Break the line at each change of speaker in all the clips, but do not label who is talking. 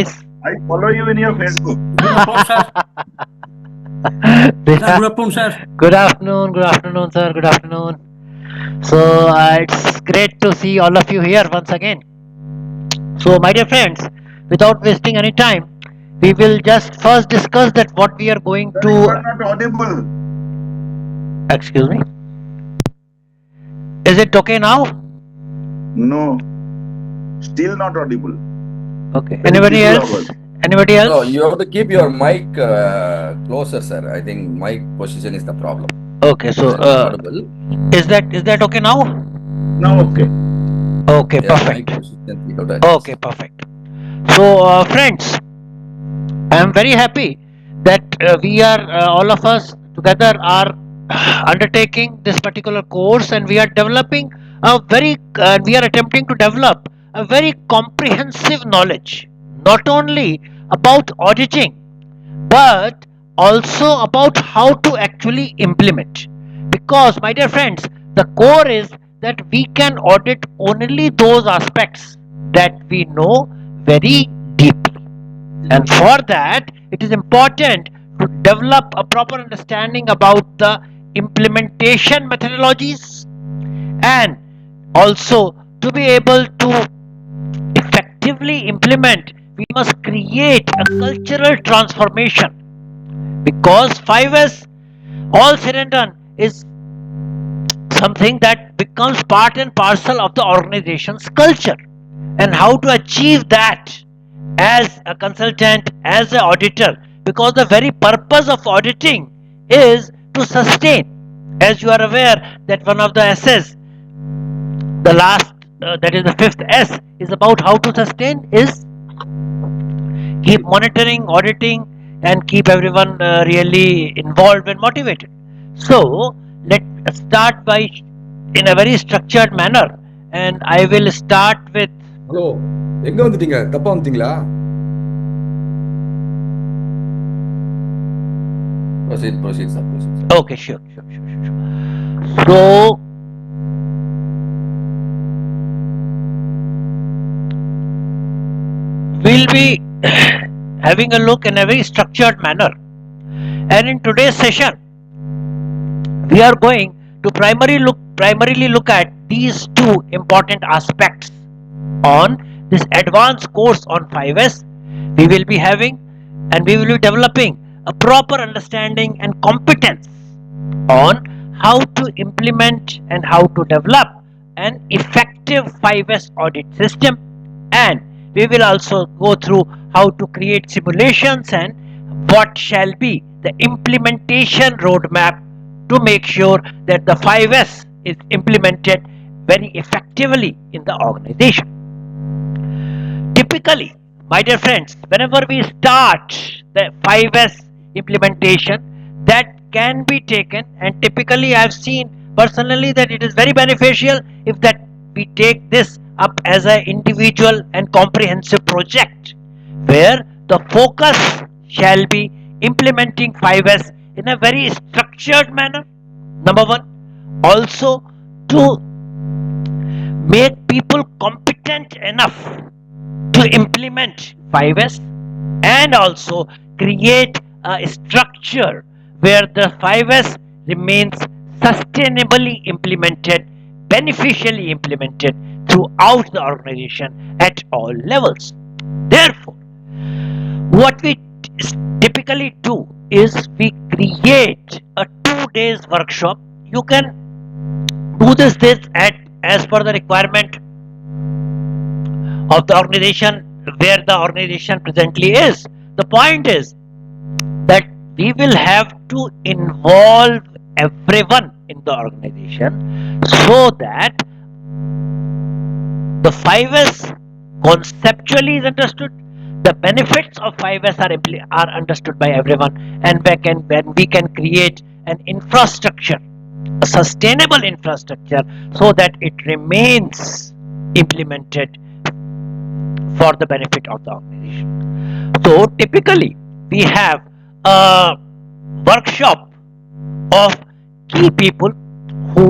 I follow you in your Facebook.
Good afternoon, sir. Sir, good afternoon, sir.
Good afternoon, sir. Good afternoon. So it's great to see all of you here once again. So, my dear friends, without wasting any time, we will just first discuss that what we are going
Sir, you are
to.
not audible.
Excuse me. Is it okay now?
No, still not audible.
Okay.
Very
Anybody
feeble
else?
hours.
Anybody
No,
else?
you have to keep your mic closer, sir. I think mic position is the problem.
Okay. So,
It's not audible.
is that okay now?
Now okay.
Okay.
Yeah, mic
Perfect.
position we have to
Okay.
adjust.
Perfect. So, friends, I am very happy that we are all of us together are undertaking this particular course, and we are developing we are attempting to develop a very comprehensive knowledge, not only about auditing, but also about how to actually implement. Because, my dear friends, the core is that we can audit only those aspects that we know very deeply, and for that it is important to develop a proper understanding about the implementation methodologies, and also to be able to effectively implement, we must create a cultural transformation, because 5S all said and done is something that becomes part and parcel of the organization's culture. And how to achieve that as a consultant, as an auditor, because the very purpose of auditing is to sustain. As you are aware that one of the S's, the last, that is the fifth S, is about how to sustain, is keep monitoring, auditing, and keep everyone really involved and motivated. So let's start by in a very structured manner, and I will start with.
Hello எங்க வந்துட்டீங்க? தப்பா வந்துட்டீங்களா?
Proceed, sir. Proceed, sir.
Okay, sure. So we'll be having a look in a very structured manner, and in today's session we are going to primarily look at these two important aspects on this advanced course on 5S. We will be having, and we will be developing a proper understanding and competence on how to implement and how to develop an effective 5S audit system, and we will also go through how to create simulations and what shall be the implementation roadmap to make sure that the 5S is implemented very effectively in the organization. Typically, my dear friends, whenever we start the 5S implementation, that can be taken, and typically I've seen personally that it is very beneficial if that we take this up as an individual and comprehensive project, where the focus shall be implementing 5S in a very structured manner, number one. Also, to make people competent enough to implement 5S, and also create a structure where the 5S remains sustainably implemented, beneficially implemented throughout the organization at all levels. Therefore, what we typically do is we create a 2 days workshop. You can do this at as per the requirement of the organization where the organization presently is. The point is that we will have to involve everyone in the organization so that the 5S conceptually is understood, the benefits of 5S are understood by everyone, and when we can create an infrastructure, a sustainable infrastructure, so that it remains implemented for the benefit of the organization. So typically we have a workshop of key people who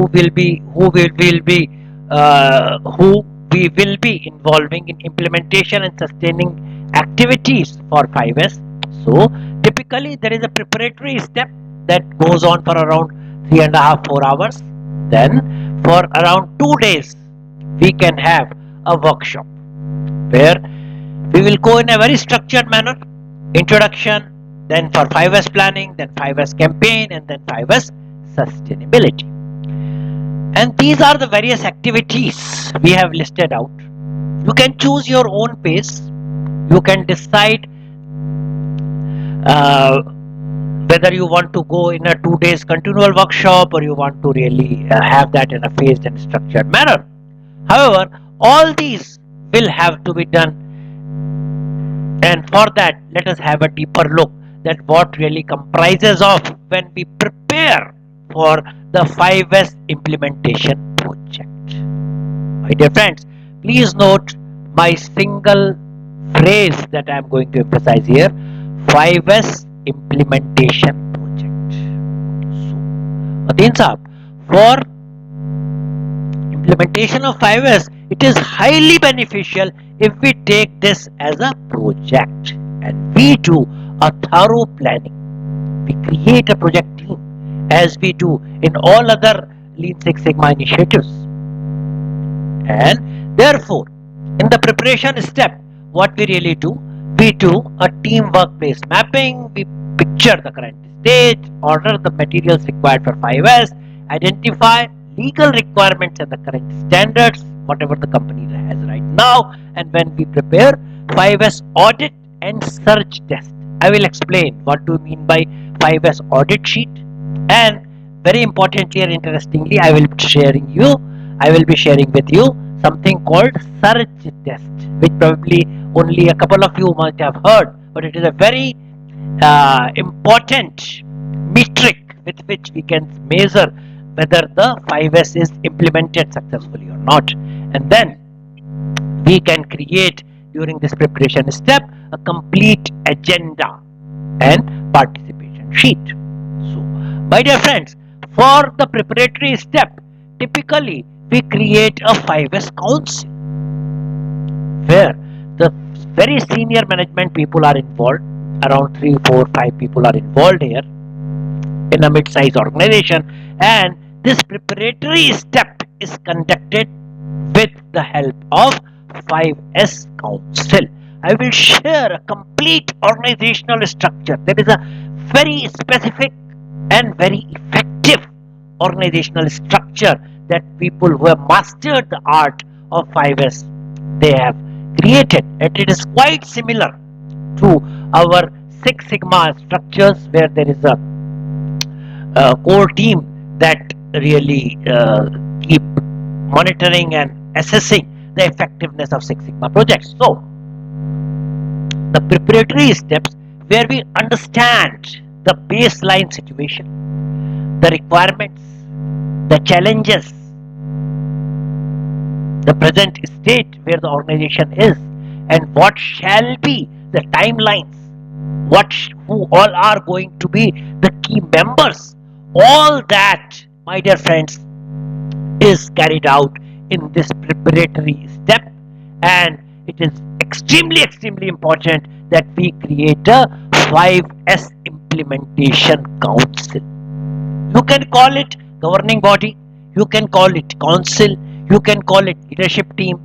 we will be involving in implementation and sustaining activities for 5S. So typically there is a preparatory step that goes on for around 3.5 4 hours. Then for around 2 days we can have a workshop where we will go in a very structured manner. Introduction, then for 5S planning, then 5S campaign, and then 5S sustainability. And these are the various activities we have listed out. You can choose your own pace. You can decide uh, whether you want to go in a 2 days continual workshop or you want to really have that in a phased and structured manner. However, all these will have to be done, and for that let us have a deeper look that what really comprises of when we prepare for the 5S implementation project. My dear friends, please note my single phrase that I am going to emphasize here: 5S implementation project. So, Atin Saab, for implementation of 5S, it is highly beneficial if we take this as a project and we do a thorough planning. We create a project team as we do in all other Lean Six Sigma initiatives. And therefore, in the preparation step, what we really do, we do a teamwork based mapping, we picture the current state, order the materials required for 5S, identify legal requirements and the current standards, whatever the company has right now, and when we prepare 5S audit and search test. I will explain what do you mean by 5S audit sheet, and very importantly and interestingly, I will be sharing with you something called search test, which probably only a couple of you might have heard, but it is a very important metric with which we can measure whether the 5S is implemented successfully or not. And then we can create during this preparation step a complete agenda and participation sheet. So, my dear friends, for the preparatory step, typically we create a 5S council where the very senior management people are involved. Around 3, 4, 5 people are involved here in a mid-sized organization, and this preparatory step is conducted with the help of 5S Council. I will share a complete organizational structure. There is a very specific and very effective organizational structure that people who have mastered the art of 5S they have created, and it is quite similar to our Six Sigma structures where there is a core team that really keep monitoring and assessing the effectiveness of Six Sigma projects. So, the preparatory steps where we understand the baseline situation, the requirements, the challenges, the present state where the organization is, and what shall be the timelines, who all are going to be the key members. All that, my dear friends, is carried out in this preparatory step, and it is extremely important that we create a 5S implementation council. You can call it governing body, you can call it council, you can call it leadership team,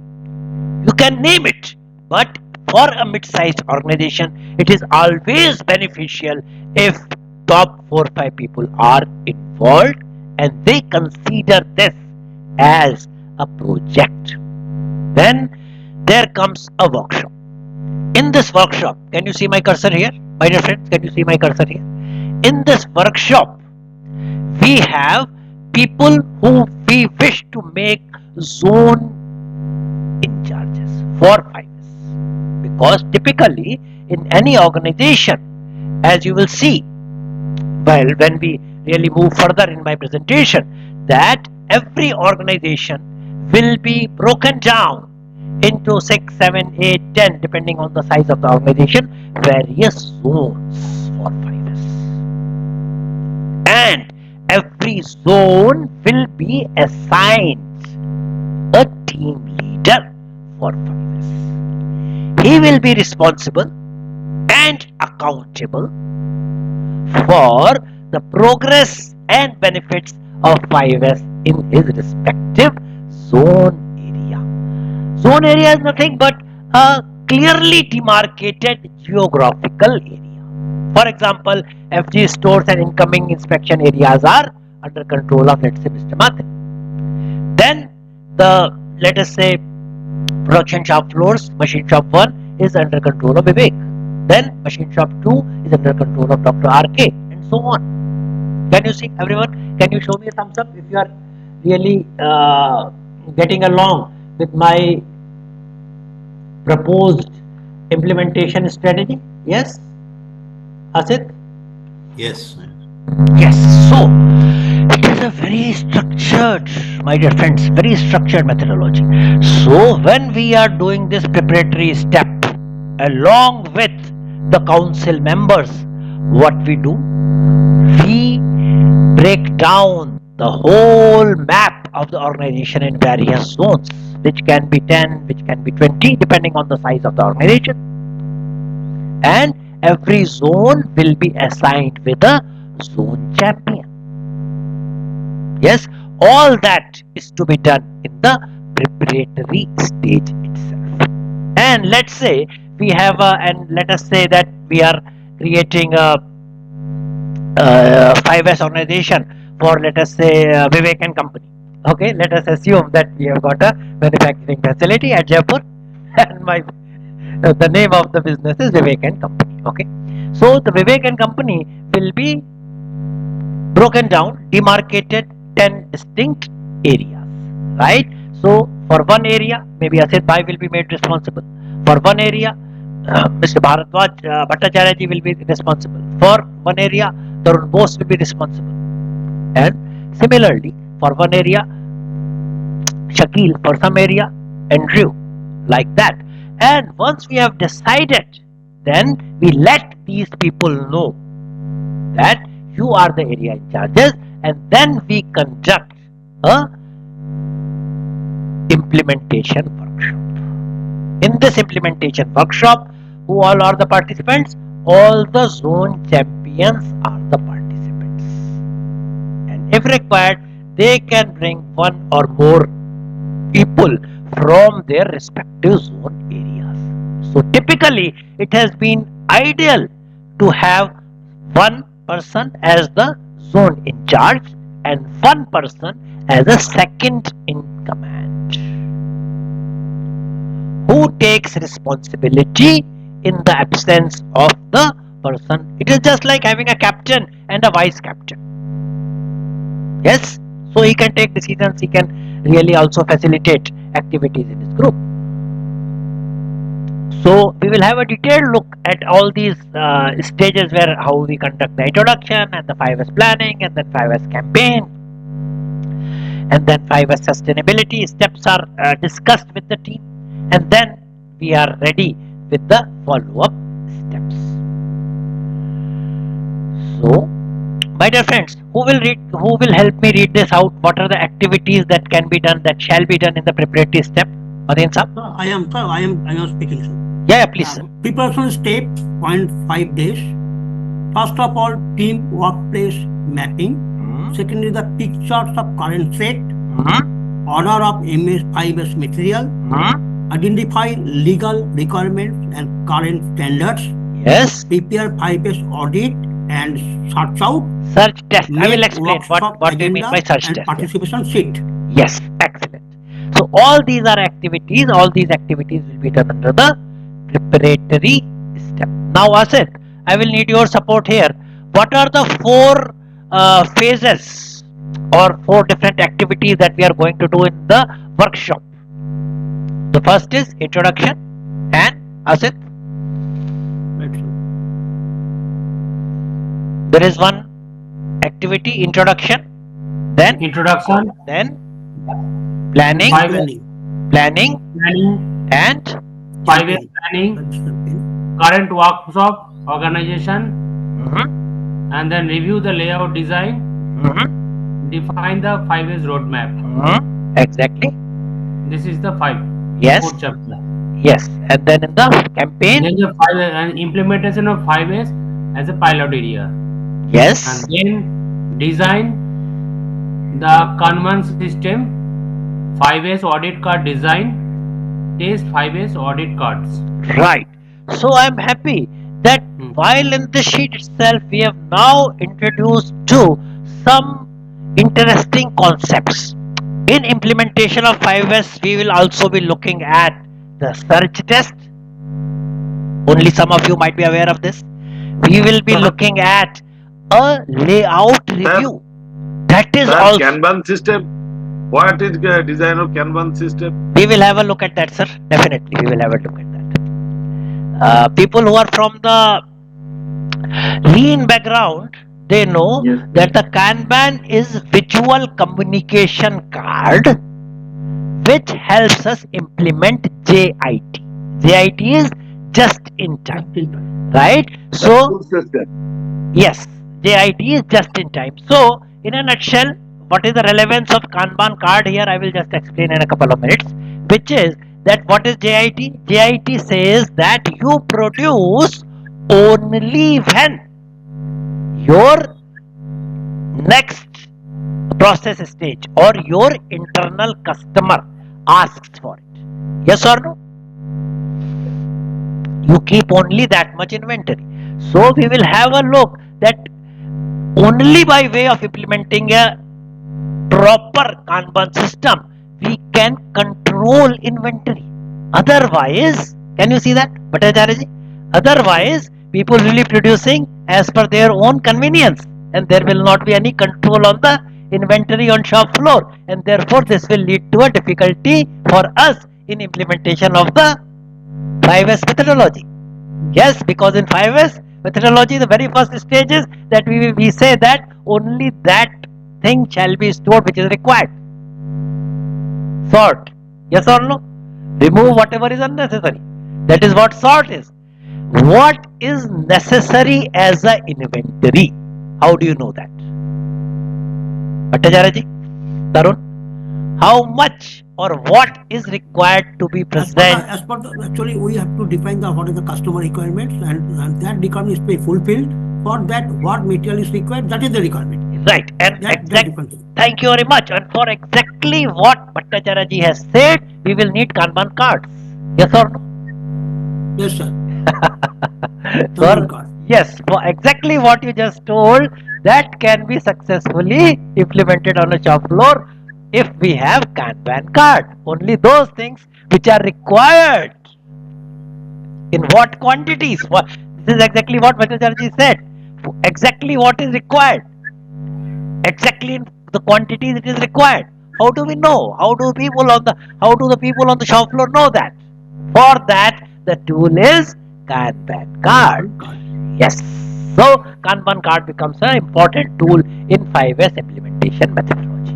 you can name it, but for a mid-sized organization, it is always beneficial if top 4 or 5 people are involved and they consider this as a project. Then there comes a workshop. In this workshop, can you see my cursor here? My dear friends, can you see my cursor here? In this workshop, we have people who we wish to make zone in charges for 5S. Because typically in any organization, as you will see, well, when we really move further in my presentation, that every organization will be broken down into 6, 7, 8, 10, depending on the size of the organization, various zones for 5S. And every zone will be assigned a team leader for 5S. he will be responsible and accountable for the progress and benefits of 5S in his respective zone area. Zone area is nothing but a clearly demarcated geographical area. For example, FG stores and incoming inspection areas are under control of, let's say, Mr. Mathur. Then let us say, production shop floors, machine shop 1 is under control of Vivek. Then machine shop 2 is under control of Dr. RK, and so on. Can you see, everyone? Can you show me a thumbs up if you are really getting along with my proposed implementation strategy? Yes? Asit?
Yes.
Yes. So, it is a very structured, my dear friends, very structured methodology. So, when we are doing this preparatory step along with the council members, what we do? We break down the whole map of the organization in various zones, which can be 10, which can be 20, depending on the size of the organization. And every zone will be assigned with a zone champion. Yes, all that is to be done in the preparatory stage itself. And let's say we have and let us say that we are creating a 5S organization for, let us say, Vivek and Company. Okay, let us assume that we have got a manufacturing facility at Jaipur, and the name of the business is Vivek and Company. Okay, so the Vivek and Company will be broken down, demarcated 10 distinct areas, right? So for one area, maybe Asit Bhai will be made responsible. For one area, Mr. Bharadwaj Bhattacharya ji will be responsible. For one area, Tarun Bose will be responsible. And similarly, for one area, Shakil, for some area, Andrew, like that. And once we have decided, then we let these people know that you are the area in charges, and then we conduct a implementation workshop. In this implementation workshop, who all are the participants? All the zone champions are the participants. And if required, they can bring one or more people from their respective zone areas. So typically, it has been ideal to have one person as the zone in charge and one person as a second in command, who takes responsibility in the absence of the person. It is just like having a captain and a vice captain. Yes, so he can take decisions, he can really also facilitate activities in his group. So we will have a detailed look at all these stages, where how we conduct the introduction and the 5S planning and then 5S campaign, and then 5S sustainability steps are discussed with the team, and then we are ready with the follow-up steps. So, my dear friends, who will help me read this out? What are the activities that can be done, that shall be done in the preparatory step? Madin sir?
I am speaking, sir.
Yeah, please, sir.
Preparation step, 0.5 days. First of all, team workplace mapping. Secondly, the pictures of current set, order of MS5S material, identify legal requirements and current standards,
Yes.
prepare 5S audit and search out,
Search test. I will
make
explain
workshop
what do you mean
agenda
by search
and
test.
participation sheet.
Yes, excellent. So all these are activities. All these activities will be done under the preparatory step. Now, Asit, I will need your support here. What are the four phases or four different activities that we are going to do in the workshop? The first is introduction, and Asit,
Right, sir.
there is one activity, introduction, then
Introduction,
planning,
Planning.
planning,
and
5S planning, current workshop organization, and then review the layout design, define the 5S roadmap.
exactly.
This is the
Yes.
fourth chapter.
Yes, and then in the campaign,
Then the and implementation of 5S as a pilot area.
yes,
And then design the Kanban system, 5S audit card design, test 5S audit cards.
right. So I'm happy that while in the sheet itself we have now introduced to some interesting concepts. In implementation of 5S, we will also be looking at the search test. Only some of you might be aware of this. We will be looking at a layout review. That is
Sir,
also.
Kanban system. What is the design of Kanban system?
We will have a look at that, sir. Definitely, we will have a look at that. People who are from the lean background, they know
Yes.
that the Kanban is visual communication card which helps us implement JIT. JIT is just in time, right? So,
Full system.
yes, JIT is just in time. So, in a nutshell, what is the relevance of Kanban card here? I will just explain in a couple of minutes. Which is that what is JIT? JIT says that you produce only when your next process stage or your internal customer asks for it. Yes or no? You keep only that much inventory. So we will have a look that only by way of implementing a proper Kanban system we can control inventory. Otherwise, can you see that, Bhattacharya? Otherwise, people will be producing as per their own convenience, and there will not be any control on the inventory on shop floor, and therefore this will lead to a difficulty for us in implementation of the 5S methodology. Yes, because in 5S methodology, the very first stage is that we say that only that thing shall be stored which is required. Sort. Yes or no? Remove whatever is unnecessary. That is what sort is. What is necessary as a inventory? How do you know that? Bhattacharya ji, Tarun, how much or what is required to be present?
Actually, we have to define what is the customer requirements, and that requirement is to be fulfilled. For that, what material is required, that is the requirement.
Right, and thank you very much. And for exactly what Bhattacharya ji has said, we will need Kanban cards. Yes or no?
Yes, sir.
Sir, yes, for exactly what you just told, that can be successfully implemented on a shop floor if we have Kanban card. Only those things which are required. In what quantities? This is exactly what Bhattacharya ji said. Exactly what is required. Exactly the quantities it is required. How do we know? How do the people on the shop floor know that? For that, the tool is Kanban card. Yes. So Kanban card becomes an important tool in 5S implementation methodology.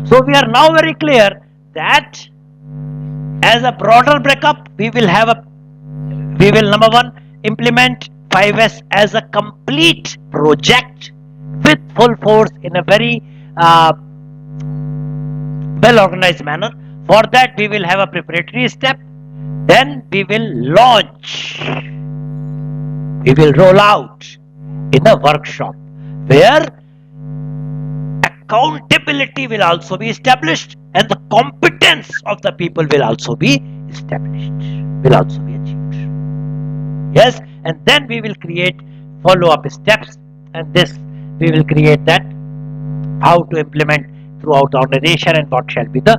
So we are now very clear that as a broader breakup, we will number one implement 5S as a complete project with full force in a very well organized manner. For that, we will have a preparatory step. Then we will launch. We will roll out in a workshop where accountability will also be established and the competence of the people will also be established, will also be achieved. Yes, and then we will create follow-up steps, and this we will create that how to implement throughout the organization and what shall be the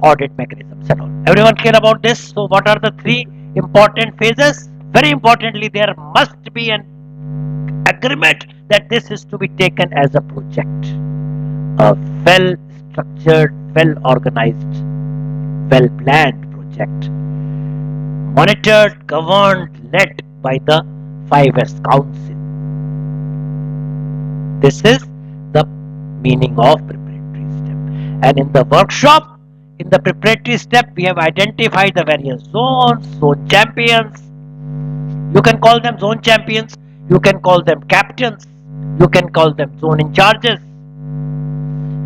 audit mechanisms and all. Everyone clear about this? So what are the three important phases? Very importantly, there must be an agreement that this is to be taken as a project, a well structured, well organized, well planned project, monitored, governed, led by the 5S Council. This is the meaning of preparatory step. And in the workshop, in the preparatory step, we have identified the various zones, zone champions. You can call them zone champions, you can call them captains, you can call them zone in charges,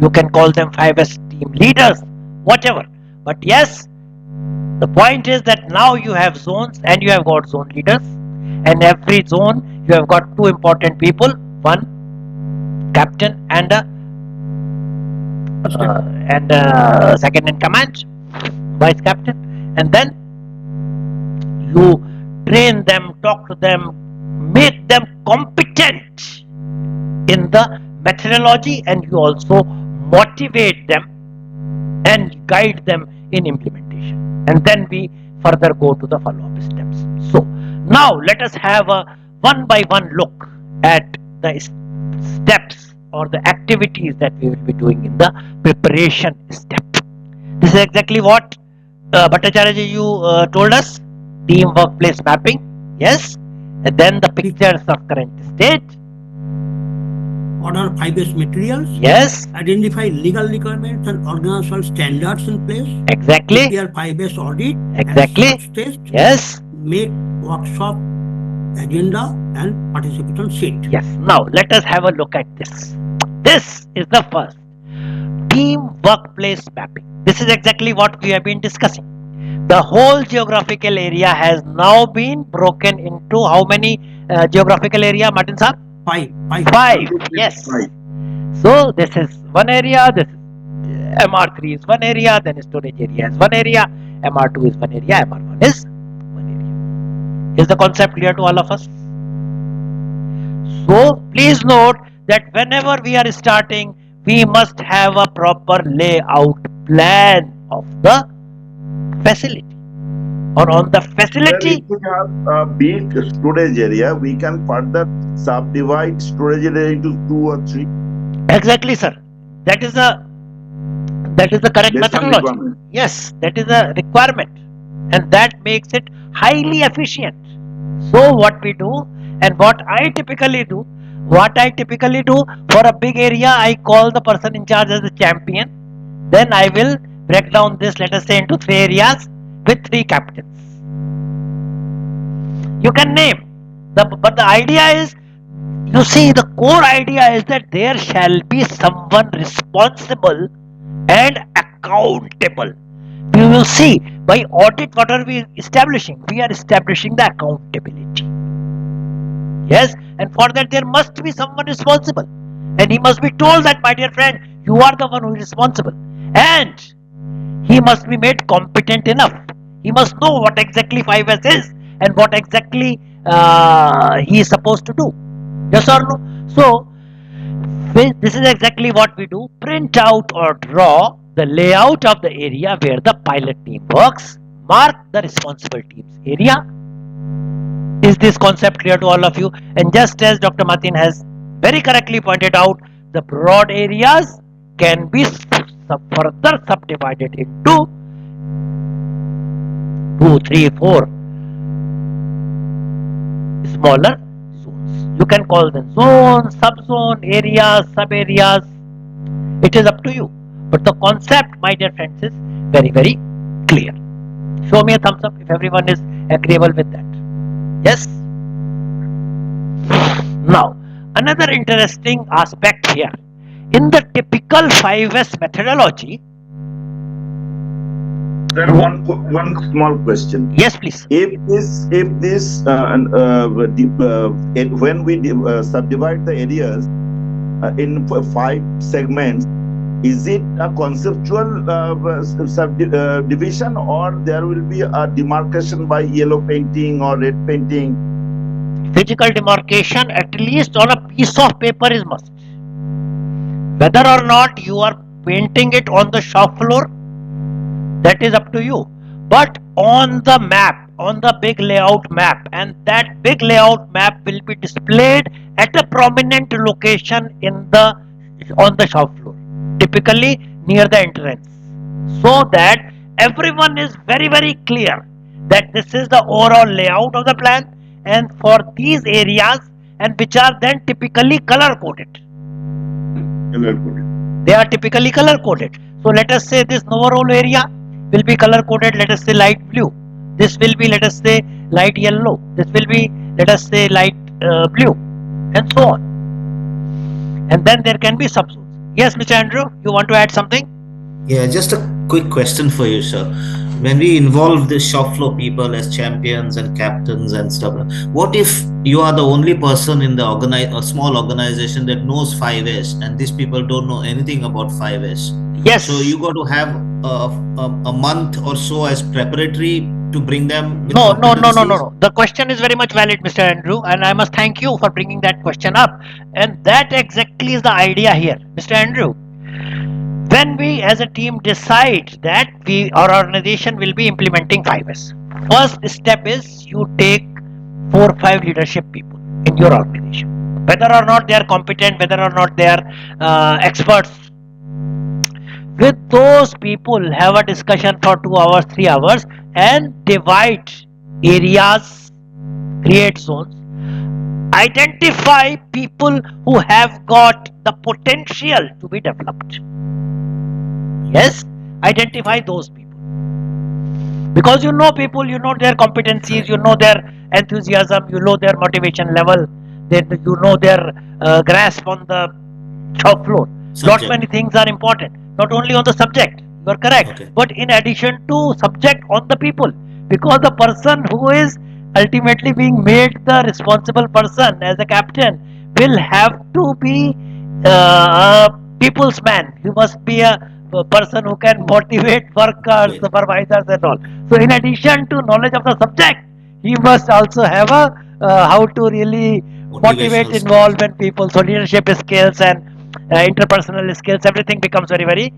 you can call them 5S team leaders, whatever. But yes, The point is that now you have zones and you have got zone leaders, and every zone you have got two important people, one captain and a second in command, vice captain, and then you train them, talk to them, make them competent in the methodology, and you also motivate them and guide them in implementation, and then we further go to the follow-up steps. So now let us have a one by one look at the steps or the activities that we will be doing in the preparation step. This is exactly what Bhattacharya ji you told us, team workplace mapping, yes, and then the pictures of current state,
Order 5S materials.
yes,
Identify legal requirements and organizational standards in place.
exactly,
Prepare 5S audit.
Exactly.
And search test.
yes,
Make workshop agenda and participation sheet.
yes. Now let us have a look at this. This is the first, team workplace mapping. This is exactly what we have been discussing. The whole geographical area has now been broken into how many geographical area, Martin sir?
Five.
Five. Yes.
Right.
So this is one area, this is MR3 is one area, then storage area is one area, MR2 is one area, MR1 is one area. Is the concept clear to all of us? So please note that whenever we are starting, we must have a proper layout plan of the facility, or on the
Well,
facility.
if we have a big storage area, we can further subdivide storage area into 2 or 3
Exactly, sir. That is the correct
based on
methodology.
requirement.
Yes, that is a requirement, and that makes it highly efficient. So what we do, and what I typically do for a big area, I call the person in charge as the champion. Then I will break down this, let us say, into 3 areas with 3 captains. You can name but the idea is, you see, the core idea is that there shall be someone responsible and accountable. You will see, by audit, what are we establishing? We are establishing the accountability. Yes, and for that there must be someone responsible, and he must be told that, my dear friend, you are the one who is responsible, and he must be made competent enough. He must know what exactly 5S is and what exactly he is supposed to do. Yes or no? So this is exactly what we do. Print out or draw the layout of the area where the pilot team works. Mark the responsible team's area. Is this concept clear to all of you? And just as Dr. Martin has very correctly pointed out, the broad areas can be further subdivided into 2, 3, 4 smaller zones. You can call them zones, subzone, areas, sub-areas. It is up to you. But the concept, my dear friends, is very, very clear. Show me a thumbs up if everyone is agreeable with that. Yes? Now, another interesting aspect here. In the typical 5S methodology.
Sir, one small question.
Yes, please.
If this when we subdivide the areas in 5 segments, is it a conceptual subdivision, or there will be a demarcation by yellow painting or red painting?
Physical demarcation, at least on a piece of paper, is must. Whether or not you are painting it on the shop floor, that is up to you. But on the map, on the big layout map, and that big layout map will be displayed at a prominent location on the shop floor, typically near the entrance, so that everyone is very, very clear that this is the overall layout of the plan, and for these areas, and which are then typically color coded. They are typically color coded. So let us say this Novorole area will be color coded, let us say light blue. This will be, let us say, light yellow. This will be, let us say, light blue, and so on. And then there can be subzones. Yes, Mr. Andrew, you want to add something?
Yeah, just a quick question for you, sir. when we involve the shop floor people as champions and captains and stuff, what if you are the only person in the a small organization that knows 5S and these people don't know anything about 5S?
Yes.
So you got to have a month or so as preparatory to bring them with
No.
competencies?
The question is very much valid, Mr. Andrew, and I must thank you for bringing that question up. And that exactly is the idea here, Mr. Andrew. When we as a team decide that our organization will be implementing 5S, first step is you take 4 or 5 leadership people in your organization, whether or not they are competent, whether or not they are experts. With those people, have a discussion for 2 hours, 3 hours, and divide areas, create zones, identify people who have got the potential to be developed. Yes, identify those people, because you know people, you know their competencies, you know their enthusiasm, you know their motivation level, then you know their grasp on the shop floor. Lot many things are important, not only on the subject, you are correct, but in addition to subject, on the people, because the person who is ultimately being made the responsible person as a captain will have to be a people's man. He must be a person who can motivate workers, supervisors and all. So in addition to knowledge of the subject, he must also have a how to really motivate, involvement people. So leadership skills and interpersonal skills, everything becomes very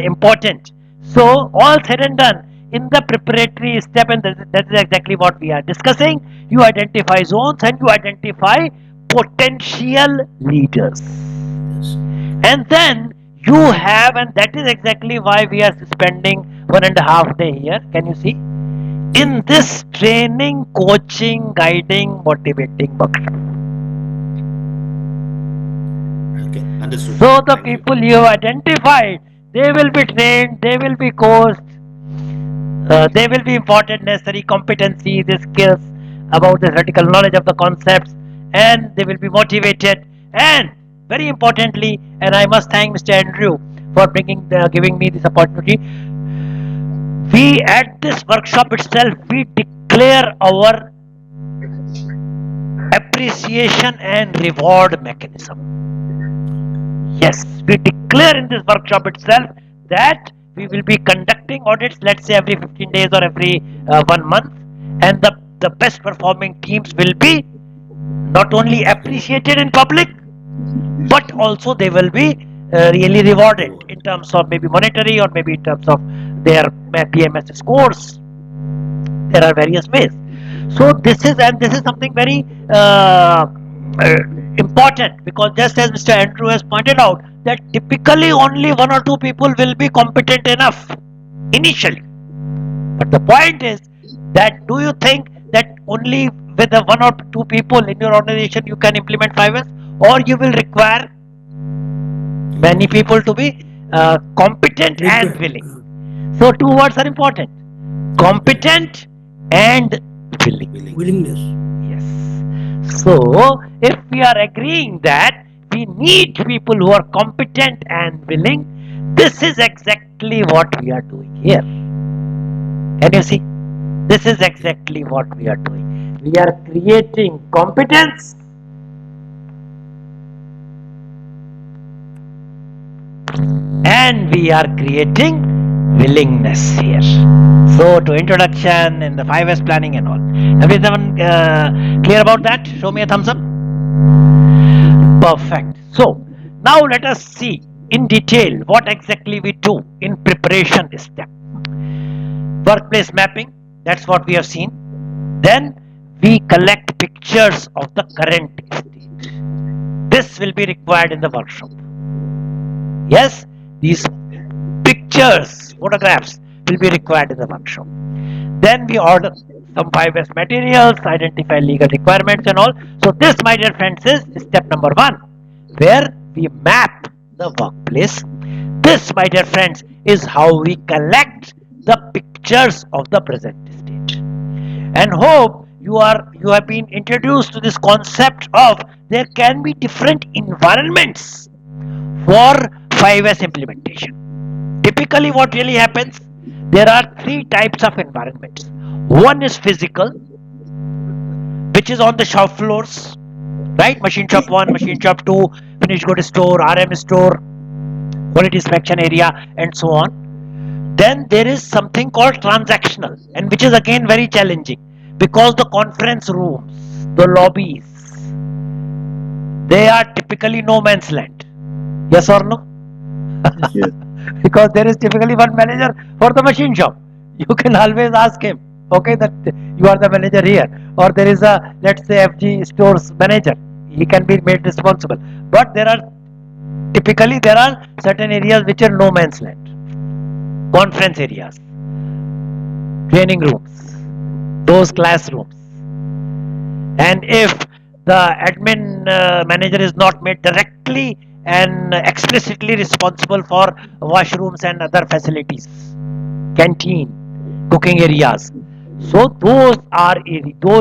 important. So all said and done, in the preparatory step, and that is exactly what we are discussing, you identify zones and you identify potential leaders, and then you have, and that is exactly why we are spending 1.5 days here. Can you see? In this training, coaching, guiding, motivating workshop.
Okay, understood.
So the people you have identified, they will be trained, they will be coached, they will be important necessary competencies, skills about the theoretical knowledge of the concepts, and they will be motivated. And very importantly, and I must thank Mr. Andrew for giving me this opportunity. We at this workshop itself, we declare our appreciation and reward mechanism. Yes, we declare in this workshop itself that we will be conducting audits, let's say every 15 days or every 1 month, and the best performing teams will be not only appreciated in public, but also they will be really rewarded in terms of maybe monetary or maybe in terms of their PMS scores. There are various ways. So this is something very important, because just as Mr. Andrew has pointed out, that typically only 1 or 2 people will be competent enough initially. But the point is that, do you think that only with the 1 or 2 people in your organization you can implement 5S, or you will require many people to be competent and willing? So 2 words are important: competent and willing.
Willingness.
Yes. So if we are agreeing that we need people who are competent and willing, this is exactly what we are doing here. Can you see? This is exactly what we are doing. We are creating competence and we are creating willingness here. So to introduction and the 5S planning and all. Everyone clear about that? Show me a thumbs up. Perfect. So now let us see in detail what exactly we do in preparation step. Workplace mapping, that's what we have seen. Then we collect pictures of the current state. This will be required in the workshop. Yes, these pictures, photographs will be required in the workshop. Then we order some 5S materials, identify legal requirements and all. So this, my dear friends, is step number 1, where we map the workplace. This, my dear friends, is how we collect the pictures of the present state. And hope you have been introduced to this concept of there can be different environments for 5S implementation. Typically what really happens, there are three types of environments. One is physical, which is on the shop floors, right? Machine shop 1, machine shop 2, finished good store, RM store, quality inspection area, and so on. Then there is something called transactional, and which is again very challenging, because the conference rooms, the lobbies, they are typically no man's land. Yes or no?
Yes.
Because there is typically one manager for the machine shop. You can always ask him, okay, that you are the manager here, or there is a, let's say, FG stores manager. He can be made responsible. But there are certain areas which are no man's land. Conference areas, training rooms, those classrooms. And if the admin manager is not made directly and explicitly responsible for washrooms and other facilities, canteen, cooking areas, so those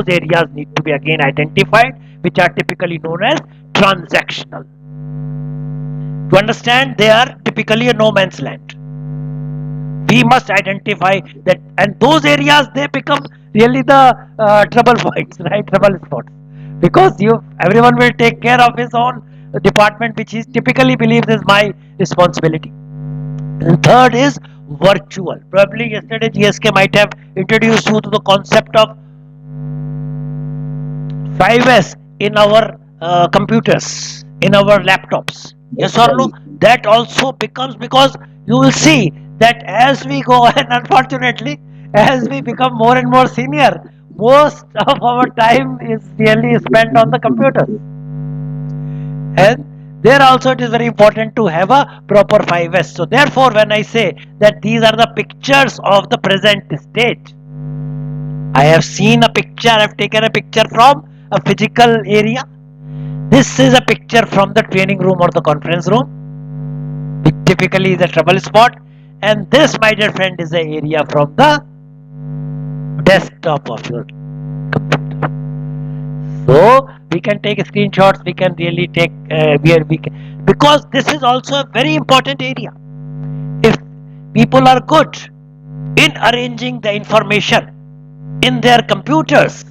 areas need to be again identified, which are typically known as transactional. To understand, they are typically a no man's land. We must identify that, and those areas, they become really the trouble points, right? Trouble spots, because everyone will take care of his own department, which he typically believes is my responsibility. And third is virtual. Probably yesterday GSK might have introduced you to the concept of 5S in our computers, in our laptops. Yes or no? That also becomes, because you will see that as we go, and unfortunately, as we become more and more senior, most of our time is really spent on the computers. And there also it is very important to have a proper 5S. So therefore, when I say that these are the pictures of the present state, I have seen a picture, I have taken a picture from a physical area. This is a picture from the training room or the conference room, which typically is a trouble spot. And this, my dear friend, is an area from the desktop of your computer. So we can take screenshots, we can really take because this is also a very important area. If people are good in arranging the information in their computers,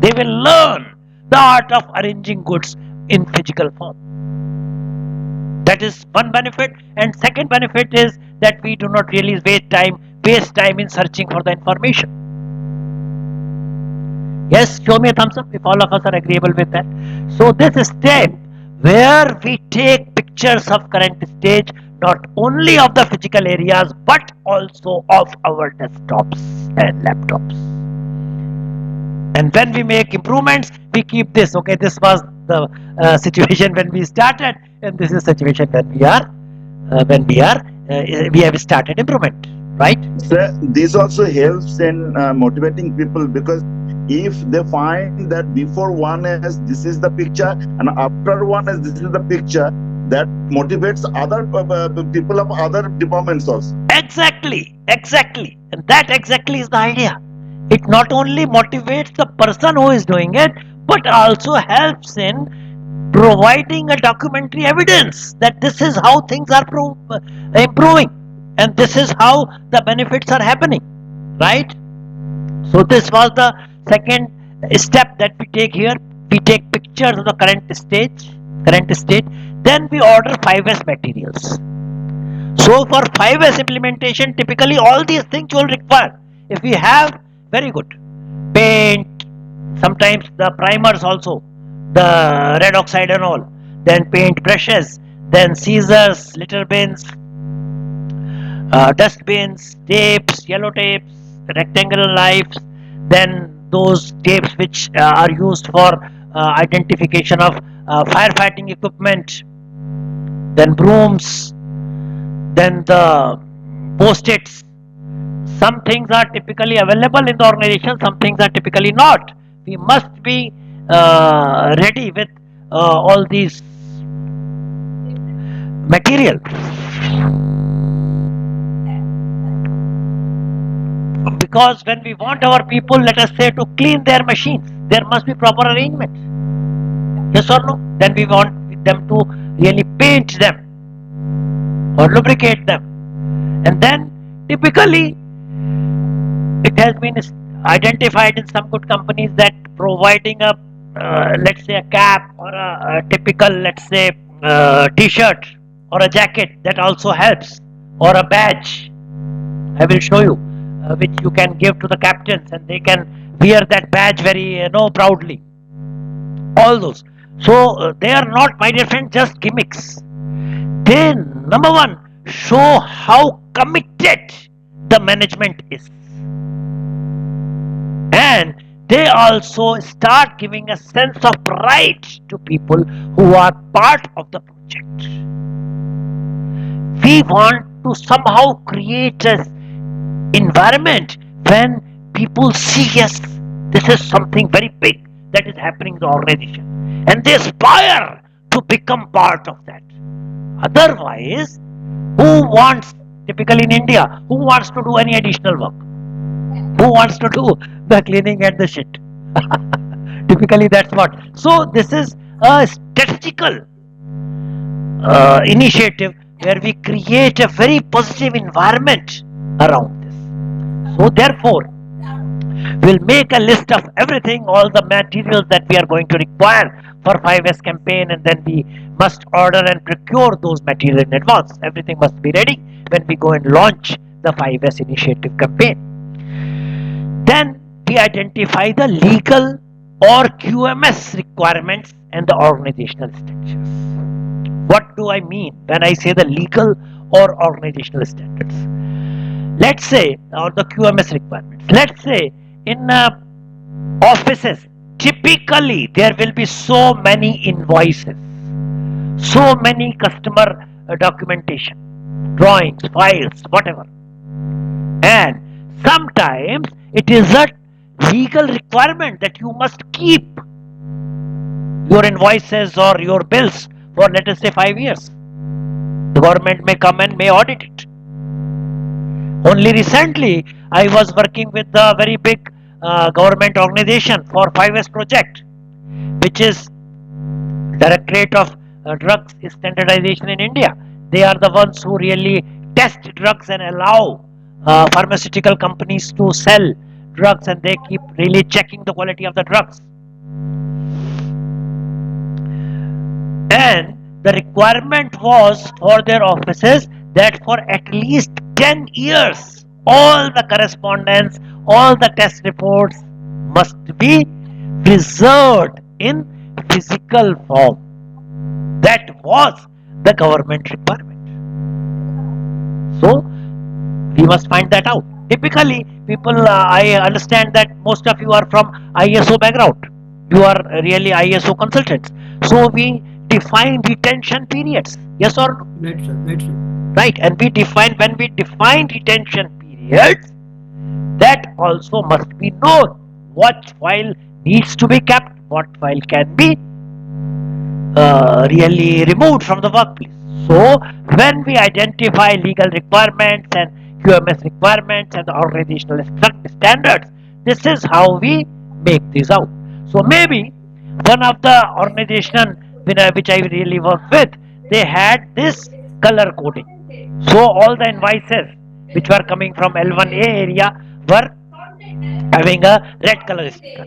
they will learn the art of arranging goods in physical form. That is one benefit. And second benefit is that we do not really waste time in searching for the information. Yes, show me a thumbs up if all of us are agreeable with that. So this step where we take pictures of current stage, not only of the physical areas, but also of our desktops and laptops. And when we make improvements, we keep this. Okay, this was the situation when we started, and this is the situation when we have started improvement, right?
Sir, this also helps in motivating people, because if they find that before one is this is the picture and after one is this is the picture, that motivates other people of other departments also.
Exactly, and that exactly is the idea. It not only motivates the person who is doing it, but also helps in providing a documentary evidence that this is how things are improving, and this is how the benefits are happening, right? So this was the second step that we take here. We take pictures of the current state. Then we order 5S materials. So for 5S implementation, typically all these things you will require. If we have, very good, paint, sometimes the primers also, the red oxide and all, then paint brushes, then scissors, litter bins, dust bins, tapes, yellow tapes, rectangular knives, then those tapes which are used for identification of firefighting equipment, then brooms, then the post-its. Some things are typically available in the organization, some things are typically not. We must be ready with all these materials. Because when we want our people, let us say, to clean their machines, there must be proper arrangement. Yes or no? Then we want them to really paint them or lubricate them. And then typically It has been identified in some good companies that providing a let's say a cap or a typical, let's say, t-shirt or a jacket, that also helps, or a badge. I will show you, which you can give to the captains and they can wear that badge very proudly. All those. So they are not, my dear friend, just gimmicks. They, number one, show how committed the management is, and they also start giving a sense of pride to people who are part of the project. We want to somehow create an environment when people see, yes, this is something very big that is happening in the organization, and they aspire to become part of that. Otherwise, who wants, typically in India, who wants to do any additional work? Who wants to do the cleaning and the shit? Typically, that's what. So, this is a strategical initiative where we create a very positive environment around this. So, therefore, we'll make a list of everything, all the materials that we are going to require for 5S campaign, and then we must order and procure those materials in advance. Everything must be ready when we go and launch the 5S initiative campaign. Then we identify the legal or QMS requirements and the organizational structures. What do I mean when I say the legal or organizational standards? Let's say, or the QMS requirements. Let's say in offices, typically there will be so many invoices, so many customer documentation, drawings, files, whatever. And sometimes it is a legal requirement that you must keep your invoices or your bills for, let us say, 5 years. The government may come and may audit it. Only recently, I was working with a very big government organization for 5S project, which is Directorate of Drugs Standardization in India. They are the ones who really test drugs and allow pharmaceutical companies to sell drugs, and they keep really checking the quality of the drugs. And the requirement was for their offices that for at least 10 years, all the correspondence, all the test reports must be preserved in physical form. That was the government requirement. So, we must find that out. Typically, people, I understand that most of you are from ISO background. You are really ISO consultants. So, we define retention periods. Yes or no?
Right, sir. Right, sir.
Right. And when we define retention periods, that also must be known. What file needs to be kept, what file can be really removed from the workplace. So, when we identify legal requirements and QMS requirements and the organizational standards, this is how we make this out. So, maybe one of the organization which I really work with, they had this color coding. So, all the invoices which were coming from L1A area were having a red color sticker.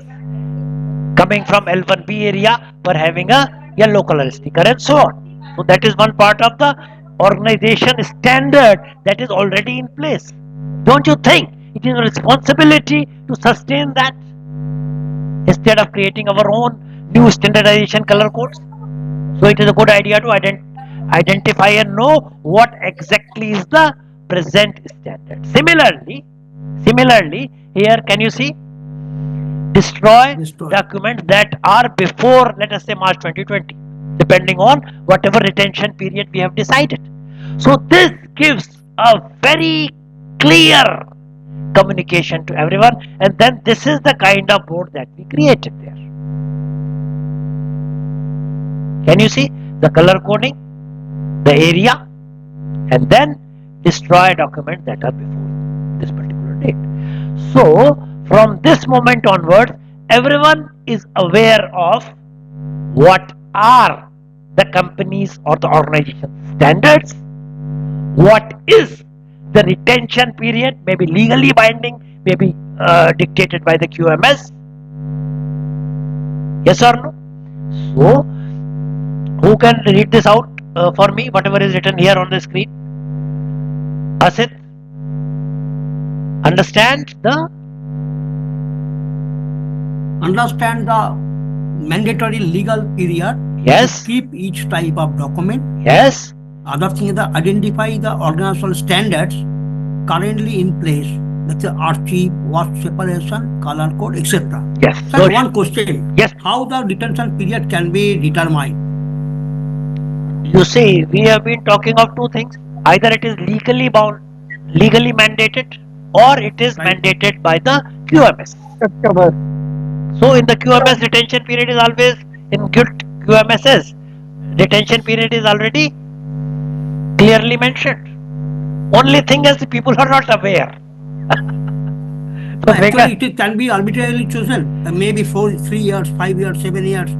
Coming from L1B area were having a yellow color sticker, and so on. So that is one part of the organization standard that is already in place. Don't you think it is a responsibility to sustain that instead of creating our own new standardization color codes? So it is a good idea to identify and know what exactly is the present standard. Similarly, here can you see? Destroy documents that are before, let us say, March 2020, depending on whatever retention period we have decided. So this gives a very clear communication to everyone, and then this is the kind of board that we created there. Can you see the color coding, the area, and then destroy documents that are before this particular date. So from this moment onwards, everyone is aware of what are the company's or the organization standards, what is the retention period, maybe legally binding, maybe dictated by the QMS. Yes or no? So, who can read this out for me? Whatever is written here on the screen. Asit, understand the
mandatory legal period
yes,
to keep each type of document.
yes,
Other thing is that identify the organizational standards currently in place. Let's say archive, work separation, color code, etc.
yes.
Sir,
So,
one question.
yes,
How the detention period can be determined?
you see, we have been talking of two things. Either it is legally bound, legally mandated, or it is
Right.
mandated by the QMS. So, in the QMS, detention period is always in good QMSs. Detention period is already clearly mentioned. Only thing is the people are not aware. So
Actually, it can be arbitrarily chosen. Maybe 3 years, 5 years, 7 years.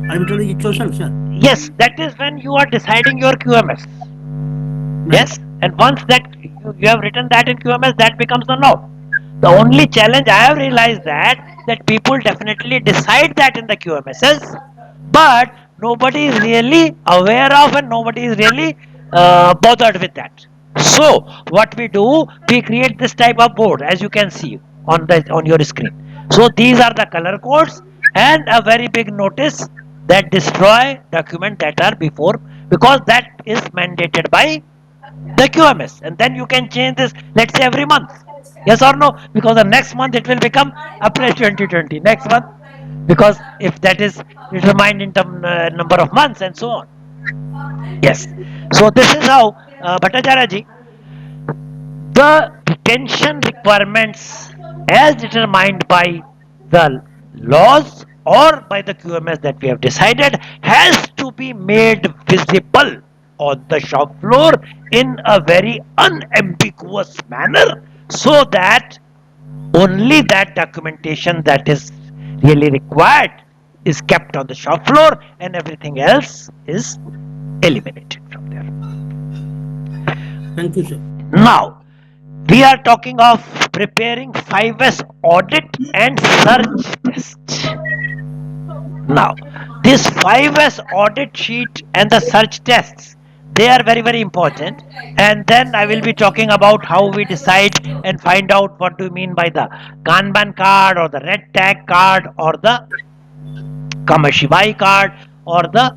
Arbitrarily chosen, sir.
yes, that is when you are deciding your QMS. Yes, and once that you have written that in QMS, that becomes the law. The only challenge I have realized that people definitely decide that in the QMSs, but nobody is really aware of and nobody is really bothered with that. So what we do, we create this type of board as you can see on your screen. So these are the color codes and a very big notice that destroy document that are before, because that is mandated by the QMS, and then you can change this, let's say every month. Yes or no? Because the next month it will become April 2020. Next month, because if that is determined in term, number of months and so on. Yes. So this is how Bhattacharya ji, the detention requirements as determined by the laws or by the QMS that we have decided has to be made visible on the shop floor in a very unambiguous manner, so that only that documentation that is really required is kept on the shop floor and everything else is eliminated from there.
Thank you, sir.
Now, we are talking of preparing 5S audit and search test. Now, this 5S audit sheet and the search tests, they are very, very important. And then I will be talking about how we decide and find out what do you mean by the Kanban card or the red tag card or the Kamashibai card or the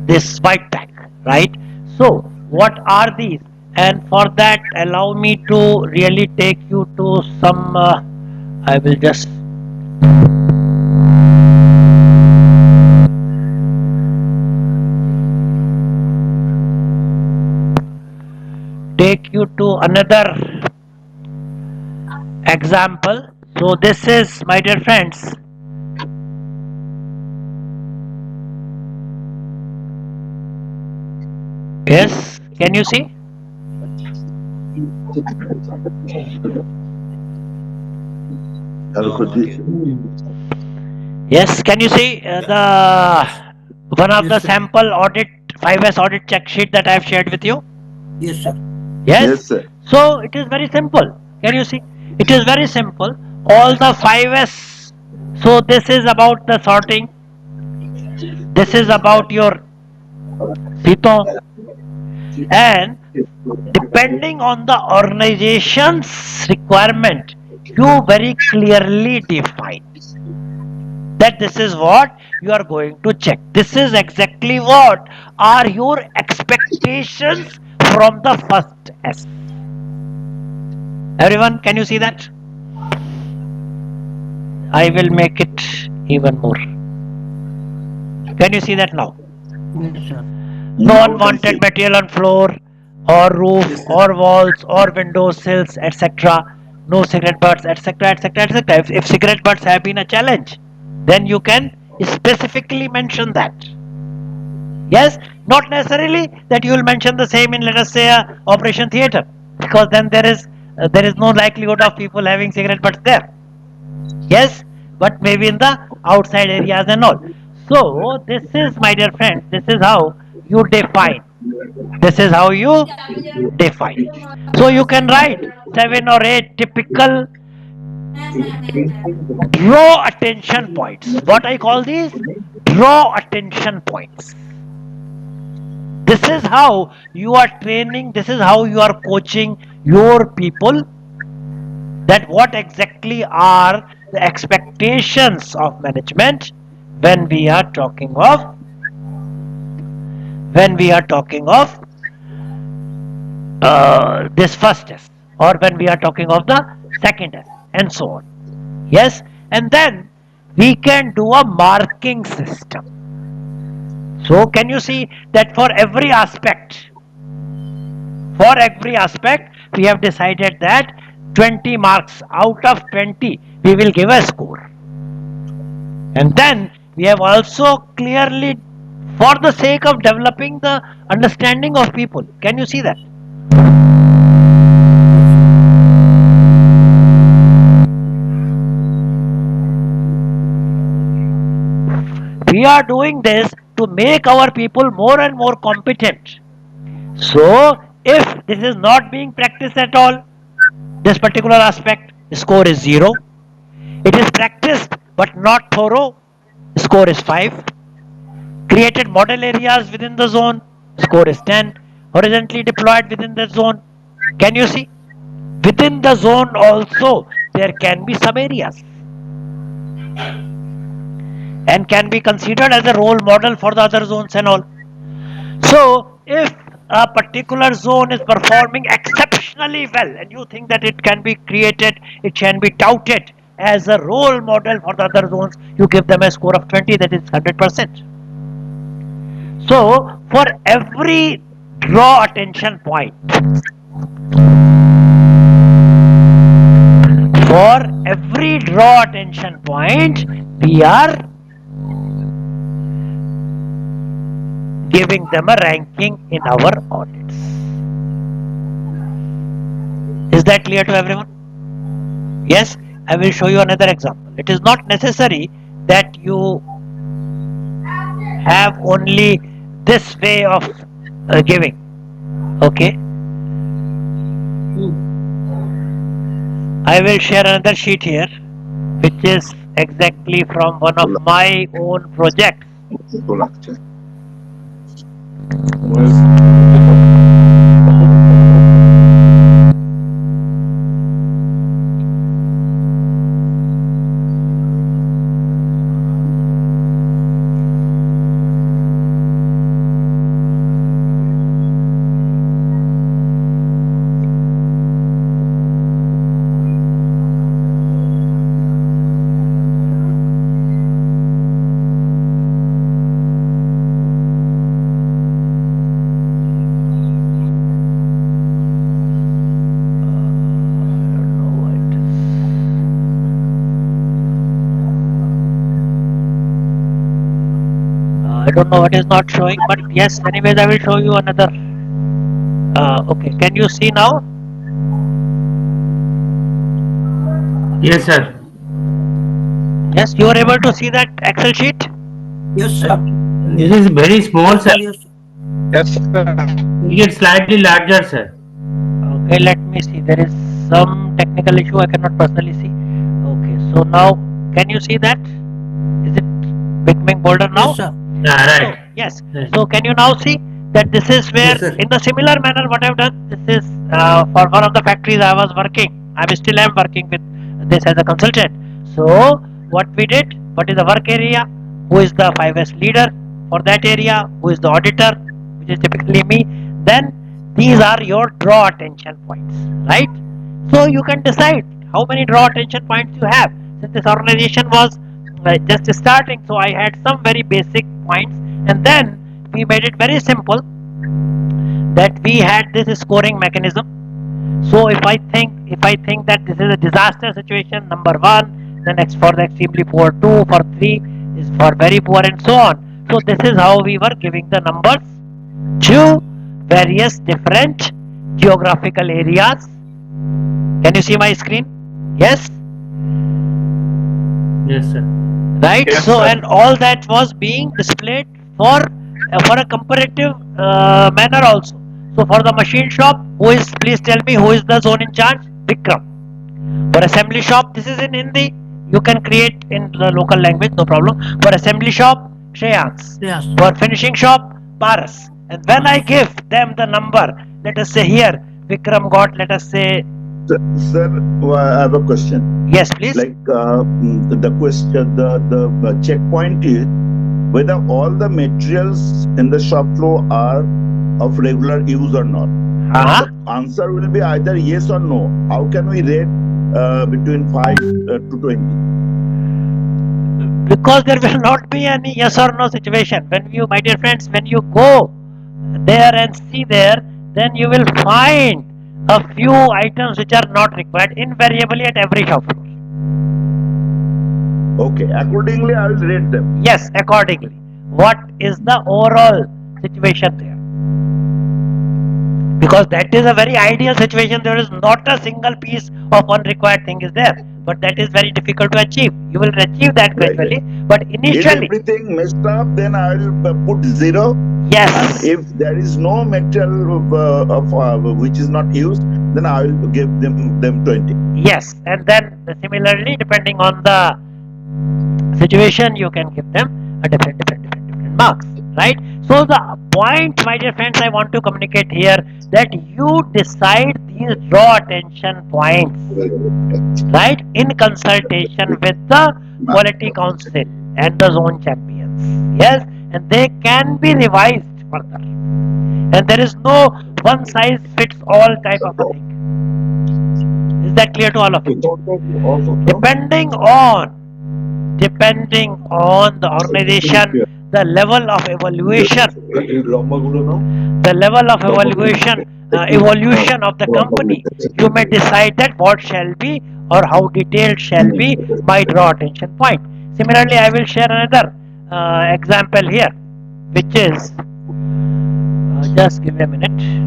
this white tag, right? So what are these? And for that, allow me to really take you to some I will just take you to another example. So this is, my dear friends, yes, can you see? Yes, can you see the one of
Yes,
the
sir.
sample audit 5S audit check sheet that I have shared with you?
Yes, sir.
Yes?
Yes, sir.
So it is very simple. Can you see? It is very simple. All the 5S. So this is about the sorting. This is about your Python. And depending on the organization's requirement, you very clearly define that this is what you are going to check. This is exactly what are your expectations from the first S. Everyone, can you see that? I will make it even more. Can you see that now?
Yes, sir.
No unwanted material on floor or roof or walls or window sills, etc. No cigarette butts, etc., etc., etc. If cigarette butts have been a challenge, then you can specifically mention that. Yes, not necessarily that you will mention the same in, let us say, a operation theater, because then there is no likelihood of people having cigarette butts there. Yes, but maybe in the outside areas and all. So this is, my dear friends, this is how you define This is how you define. So you can write 7 or 8 typical draw attention points. What I call these? Draw attention points. This is how you are training, this is how you are coaching your people, that what exactly are the expectations of management when we are talking of this first test, or when we are talking of the second test, and so on. Yes, and then we can do a marking system. So can you see that for every aspect we have decided that 20 marks out of 20 we will give a score. And then we have also clearly, for the sake of developing the understanding of people, can you see that? We are doing this to make our people more and more competent. So if this is not being practiced at all, this particular aspect, score is 0. It is practiced but not thorough, score is 5. Created model areas within the zone, score is 10. Horizontally deployed within the zone, can you see? Within the zone also there can be some areas and can be considered as a role model for the other zones and all. So if a particular zone is performing exceptionally well and you think that it can be created, it can be touted as a role model for the other zones, you give them a score of 20, that is 100%. So for every draw attention point, we are giving them a ranking in our audits. Is that clear to everyone? Yes, I will show you another example. It is not necessary that you have only this way of giving. Okay. I will share another sheet here, which is exactly from one of my own projects. I don't know what is not showing, but yes, anyways, I will show you another. Okay, can you see now?
Yes, sir.
Yes, you are able to see that Excel sheet?
Yes, sir.
This is very small, sir.
Yes, sir.
Yes, sir.
Make it slightly larger, sir.
Okay, let me see. There is some technical issue I cannot personally see. Okay, so now can you see that? Is it becoming bolder now?
Yes, sir.
Yeah, right.
So, yes.
Yes.
So can you now see that this is where,
Yes, sir.
in the similar manner, what I've done, this is for one of the factories I was working. I still am working with this as a consultant. So what we did, what is the work area, who is the 5S leader for that area, who is the auditor, which is typically me. Then these are your draw attention points, right? So you can decide how many draw attention points you have. Since this organization was just starting, so I had some very basic points, and then we made it very simple that we had this scoring mechanism. So if I think that this is a disaster situation, number 1, then next for the extremely poor 2, for 3 is for very poor, and so on. So this is how we were giving the numbers to various different geographical areas. Can you see my screen? Yes?
Yes, sir.
Right?
Yes,
so
sir.
and all that was being displayed for a comparative manner also. So for the machine shop, please tell me who is the zone in charge? Vikram. For assembly shop, this is in Hindi. You can create in the local language, no problem. For assembly shop, Shreyans.
Yes.
For finishing shop, Paras. And when I give them the number, let us say here, Vikram got, let us say,
Sir, I have a question.
yes, please.
Like the question, the checkpoint is whether all the materials in the shop floor are of regular use or not.
Uh-huh.
The answer will be either yes or no. How can we rate between 5 to 20?
Because there will not be any yes or no situation. When you, my dear friends, when you go there and see there, then you will find a few items which are not required invariably at every shop floor.
Okay, accordingly I will rate them.
Yes, accordingly. What is the overall situation there? Because that is a very ideal situation. There is not a single piece of unrequired thing is there, but that is very difficult to achieve. You will achieve that gradually, but
If
initially,
everything messed up, then I will put 0. And
yes,
if there is no material which is not used, then I will give them 20.
yes, and then similarly, depending on the situation, you can give them a different marks, right? So the point, my dear friends, I want to communicate here that you decide these draw attention points, right, in consultation with the quality council and the zone champions. Yes, and they can be revised further, and there is no one size fits all type of a thing. Is that clear to all of you? Depending on the organization, the level of evaluation, evolution of the company, you may decide that what shall be or how detailed shall be my draw attention point. Similarly, I will share another example here, which is just give me a minute.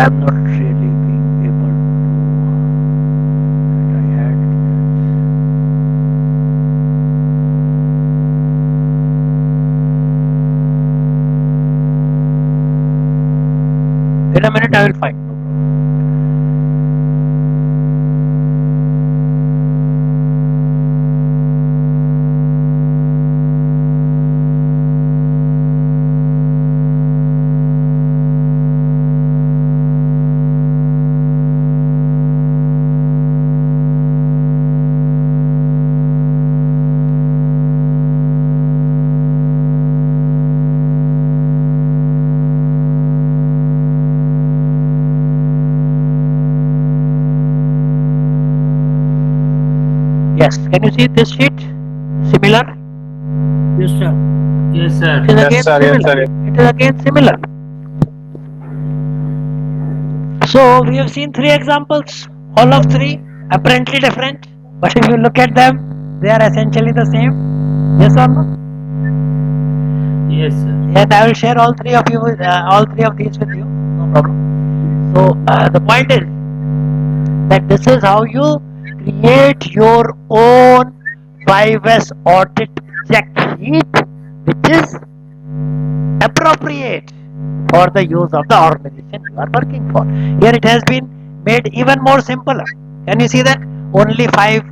I'm not really being able to. I had. In a minute, I will find. No problem. Yes, can you see this sheet? Similar?
Yes, sir.
Yes, sir.
It is again similar. It is again similar. So we have seen 3 examples, all of 3 apparently different, but if you look at them, they are essentially the same. Yes or no?
Yes, sir.
And I will share all 3 of you, all 3 of these with you. No problem. So the point is that this is how you create your own 5S audit check sheet, which is appropriate for the use of the organization you are working for. Here it has been made even more simpler. Can you see that? Only 5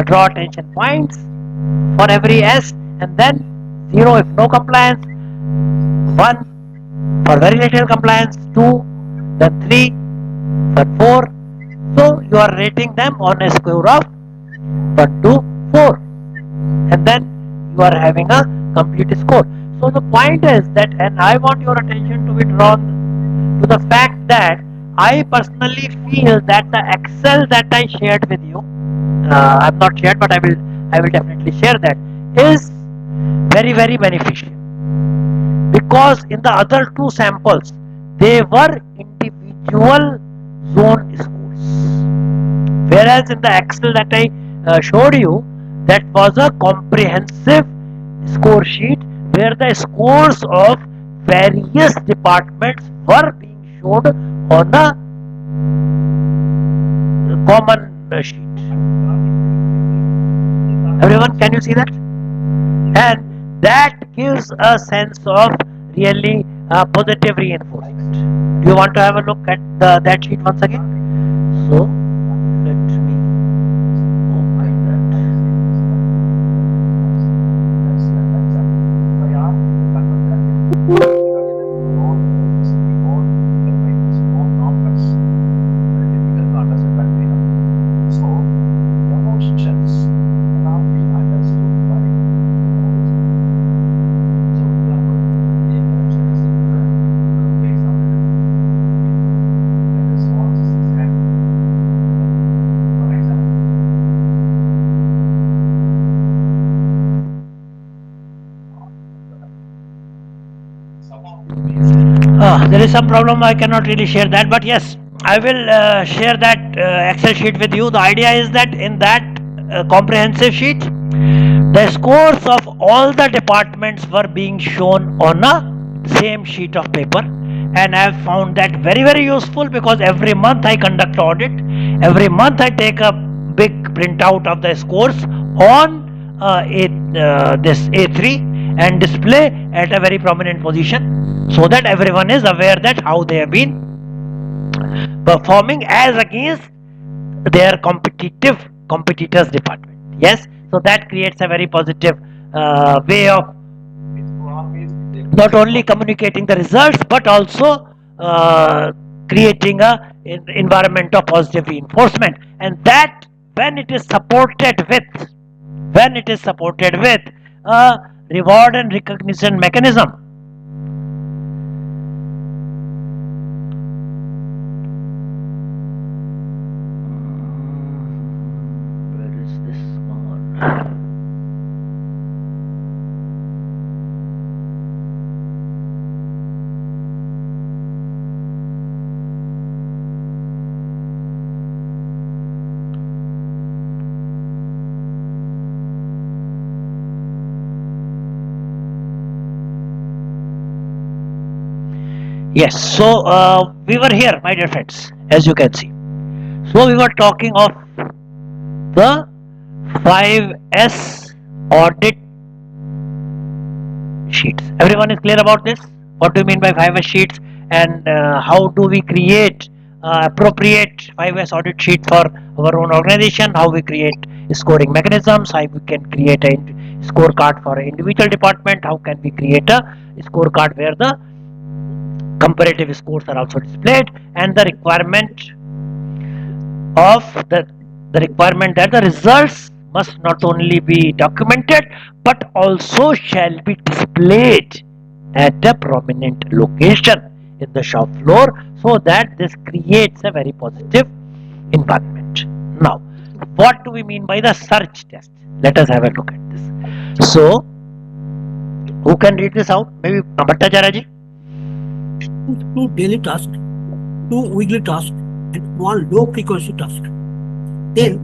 draw attention points for every S, and then 0 if no compliance, 1 for very little compliance, 2, then 3, then 4. So you are rating them on a score of 1 to 4, and then you are having a complete score. So the point is that, and I want your attention to be drawn to the fact that I personally feel that the Excel that I shared with you, I'm not shared, but I will definitely share that, is very beneficial, because in the other 2 samples they were individual zone scores, whereas in the Excel that I showed you, that was a comprehensive score sheet where the scores of various departments were being shown on a common sheet. Everyone, can you see that? And that gives a sense of really positive reinforcement. Do you want to have a look at that sheet once again? So let me open there is some problem. I cannot really share that, but yes, I will share that Excel sheet with you. The idea is that in that comprehensive sheet, the scores of all the departments were being shown on a same sheet of paper, and I have found that very useful because every month I conduct audit. Every month I take a big printout of the scores on this A3 and display at a very prominent position, so that everyone is aware that how they have been performing as against their competitors department. Yes, so that creates a very positive way of not only communicating the results but also creating a environment of positive reinforcement, and that when it is supported with a reward and recognition mechanism. Where is this one? Yes, so we were here, my dear friends, as you can see. So we were talking of the 5S audit sheets. Everyone is clear about this? What do you mean by 5S sheets, and how do we create appropriate 5S audit sheet for our own organization? How we create scoring mechanisms? How we can create a scorecard for an individual department? How can we create a scorecard where the comparative scores are also displayed, and the requirement of the requirement that the results must not only be documented but also shall be displayed at a prominent location in the shop floor, so that this creates a very positive environment. Now, what do we mean by the search test? Let us have a look at this. So, who can read this out? Maybe Bhattacharya ji?
2 daily tasks, 2 weekly tasks, and 1 low frequency task. Then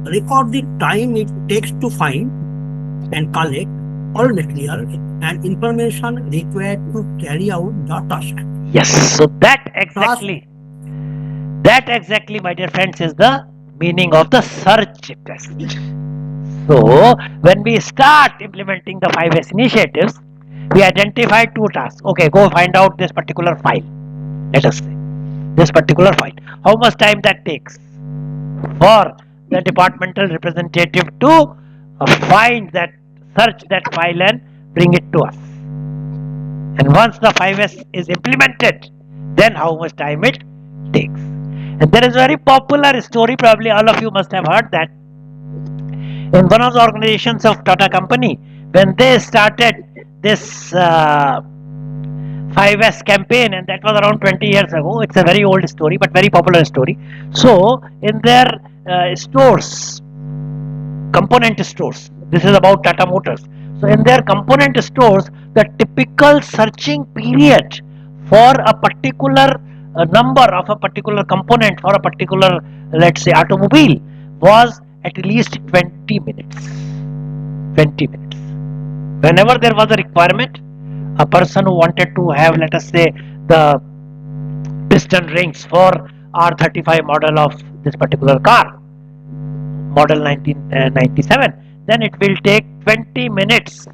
record the time it takes to find and collect all material and information required to carry out the task.
Yes, so that exactly, my dear friends, is the meaning of the search test. So when we start implementing the 5S initiatives, we identify 2 tasks. Okay, go find out this particular file. Let us say this particular file. How much time that takes for the departmental representative to find that, search that file and bring it to us. And once the 5S is implemented, then how much time it takes. And there is a very popular story, probably all of you must have heard that in one of the organizations of Tata company, when they started this 5S campaign, and that was around 20 years ago. It's a very old story but very popular story. So in their stores, component stores, this is about Tata Motors. So in their component stores, the typical searching period for a particular number of a particular component for a particular, let's say, automobile was at least 20 minutes. 20 minutes. Whenever there was a requirement, a person who wanted to have, let us say, the piston rings for R35 model of this particular car, model 1997, then it will take 20 minutes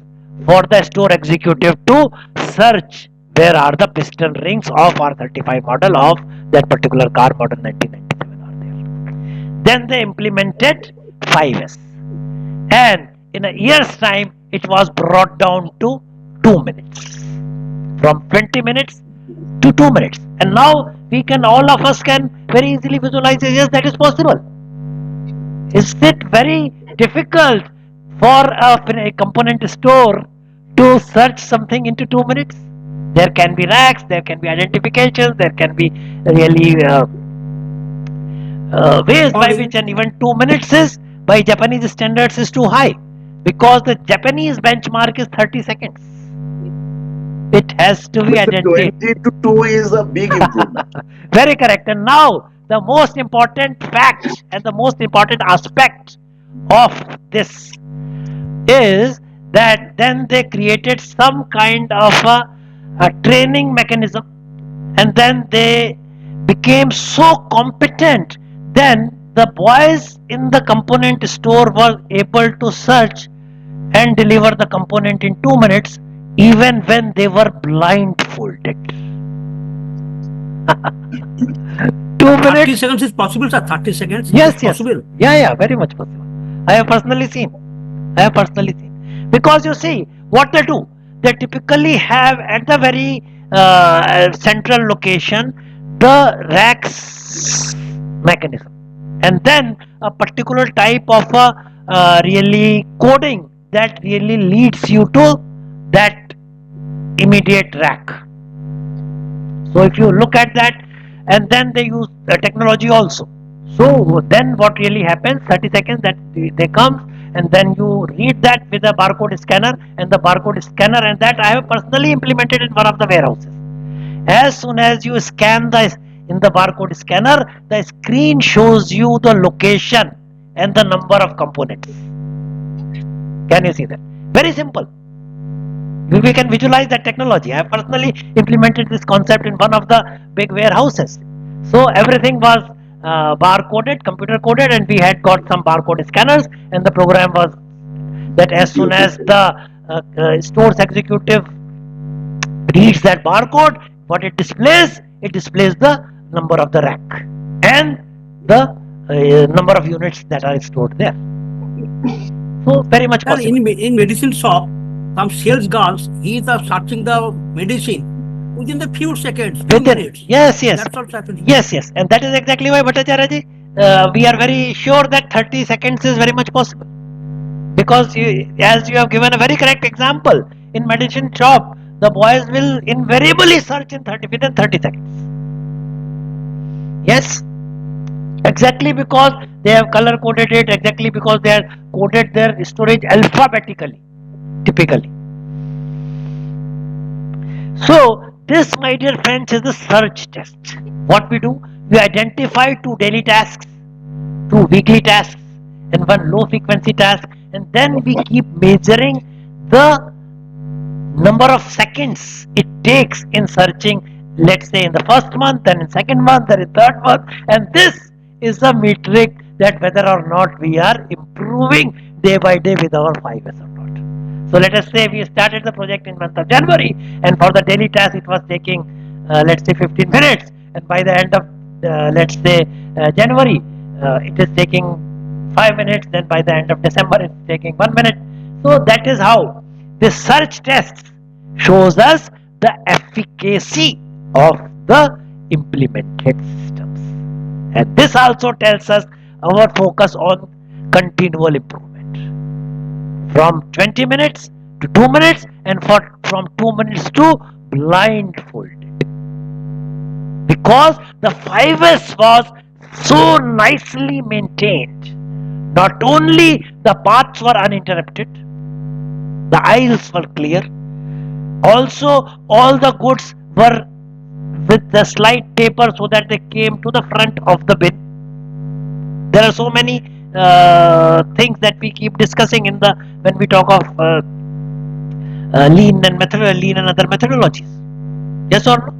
for the store executive to search where are the piston rings of R35 model of that particular car, model 1997 are there. Then they implemented 5S, and in a year's time it was brought down to 2 minutes, from 20 minutes to 2 minutes. And now we can, all of us can very easily visualize, yes, that is possible. Is it very difficult for a component store to search something into 2 minutes? There can be racks, there can be identifications, there can be really ways by which, and even 2 minutes is, by Japanese standards, is too high, because the Japanese benchmark is 30 seconds. It has to be identified.
20 to 2 is a big improvement.
Very correct. And now the most important fact and the most important aspect of this is that then they created some kind of a training mechanism, and then they became so competent, then the boys in the component store were able to search and deliver the component in 2 minutes, even when they were blindfolded. 2
30
minutes.
seconds is possible, sir. 30 seconds.
Yes,
is
yes.
possible.
Yeah, very much possible. I have personally seen. Because you see, what they do, they typically have at the very central location the racks mechanism, and then a particular type of really coding that really leads you to that immediate rack. So if you look at that, and then they use the technology also. So then what really happens, 30 seconds that they come, and then you read that with a barcode scanner, and the barcode scanner, and that I have personally implemented in one of the warehouses. As soon as you scan in the barcode scanner, the screen shows you the location and the number of components. Can you see that? Very simple. We can visualize that technology. I have personally implemented this concept in one of the big warehouses. So everything was barcoded, computer coded, and we had got some barcode scanners, and the program was that as soon as the stores executive reads that barcode, what it displays the number of the rack and the number of units that are stored there. So very much
Sir,
possible.
in medicine shop, some sales girls, he is searching the medicine within the few seconds, few minutes.
Yes.
That's also happening.
Yes, and that is exactly why, Bhattacharya ji, we are very sure that 30 seconds is very much possible. Because as you have given a very correct example, in medicine shop, the boys will invariably search within 30 seconds. Yes, exactly because they have color coded it, exactly because they have coded their storage alphabetically, typically. So this, my dear friends, is the search test. What we do, we identify 2 daily tasks, 2 weekly tasks, and 1 low frequency task, and then we keep measuring the number of seconds it takes in searching, let's say in the first month, then in second month, then in third month, and this is the metric that whether or not we are improving day by day with our 5S or not. So let us say we started the project in month of January, and for the daily task it was taking let's say 15 minutes, and by the end of let's say January it is taking 5 minutes, then by the end of December it's taking 1 minute. So that is how this search test shows us the efficacy of the implemented systems, and this also tells us our focus on continual improvement from 20 minutes to 2 minutes, and from 2 minutes to blindfolded, because the 5S was so nicely maintained. Not only the paths were uninterrupted, the aisles were clear, also all the goods were with the slide taper so that they came to the front of the bin. There are so many things that we keep discussing when we talk of lean and other methodologies. Yes or no?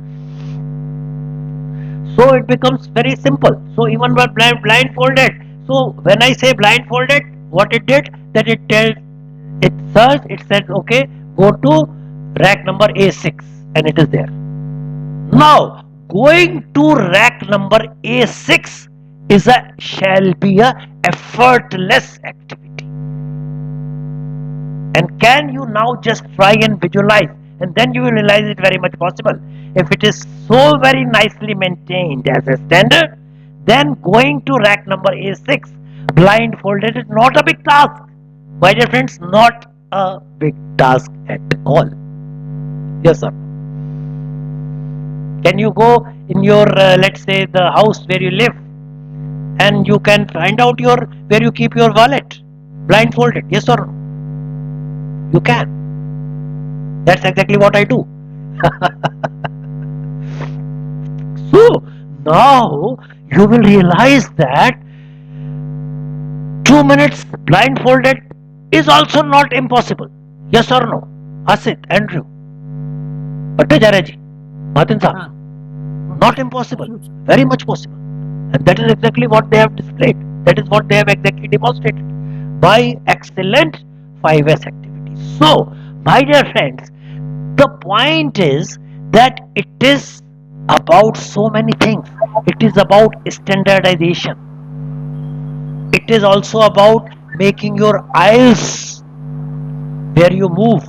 So it becomes very simple. So even when blindfolded, so when I say blindfolded, what it did, that it tells, it searched, it said, okay, go to rack number A6, and it is there. Now going to rack number A6 shall be a effortless activity. And can you now just try and visualize, and then you will realize it very much possible. If it is so very nicely maintained as a standard, then going to rack number A6 blindfolded is not a big task. My dear friends, not a big task at all. Yes, sir. Can you go in your, let's say, the house where you live, and you can find out where you keep your wallet blindfolded? Yes or no? You can. That's exactly what I do. So now you will realize that 2 minutes blindfolded is also not impossible. Yes or no? Asit, Andrew, Bhattacharya, Martin Saab. Not impossible. Very much possible. And that is exactly what they have displayed. That is what they have exactly demonstrated by excellent 5S activities. So, my dear friends, the point is that it is about so many things. It is about standardization. It is also about making your aisles where you move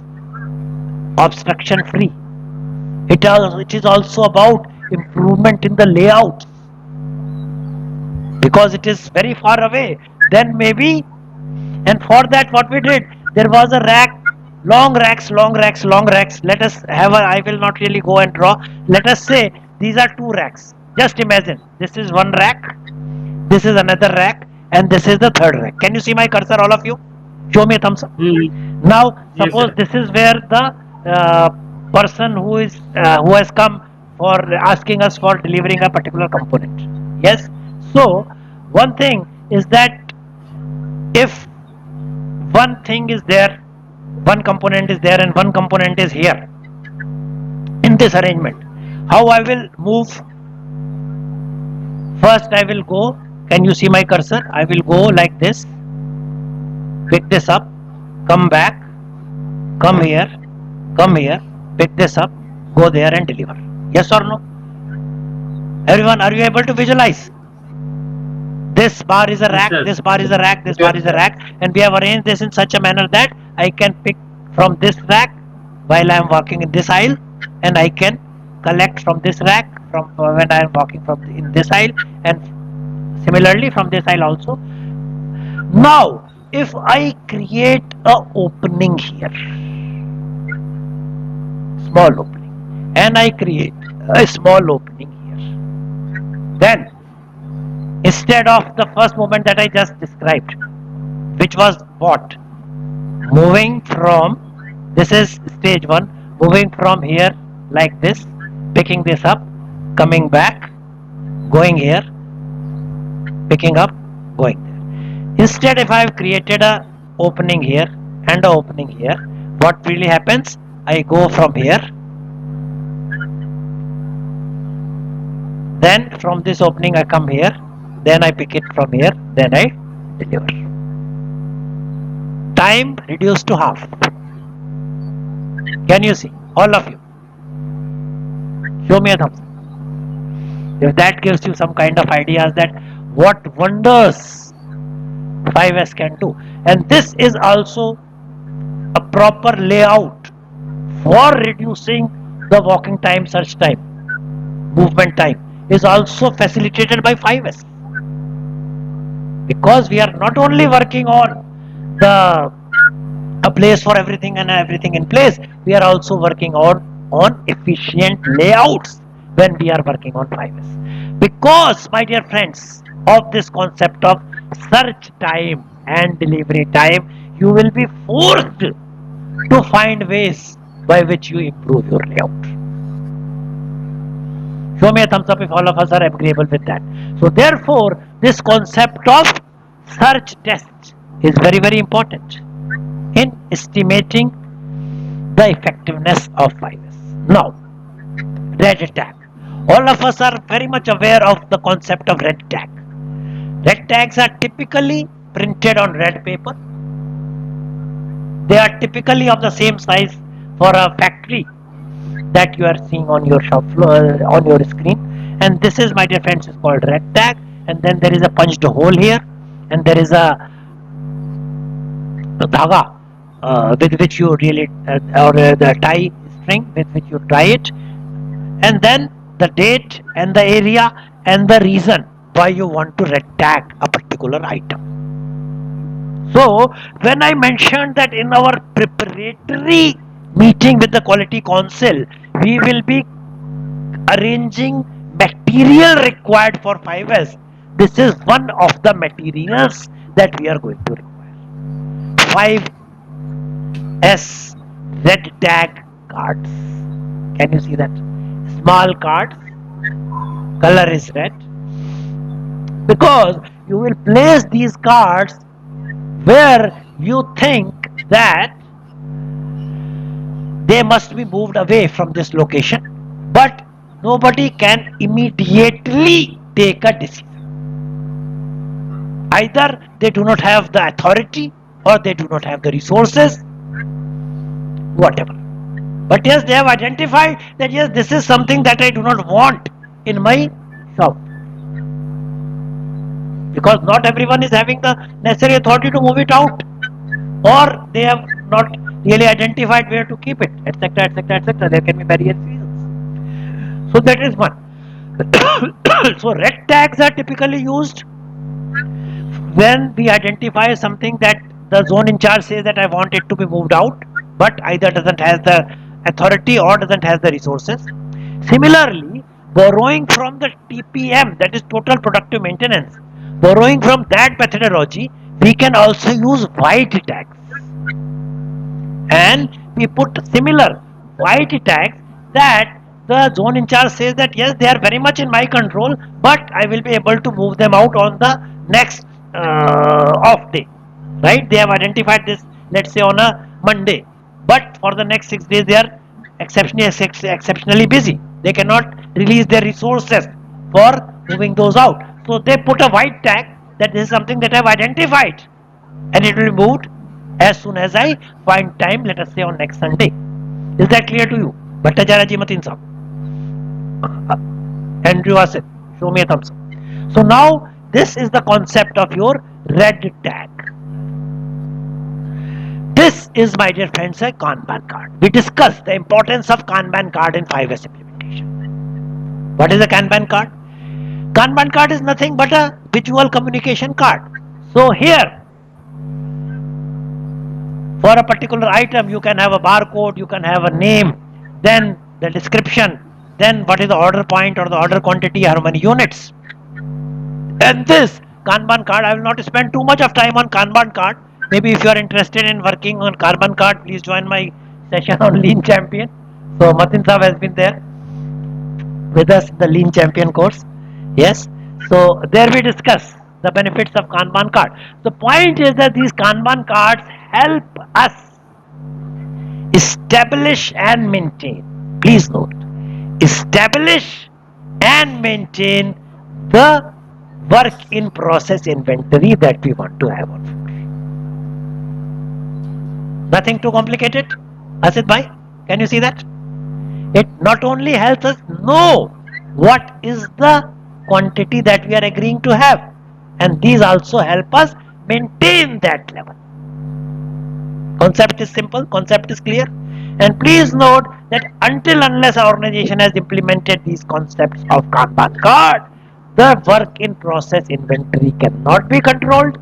obstruction free. It is also about improvement in the layout, because it is very far away. Then maybe, and for that what we did, there was a rack, long racks. Let us have I will not really go and draw. Let us say these are 2 racks. Just imagine, this is one rack, this is another rack, and this is the third rack. Can you see my cursor, all of you? Show me a thumbs up. Now suppose
Yes,
this is where the person who has come for asking us for delivering a particular component. Yes. So one thing is that if one thing is there, one component is there, and one component is here in this arrangement, how I will move? First I will go, can you see my cursor? I will go like this, pick this up, come back, come here, pick this up, go there and deliver. Yes or no? Everyone, are you able to visualize? This bar is a rack,
sir.
this bar is a rack, this bar is a rack, and we have arranged this in such a manner that I can pick from this rack while I am walking in this aisle, and I can collect from this rack from when I am walking in this aisle, and similarly from this aisle also. Now if I create a opening here, small opening, and I create a small opening here, then instead of the first movement that I just described, which was what? Moving from, this is stage 1, moving from here like this, picking this up, coming back, going here, picking up, going there. Instead, if I have created a opening here and a opening here, what really happens? I go from here, then from this opening I come here, then I pick it from here, then I deliver. Time reduced to half. Can you see? All of you. Show me a thumbs up. If that gives you some kind of ideas that what wonders 5S can do. And this is also a proper layout for reducing the walking time, search time, movement time is also facilitated by 5S. Because we are not only working on a place for everything and everything in place, we are also working on efficient layouts when we are working on 5S. Because, my dear friends, of this concept of search time and delivery time, you will be forced to find ways by which you improve your layout. Show me a thumbs up if all of us are agreeable with that. So therefore, this concept of search test is very, very important in estimating the effectiveness of 5S. Now, red tag. All of us are very much aware of the concept of red tag. Red tags are typically printed on red paper. They are typically of the same size for a factory that you are seeing on your shop floor, on your screen. And this is, my dear friends, is called red tag. And then there is a punched hole here, and there is a dhaga with which you really the tie string with which you tie it, and then the date and the area and the reason why you want to red tag a particular item. So when I mentioned that in our preparatory meeting with the quality council, we will be arranging material required for 5S. This is one of the materials that we are going to require. 5S red tag cards. Can you see that? Small cards, color is red, because you will place these cards where you think that they must be moved away from this location, but nobody can immediately take a decision. Either they do not have the authority or they do not have the resources, whatever. But yes, they have identified that yes, this is something that I do not want in my shop. Because not everyone is having the necessary authority to move it out, or they have not really identified where to keep it, etc., etc., etc. There can be various reasons. So that is one. So red tags are typically used when we identify something that the zone in charge says that I want it to be moved out, but either doesn't have the authority or doesn't have the resources. Similarly, borrowing from the TPM, that is total productive maintenance, borrowing from that methodology, we can also use white tags, and we put similar white tags that the zone in charge says that yes, they are very much in my control, but I will be able to move them out on the next off day, right? They have identified this, let's say on a Monday, but for the next 6 days they are exceptionally busy. They cannot release their resources for moving those out. So they put a white tag that this is something that I have identified, and it will be moved as soon as I find time, let us say on next Sunday. Is that clear to you? Bhattacharya ji, Matin Saab. Andrew Asit, show me a thumbs up. So now this is the concept of your red tag. This is, my dear friends, a Kanban card. We discussed the importance of Kanban card in 5S implementation. What is a Kanban card? Kanban card is nothing but a visual communication card. So here, for a particular item, you can have a barcode, you can have a name, then the description, then what is the order point or the order quantity, how many units. And this Kanban card, I will not spend too much of time on Kanban card. Maybe if you are interested in working on Kanban card, please join my session on Lean Champion. So Matin Saab has been there with us in the Lean Champion course. Yes. So there we discuss the benefits of Kanban card. The point is that these Kanban cards help us establish and maintain. Please note, establish and maintain the work in process inventory that we want to have on factory. Nothing too complicated. Asit bhai, can you see that? It not only helps us know what is the quantity that we are agreeing to have, and these also help us maintain that level. Concept is simple, concept is clear, and please note that until unless our organization has implemented these concepts of Kanban card, the work in process inventory cannot be controlled.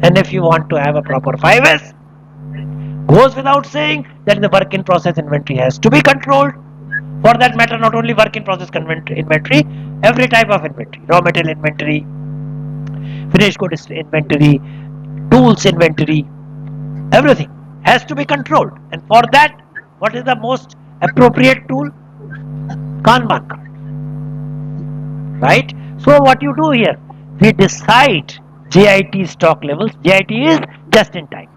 And if you want to have a proper 5S, goes without saying that the work in process inventory has to be controlled. For that matter, not only work in process inventory, every type of inventory, raw material inventory, finished goods inventory, tools inventory, everything has to be controlled. And for that, what is the most appropriate tool? Kanban card. Right? So what you do here, we decide JIT stock levels. JIT is just in time.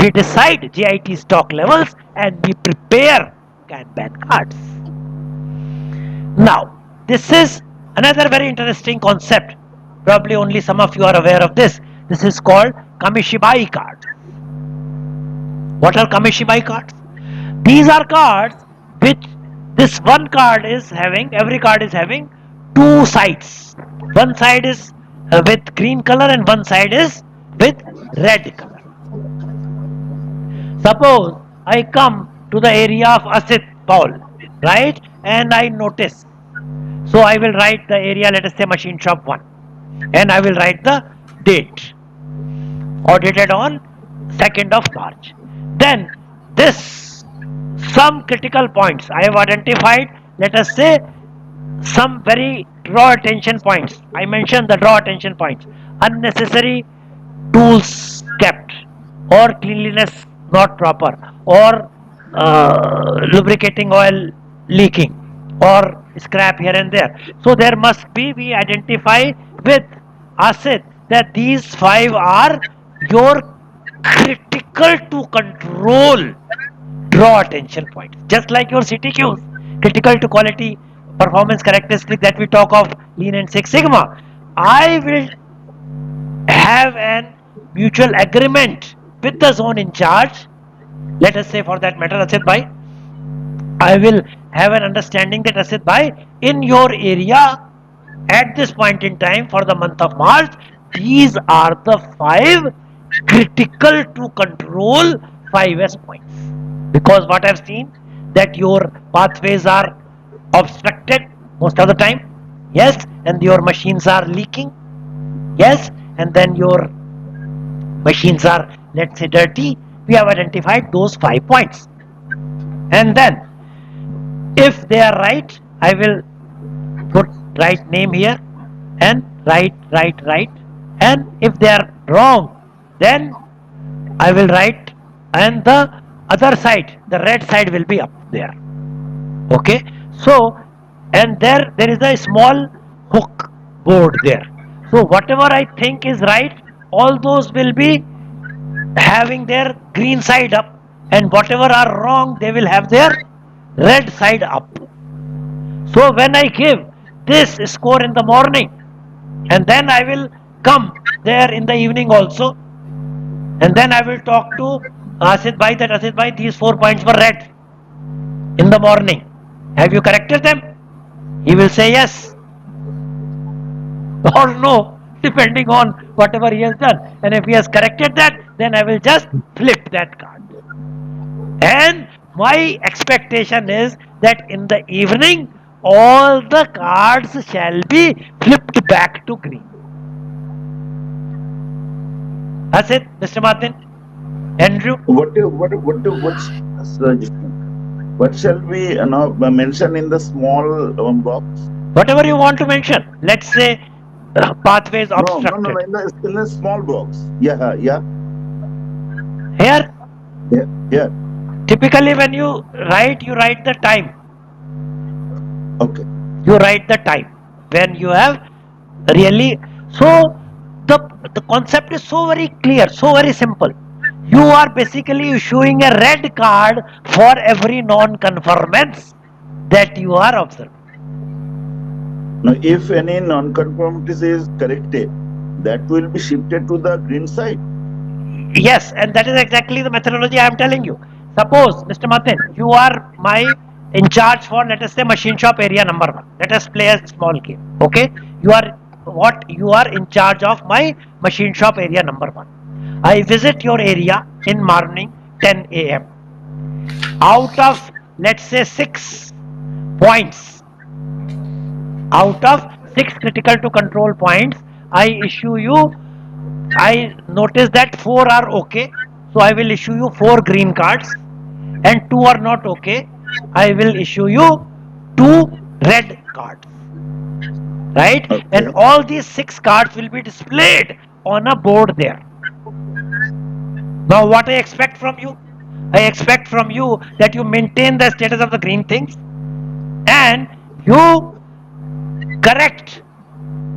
we decide JIT stock levels, and we prepare Kanban cards. Now, this is another very interesting concept. Probably only some of you are aware of this. This is called Kamishibai cards. What are Kamishibai cards? These are cards which this one card is having, every card is having two sides. One side is with green color and one side is with red color. Suppose I come to the area of Asit Paul, right? And I notice. So I will write the area, let us say machine shop 1. And I will write the date. Audited on 2nd of March. Then this, some critical points I have identified, let us say some very draw attention points. I mentioned the draw attention points. Unnecessary tools kept, or cleanliness not proper, or lubricating oil leaking, or scrap here and there. So there must be, we identify with Asit that these 5 are your critical to control draw attention points. Just like your CTQs, critical to quality performance characteristic that we talk of Lean and Six Sigma. I will have an mutual agreement with the zone in charge. Let us say for that matter, Asit Bhai, I will have an understanding that Asit Bhai, in your area at this point in time for the month of March, these are the 5 critical to control 5S points. Because what I've seen, that your pathways are obstructed most of the time, yes, and your machines are leaking, yes, and then your machines are, let's say, dirty. We have identified those 5 points. And then if they are right, I will put right name here and right. And if they are wrong, then I will write, and the other side, the red side will be up there. Okay, so, and there is a small hook board there. So whatever I think is right, all those will be having their green side up, and whatever are wrong, they will have their red side up. So when I give this score in the morning, and then I will come there in the evening also, and then I will talk to Asit Bhai that Asit Bhai, these 4 points were red in the morning. Have you corrected them? He will say yes or no, depending on whatever he has done. And if he has corrected that, then I will just flip that card. And my expectation is that in the evening, all the cards shall be flipped back to green. That's it, Mr. Martin. Andrew?
What shall we now mention in the small box?
Whatever you want to mention. Let's say pathways obstructed.
No, in the small box. Yeah.
Here?
Yeah.
Typically when you write the time.
Okay.
You write the time when you have really. So the concept is so very clear, so very simple. You are basically issuing a red card for every non-conformance that you are observing.
Now, if any non-conformity is corrected, that will be shifted to the green side.
Yes, and that is exactly the methodology I am telling you. Suppose, Mr. Martin, you are my in charge for, let us say, machine shop area number 1. Let us play a small game. Okay, you are in charge of my machine shop area number 1. I visit your area in morning 10 a.m. Out of, let's say, 6 points, out of 6 critical to control points, I notice that 4 are okay, so I will issue you 4 green cards, and 2 are not okay, I will issue you 2 red cards, right?
Okay.
And all these 6 cards will be displayed on a board there. Now what I expect from you? I expect from you that you maintain the status of the green things and you correct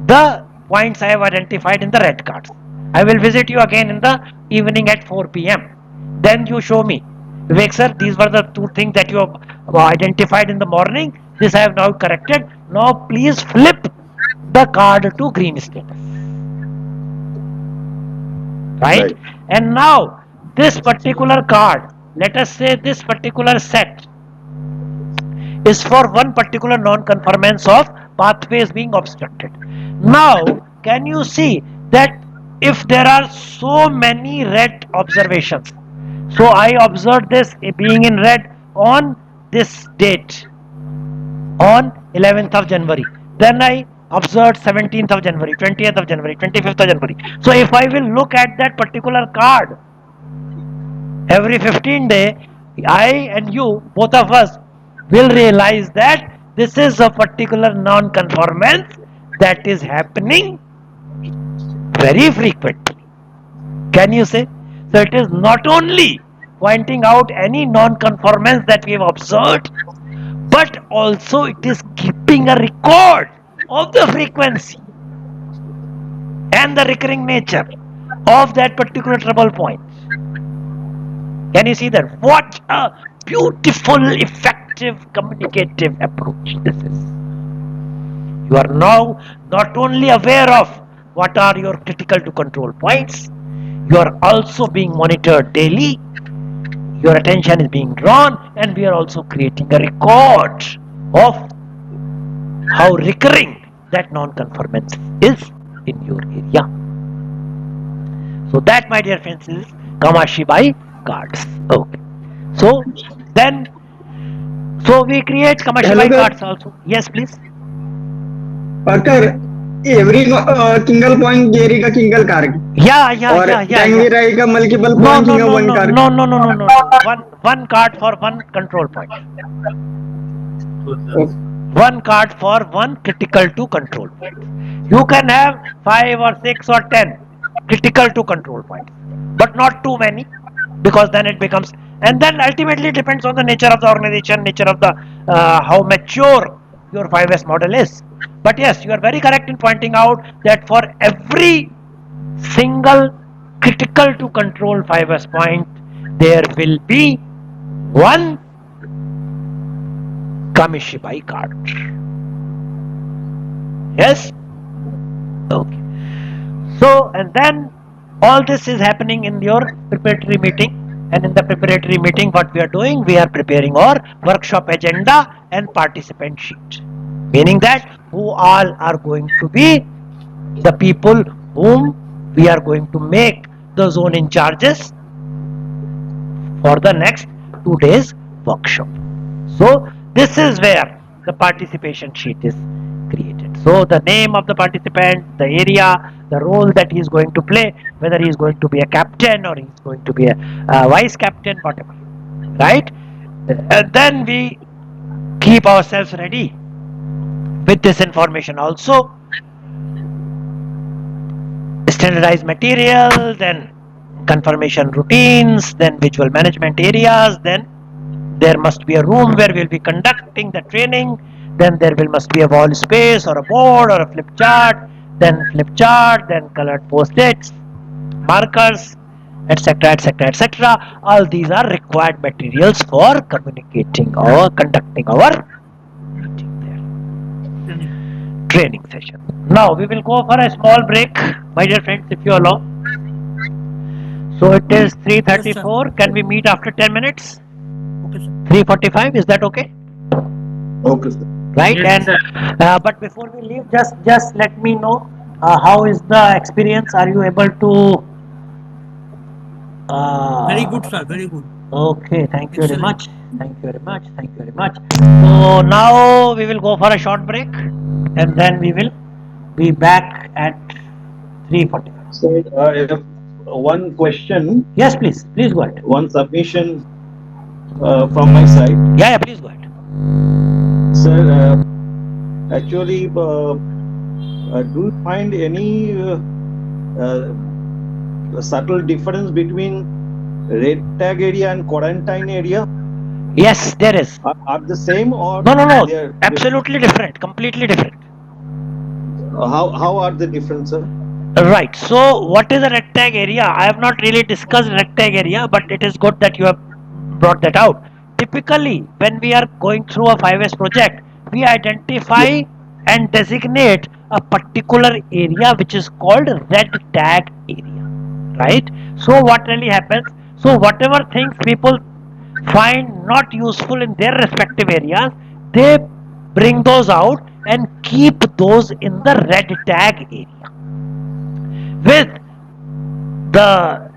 the points I have identified in the red cards. I will visit you again in the evening at 4 p.m. Then you show me, Vivek sir, these were the two things that you have identified in the morning. This I have now corrected. Now please flip the card to green status. Right? And now this particular card, let us say this particular set is for one particular non-conformance of pathways being obstructed. Now, can you see that if there are so many red observations, so I observed this being in red on this date, on 11th of January, then I observed 17th of January, 20th of January, 25th of January. So if I will look at that particular card every 15 days, I and you, both of us, will realize that this is a particular non-conformance that is happening very frequently. Can you say? So it is not only pointing out any non-conformance that we have observed, but also it is keeping a record of the frequency and the recurring nature of that particular trouble point. Can you see that? What a beautiful, effective, communicative approach this is. You are now not only aware of what are your critical to control points, you are also being monitored daily, your attention is being drawn, and we are also creating a record of how recurring that non-conformance is in your area. So that, my dear friends, is Kamashibai cards. Okay. So then, so we create Kamashibai
Hello,
cards also. Yes, please.
Parker, every single point carry a single card.
Yeah.
Can we write a multiple
No,
points in one card?
No. One card for one control point. One card for one critical to control point. You can have 5 or 6 or 10 critical to control points, but not too many, because then it becomes, and then ultimately it depends on the nature of the organization, nature of the how mature your 5S model is. But yes, you are very correct in pointing out that for every single critical to control 5S point, there will be one Kamishibai card. Yes? Okay. So, and then all this is happening in your preparatory meeting, and in the preparatory meeting what we are doing, we are preparing our workshop agenda and participant sheet, meaning that who all are going to be the people whom we are going to make the zone in charges for the next 2 days workshop. So this is where the participation sheet is created. So the name of the participant, the area, the role that he is going to play, whether he is going to be a captain or he is going to be a vice captain, whatever, right? And then we keep ourselves ready with this information also. Standardized material, then confirmation routines, then visual management areas, then there must be a room where we'll be conducting the training, then there must be a wall space or a board or a flip chart, then colored post-its, markers, etc. All these are required materials for communicating or conducting our meeting there, training session. Now we will go for a small break, my dear friends, if you allow. So it is 3:34.
Yes,
Can we meet after 10 minutes?
Okay, sir.
3:45. Is that okay?
Okay, sir.
Right.
Yes,
And but before we leave, just let me know how is the experience. Are you able to?
Very good, sir. Very good.
Okay. Thank you very
Excellent.
much. Thank you very much. Thank you very much. So now we will go for a short break, and then we will be back at 3:45.
So, one question,
Yes, please. Please go ahead.
one submission from my side.
Yeah. Please go ahead.
Sir, actually, do you find any subtle difference between red tag area and quarantine area?
Yes, there is.
Are the same or
No.
they are
Absolutely different. Completely different.
How are they different, sir?
Right. So, what is a red tag area? I have not really discussed red tag area, but it is good that you have brought that out. Typically, when we are going through a 5S project, we identify and designate a particular area which is called red tag area. Right? So, what really happens? So, whatever things people find not useful in their respective areas, they bring those out and keep those in the red tag area with the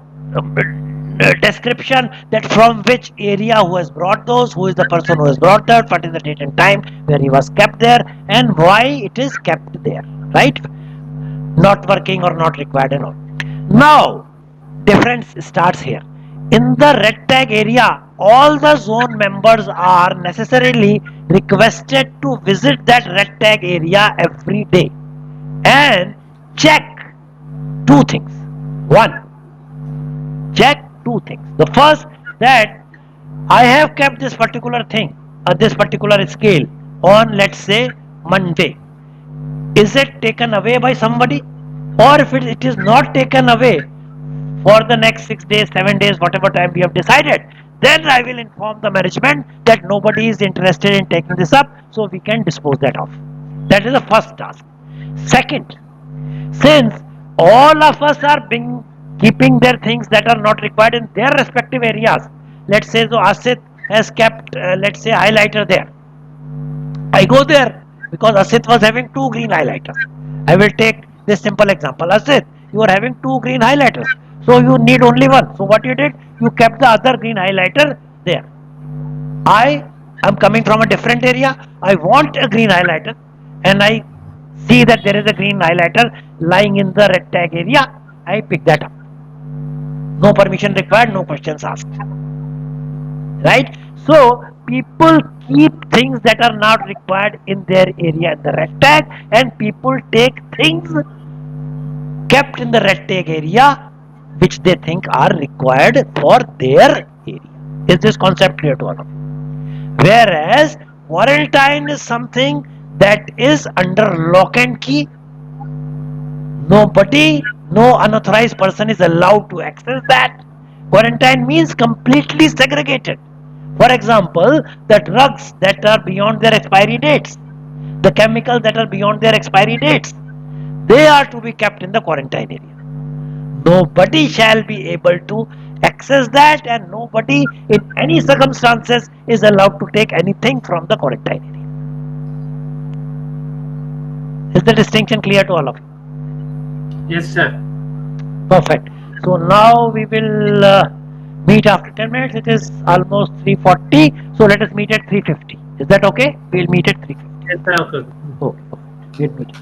description that from which area who has brought those, who is the person who has brought that, what is the date and time where he was kept there, and why it is kept there, right? Not working or not required and all. Now, difference starts here. In the red tag area, all the zone members are necessarily requested to visit that red tag area every day and check two things. One, check two things. The first, that I have kept this particular thing, this particular scale on, let's say, Monday. Is it taken away by somebody? Or if it is not taken away for the next 6 days, 7 days, whatever time we have decided, then I will inform the management that nobody is interested in taking this up, so we can dispose that off. That is the first task. Second, since all of us are keeping their things that are not required in their respective areas, let's say so Asit has kept let's say highlighter there. I go there because Asit was having 2 green highlighters. I will take this simple example. Asit, you are having 2 green highlighters, so you need only one. So what you did, you kept the other green highlighter there. I am coming from a different area. I want a green highlighter, and I see that there is a green highlighter lying in the red tag area. I pick that up. No permission required, no questions asked. Right? So people keep things that are not required in their area in the red tag, and people take things kept in the red tag area which they think are required for their area. Is this concept clear to all of you? Whereas quarantine is something that is under lock and key. Nobody, no unauthorized person is allowed to access that. Quarantine means completely segregated. For example, the drugs that are beyond their expiry dates, the chemicals that are beyond their expiry dates, they are to be kept in the quarantine area. Nobody shall be able to access that, and nobody in any circumstances is allowed to take anything from the quarantine area. Is the distinction clear to all of you?
Yes, sir.
Perfect. So now we will meet after 10 minutes. It is almost 3:40. So let us meet at 3:50. Is that okay? We'll meet at 3:50.
Yes, sir. Okay.
Okay. We'll meet.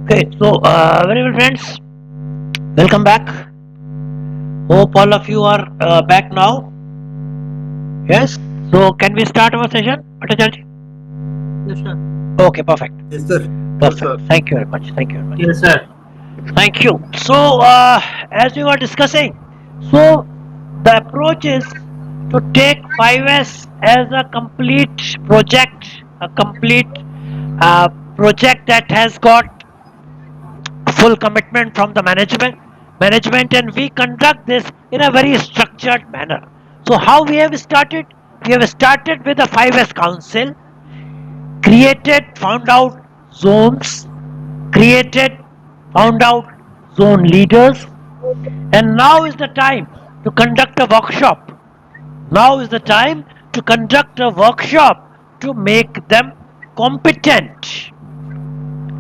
Okay, so very well, friends. Welcome back. Hope all of you are back now. Yes. So can we start our session, Bhattacharya?
Yes, sir.
Okay, perfect.
Yes, sir.
Perfect.
sir.
Thank you very much. Thank you very much.
Yes, sir.
Thank you. So, as we were discussing, so the approach is to take 5S as a complete project, a complete project that has got full commitment from the management, and we conduct this in a very structured manner. So, how we have started? We have started with a 5S council, found out zones, found out zone leaders, and now is the time to conduct a workshop. Now is the time to conduct a workshop to make them competent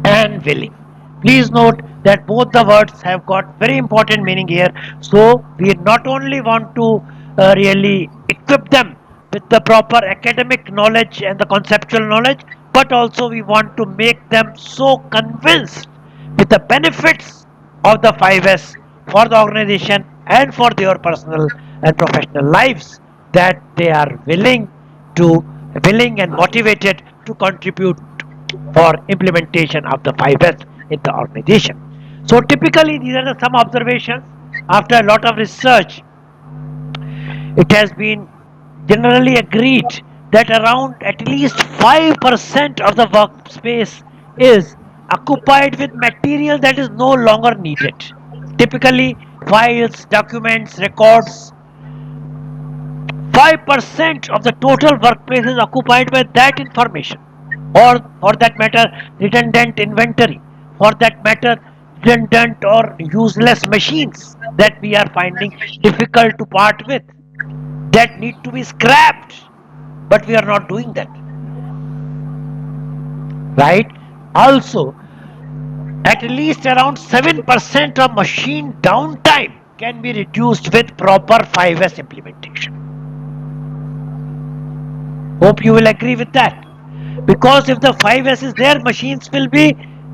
and willing. Please note that both the words have got very important meaning here. So we not only want to really equip them with the proper academic knowledge and the conceptual knowledge, but also we want to make them so convinced with the benefits of the 5S for the organization and for their personal and professional lives, that they are willing and motivated to contribute for implementation of the 5S in the organization. So typically these are some observations. After a lot of research, it has been generally agreed that around at least 5% of the workspace is occupied with material that is no longer needed. Typically files, documents, records. 5% of the total workplace is occupied by that information, or for that matter redundant inventory, for that matter redundant or useless machines that we are finding difficult to part with, that need to be scrapped, but we are not doing that, right? Also, at least around 7% of machine downtime can be reduced with proper 5S implementation. Hope you will agree with that, because if the 5S is there, machines will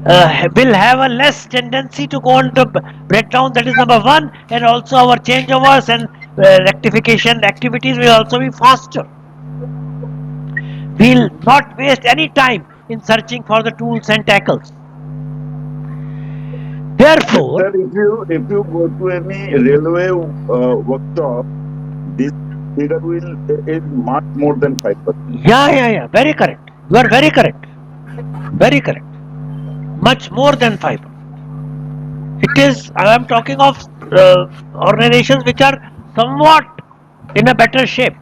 have a less tendency to go on to breakdown. That is number one. And also our changeovers and rectification activities will also be faster. We'll not waste any time in searching for the tools and tackles. Therefore,
Sir, if you go to any railway workshop, this figure is much more than 5%.
Yeah. Very correct. You are very correct. Very correct. Much more than 5%. It is, I am talking of organizations which are somewhat in a better shape.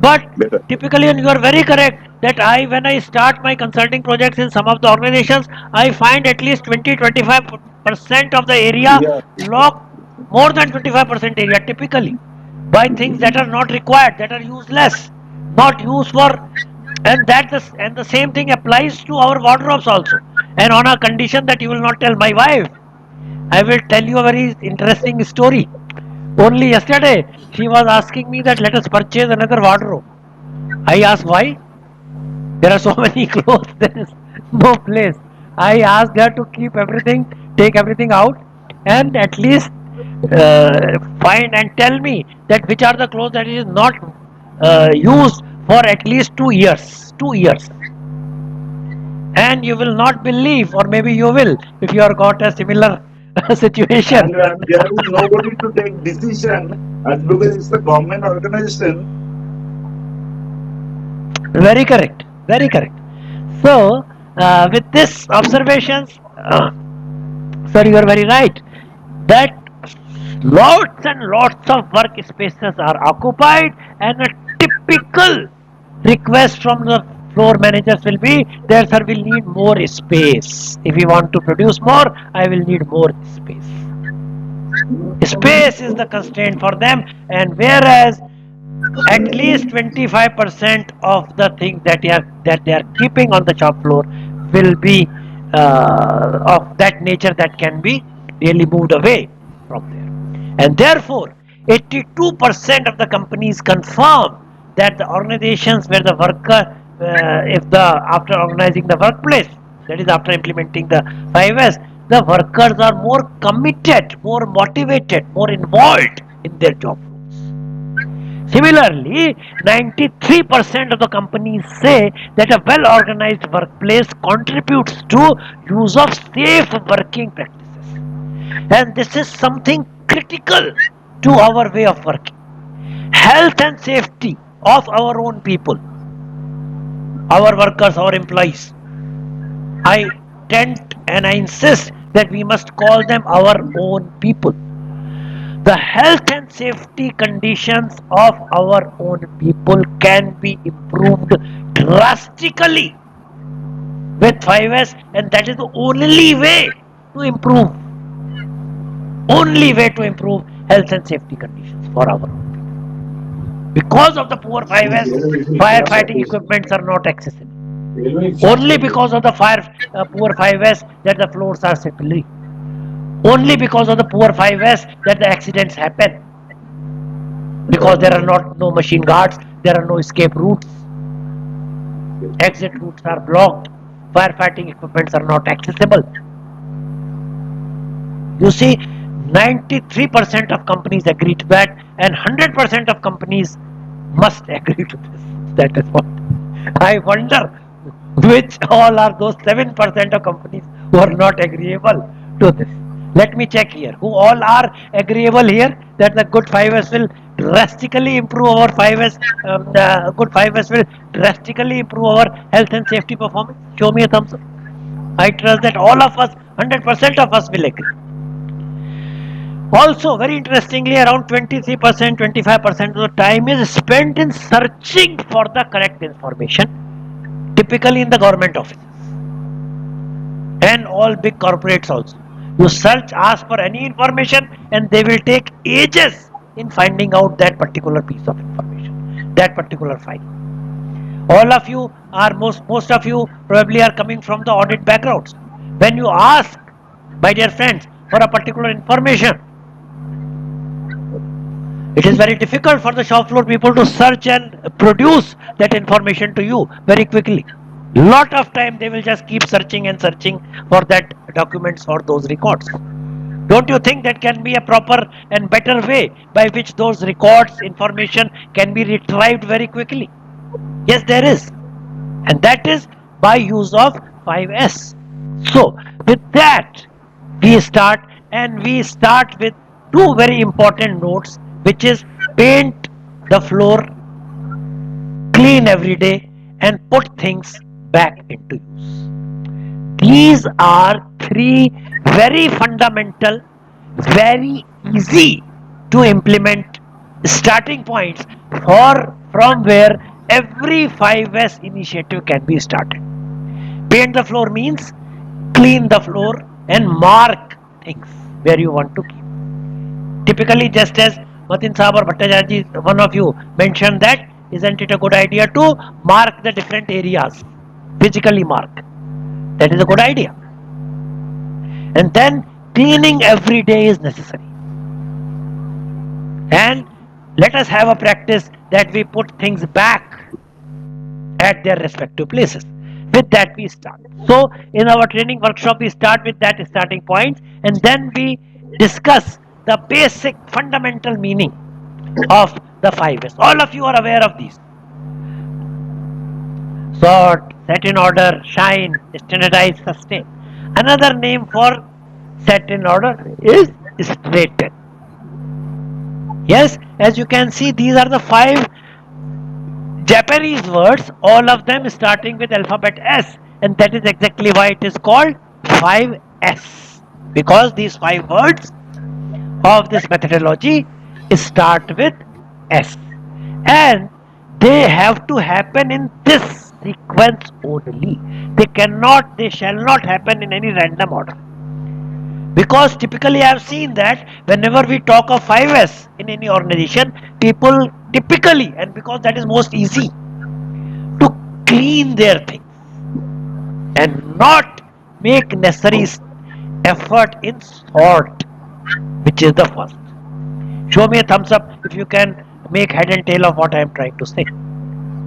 But typically, and you are very correct, that when I start my consulting projects in some of the organizations, I find at least 20-25% of the area locked, more than 25% area typically, by things that are not required, that are useless, not used for, and the same thing applies to our wardrobes also. And on a condition that you will not tell my wife, I will tell you a very interesting story. Only yesterday, she was asking me that let us purchase another wardrobe. I asked why. There are so many clothes, there is no place. I asked her to keep everything, take everything out, and at least find and tell me that which are the clothes that is not used for at least 2 years. 2 years. And you will not believe, or maybe you will, if you have got a similar situation.
And there is nobody to take decision, and because it's the government organization.
Very correct. Very correct. So, with this observations, sir, you are very right, that lots and lots of workspaces are occupied, and a typical request from the floor managers will be, there sir, will need more space. If we want to produce more, I will need more space. Space is the constraint for them, and whereas at least 25% of the things that they are keeping on the shop floor will be of that nature that can be really moved away from there. And therefore 82% of the companies confirm that the organizations where the worker after organizing the workplace, that is after implementing the 5S, the workers are more committed, more motivated, more involved in their job. Similarly, 93% of the companies say that a well-organized workplace contributes to use of safe working practices. And this is something critical to our way of working. Health and safety of our own people, our workers, our employees. I tend and I insist that we must call them our own people. The health and safety conditions of our own people can be improved drastically with 5S, and that is the only way to improve health and safety conditions for for our own. Because of the poor 5S, firefighting equipments are not accessible. Only because of the poor 5S that the floors are slippery. Only because of the poor 5S that the accidents happen. Because there are no machine guards, there are no escape routes. Exit routes are blocked. Firefighting equipments are not accessible. You see, 93% of companies agree to that, and 100% of companies must agree to this. That is what I wonder, which all are those 7% of companies who are not agreeable to this. Let me check here. Who all are agreeable here that the good 5S will drastically improve our 5S, good 5S will drastically improve our health and safety performance? Show me a thumbs up. I trust that all of us, 100% of us will agree. Also, very interestingly, around 23%, 25% of the time is spent in searching for the correct information, typically in the government offices and all big corporates also. You search, ask for any information, and they will take ages in finding out that particular piece of information, that particular file. All of you are, most of you probably are coming from the audit backgrounds. When you ask, my dear friends, for a particular information, it is very difficult for the shop floor people to search and produce that information to you very quickly. Lot of time they will just keep searching and searching for that documents, for those records. Don't you think that can be a proper and better way by which those records, information can be retrieved very quickly? Yes, there is. And that is by use of 5S. So, with that, we start with two very important notes, which is paint the floor, clean every day, and put things back into use. These are three very fundamental, very easy to implement starting points from where every 5S initiative can be started. Paint the floor means clean the floor and mark things where you want to keep. Typically, just as Matin Saab or Bhattacharya, one of you mentioned that, isn't it a good idea to mark the different areas, physically mark? That is a good idea. And then cleaning every day is necessary. And let us have a practice that we put things back at their respective places. With that we start. So in our training workshop we start with that starting point, and then we discuss the basic fundamental meaning of the 5S. All of you are aware of these. Sort, set in order, shine, standardize, sustain. Another name for set in order is straighten. Yes, as you can see, these are the 5 Japanese words, all of them starting with alphabet S, and that is exactly why it is called 5S, because these 5 words of this methodology start with S, and they have to happen in this sequence only. They shall not happen in any random order. Because typically I have seen that whenever we talk of 5S in any organization, people typically, and because that is most easy, to clean their things and not make necessary effort in sort, which is the first. Show me a thumbs up if you can make head and tail of what I am trying to say.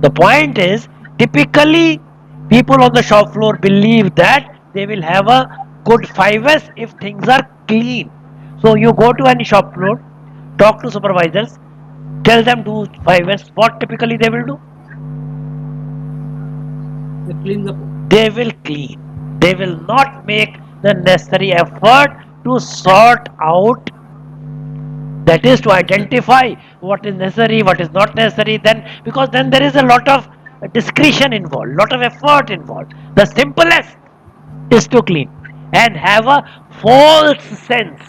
The point is, typically people on the shop floor believe that they will have a good 5S if things are clean. So you go to any shop floor, talk to supervisors, tell them do 5S. What typically they will do? They will clean. They will not make the necessary effort to sort out, that is to identify what is necessary, what is not necessary, then, because then there is a lot of discretion involved, lot of effort involved. The simplest is to clean and have a false sense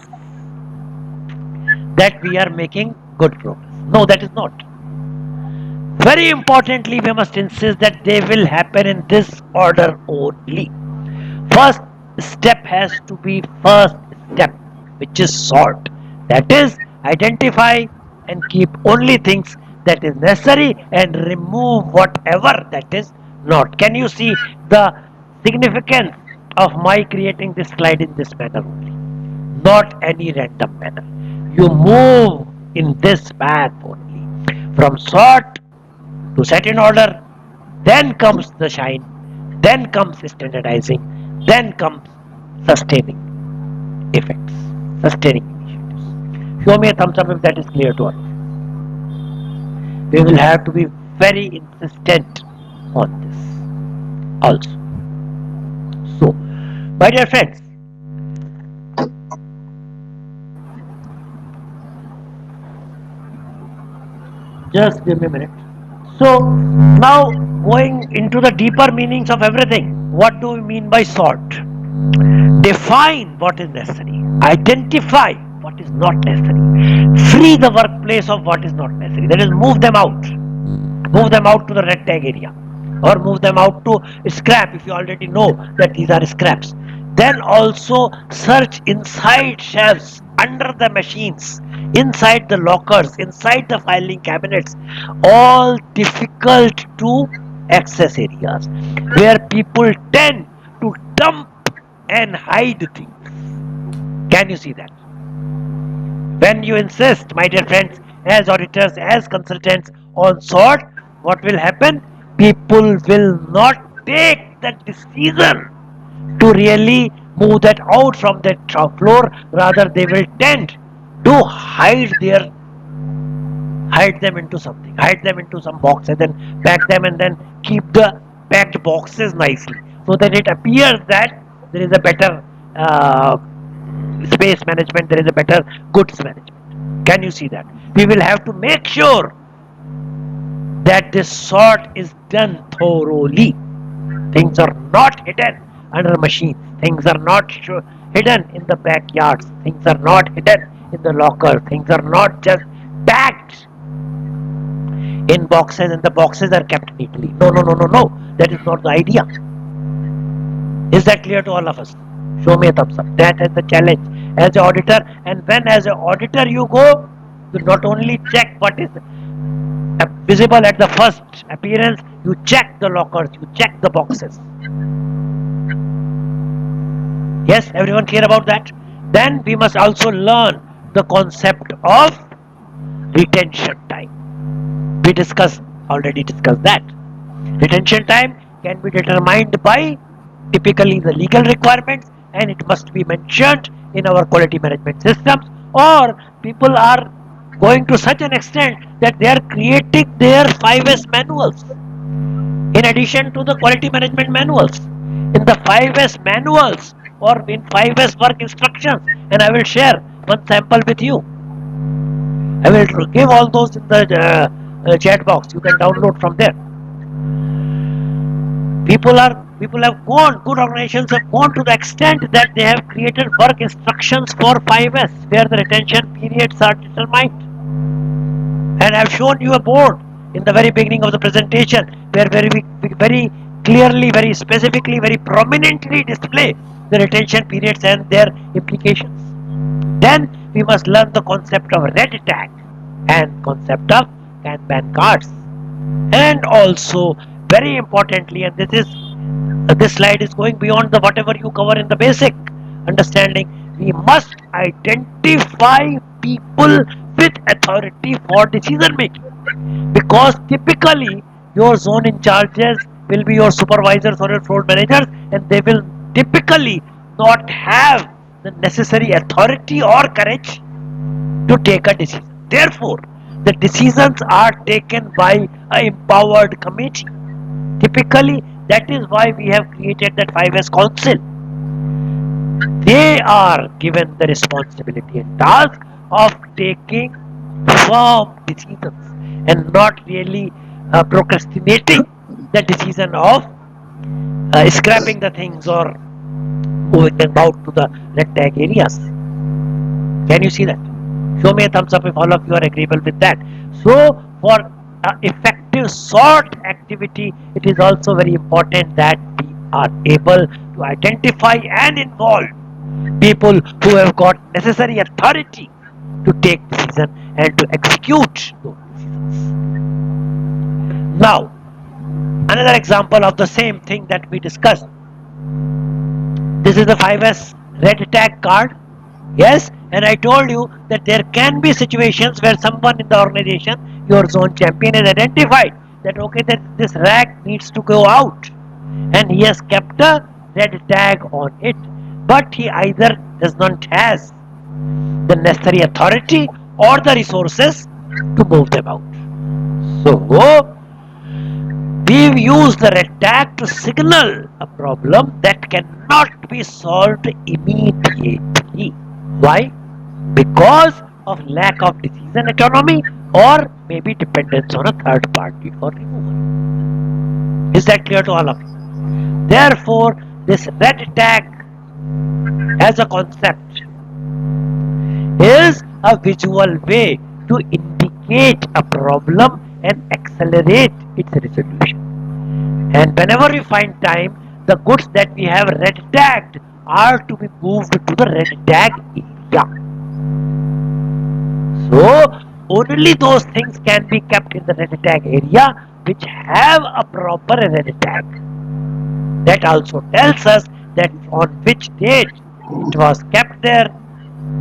that we are making good progress. No, that is not. Very importantly, we must insist that they will happen in this order only. First step has to be first step, which is sort. That is, identify and keep only things that is necessary and remove whatever that is not. Can you see the significance of my creating this slide in this manner only? Not any random manner. You move in this path only. From sort to set in order, then comes the shine, then comes standardizing, then comes sustaining effects, sustaining initiatives. Show me a thumbs up if that is clear to all. We will have to be very insistent on this also. So, my dear friends, just give me a minute. So, now going into the deeper meanings of everything, what do we mean by sort? Define what is necessary, identify what is not necessary, free the workplace of what is not necessary, that is, move them out to the red tag area, or move them out to scrap if you already know that these are scraps. Then also search inside shelves, under the machines, inside the lockers, inside the filing cabinets, all difficult to access areas where people tend to dump and hide things. Can you see that? When you insist, my dear friends, as auditors, as consultants, on sort, what will happen? People will not take that decision to really move that out from that shop floor. Rather, they will tend to hide them into something, hide them into some boxes, and pack them, and then keep the packed boxes nicely, so that it appears that there is a better space management, there is a better goods management. Can you see that? We will have to make sure that this sort is done thoroughly. Things are not hidden under machines. Things are not hidden in the backyards. Things are not hidden in the locker. Things are not just packed in boxes and the boxes are kept neatly. No. That is not the idea. Is that clear to all of us? Show me a thumbs up. That is the challenge as an auditor. And when as an auditor you go, you not only check what is visible at the first appearance, you check the lockers, you check the boxes. Yes, everyone clear about that? Then we must also learn the concept of retention time. We already discussed that. Retention time can be determined by typically the legal requirements, and it must be mentioned in our quality management systems, or people are going to such an extent that they are creating their 5S manuals in addition to the quality management manuals. In the 5S manuals or in 5S work instructions, and I will share one sample with you. I will give all those in the chat box. You can download from there. People have gone, good organizations have gone to the extent that they have created work instructions for 5S where the retention periods are determined. And I have shown you a board in the very beginning of the presentation where very clearly, very specifically, very prominently display the retention periods and their implications. Then we must learn the concept of red tag and concept of Kanban cards. And also, very importantly, and this slide is going beyond the whatever you cover in the basic understanding, we must identify people with authority for decision making, because typically your zone in charges will be your supervisors or your floor managers, and they will typically not have the necessary authority or courage to take a decision. Therefore, the decisions are taken by an empowered committee. Typically, that is why we have created that 5S council. They are given the responsibility and task of taking firm decisions and not really procrastinating the decision of scrapping the things or moving them out to the red tag areas. Can you see that? Show me a thumbs up if all of you are agreeable with that. So, for effective sort activity, it is also very important that we are able to identify and involve people who have got necessary authority to take decision and to execute those decisions. Now, another example of the same thing that we discussed. This is the 5S red tag card. Yes, and I told you that there can be situations where someone in the organization, your zone champion, has identified that okay, that this rack needs to go out, and he has kept a red tag on it, but he either does not has the necessary authority or the resources to move them out. So we've used the red tag to signal a problem that cannot be solved immediately. Why? Because of lack of decision autonomy or maybe dependence on a third party for removal. Is that clear to all of you? Therefore, this red tag as a concept is a visual way to indicate a problem and accelerate its resolution. And whenever we find time, the goods that we have red tagged are to be moved to the red tag area. So only those things can be kept in the red tag area which have a proper red tag. That also tells us that on which date it was kept there,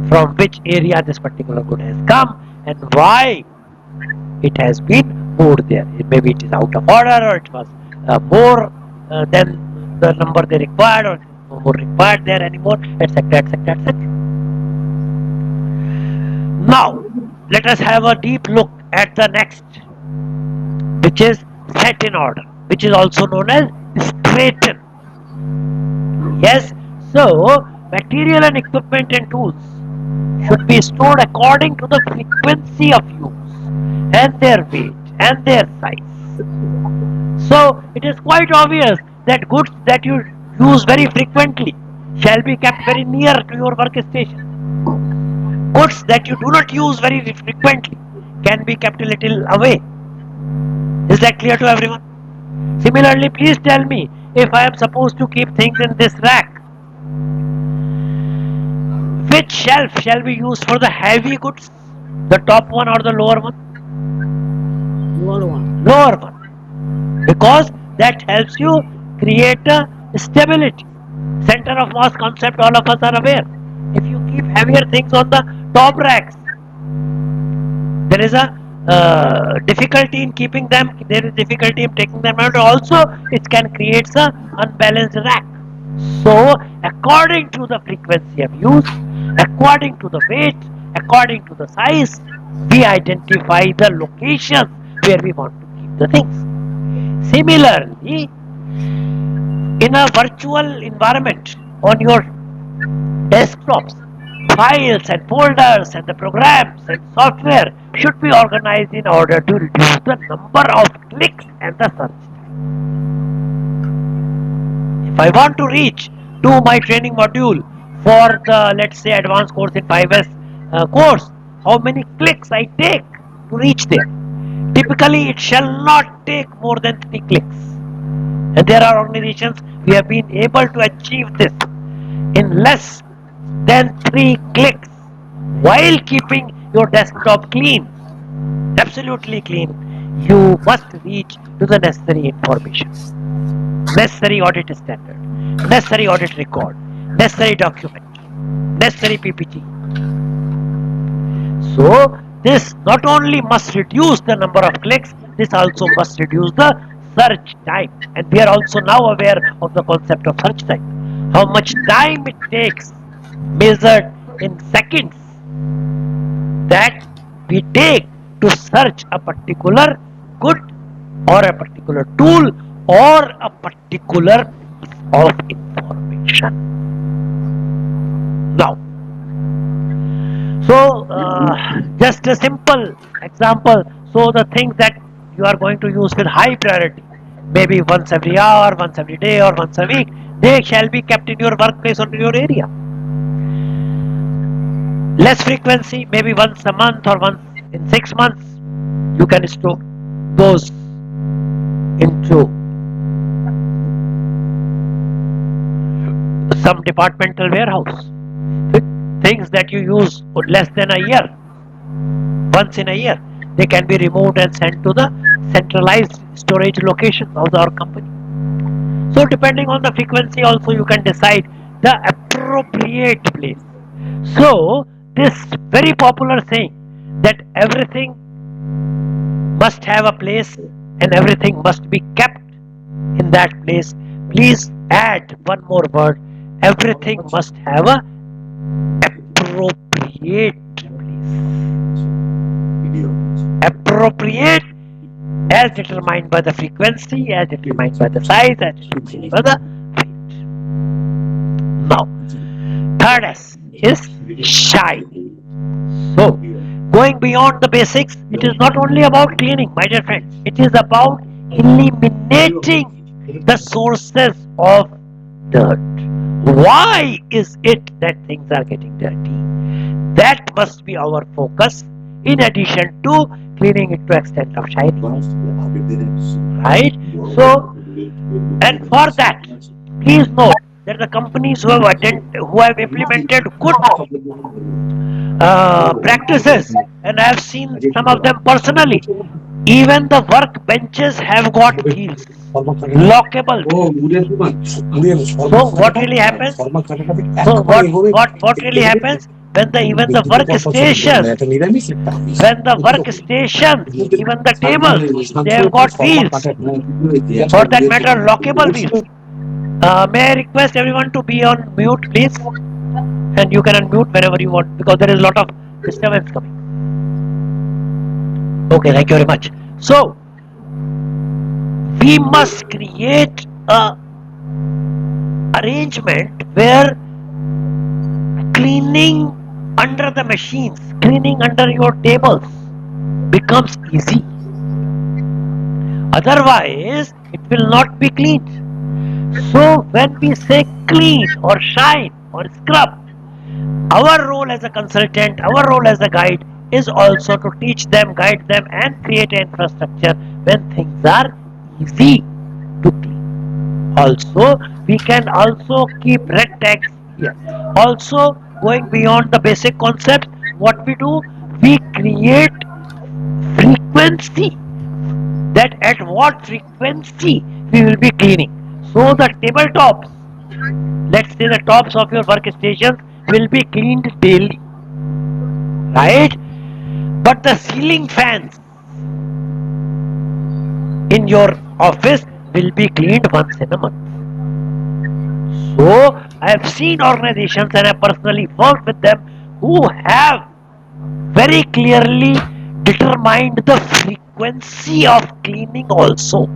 from which area this particular good has come, and why it has been moved there. Maybe it is out of order, or it was more than the number they required, or no more required there anymore, etc., etc., etc. Now, let us have a deep look at the next, which is set in order, which is also known as straighten. Yes, so material and equipment and tools should be stored according to the frequency of use and their weight and their size. So it is quite obvious that goods that you use very frequently shall be kept very near to your workstation. Goods that you do not use very frequently can be kept a little away. Is that clear to everyone? Similarly, please tell me if I am supposed to keep things in this rack. Which shelf shall we use for the heavy goods? The top one or the lower one?
Lower one.
Lower one. Because that helps you create a stability. Center of mass concept, all of us are aware. If you keep heavier things on the top racks, there is a difficulty in keeping them, there is difficulty in taking them out. Also, it can create a unbalanced rack. So, according to the frequency of use, according to the weight, according to the size, we identify the locations where we want to keep the things. Similarly, in a virtual environment on your desktops, files and folders and the programs and software should be organized in order to reduce the number of clicks and the search time. If I want to reach to my training module for the, let's say, advanced course in 5S course, how many clicks I take to reach there? Typically, it shall not take more than 3 clicks. And there are organizations who have been able to achieve this in less than 3 clicks while keeping your desktop clean, absolutely clean. You must reach to the necessary information, necessary audit standard, necessary audit record, necessary document, necessary PPT. So this not only must reduce the number of clicks, this also must reduce the search time. And we are also now aware of the concept of search time. How much time it takes, measured in seconds, that we take to search a particular good or a particular tool or a particular piece of information. Now, so just a simple example. So the things that you are going to use with high priority, maybe once every hour, once every day, or once a week, they shall be kept in your workplace or in your area. Less frequency, maybe once a month or once in 6 months, you can store those into some departmental warehouse. Things that you use for less than a year, once in a year. They can be removed and sent to the centralized storage location of our company. So depending on the frequency also you can decide the appropriate place. So this very popular saying that everything must have a place and everything must be kept in that place. Please add one more word. Everything must have a appropriate place. Appropriate as determined by the frequency, as determined by the size, as determined by the weight. Now, third S is shine. So, going beyond the basics, it is not only about cleaning, my dear friends. It is about eliminating the sources of dirt. Why is it that things are getting dirty? That must be our focus in addition to cleaning it to extent of shining. Right? So, and for that, please note that the companies who have implemented good practices, and I have seen some of them personally. Even the work benches have got wheels, lockable. So what really happens? So what really happens when even the workstations, even the tables, they have got wheels. For that matter, lockable wheels. May I request everyone to be on mute, please? And you can unmute whenever you want because there is a lot of disturbance coming. Okay, thank you very much. So, we must create a arrangement where cleaning under the machines, cleaning under your tables becomes easy. Otherwise, it will not be cleaned. So, when we say clean or shine or scrub, our role as a consultant, our role as a guide is also to teach them, guide them and create an infrastructure when things are easy to clean. Also, we can also keep red tags here. Also, going beyond the basic concept, what we do, we create frequency, that at what frequency we will be cleaning. So the tabletops, let's say the tops of your workstations will be cleaned daily, right? But the ceiling fans in your office will be cleaned once in a month. So I have seen organizations and I personally worked with them who have very clearly determined the frequency of cleaning also.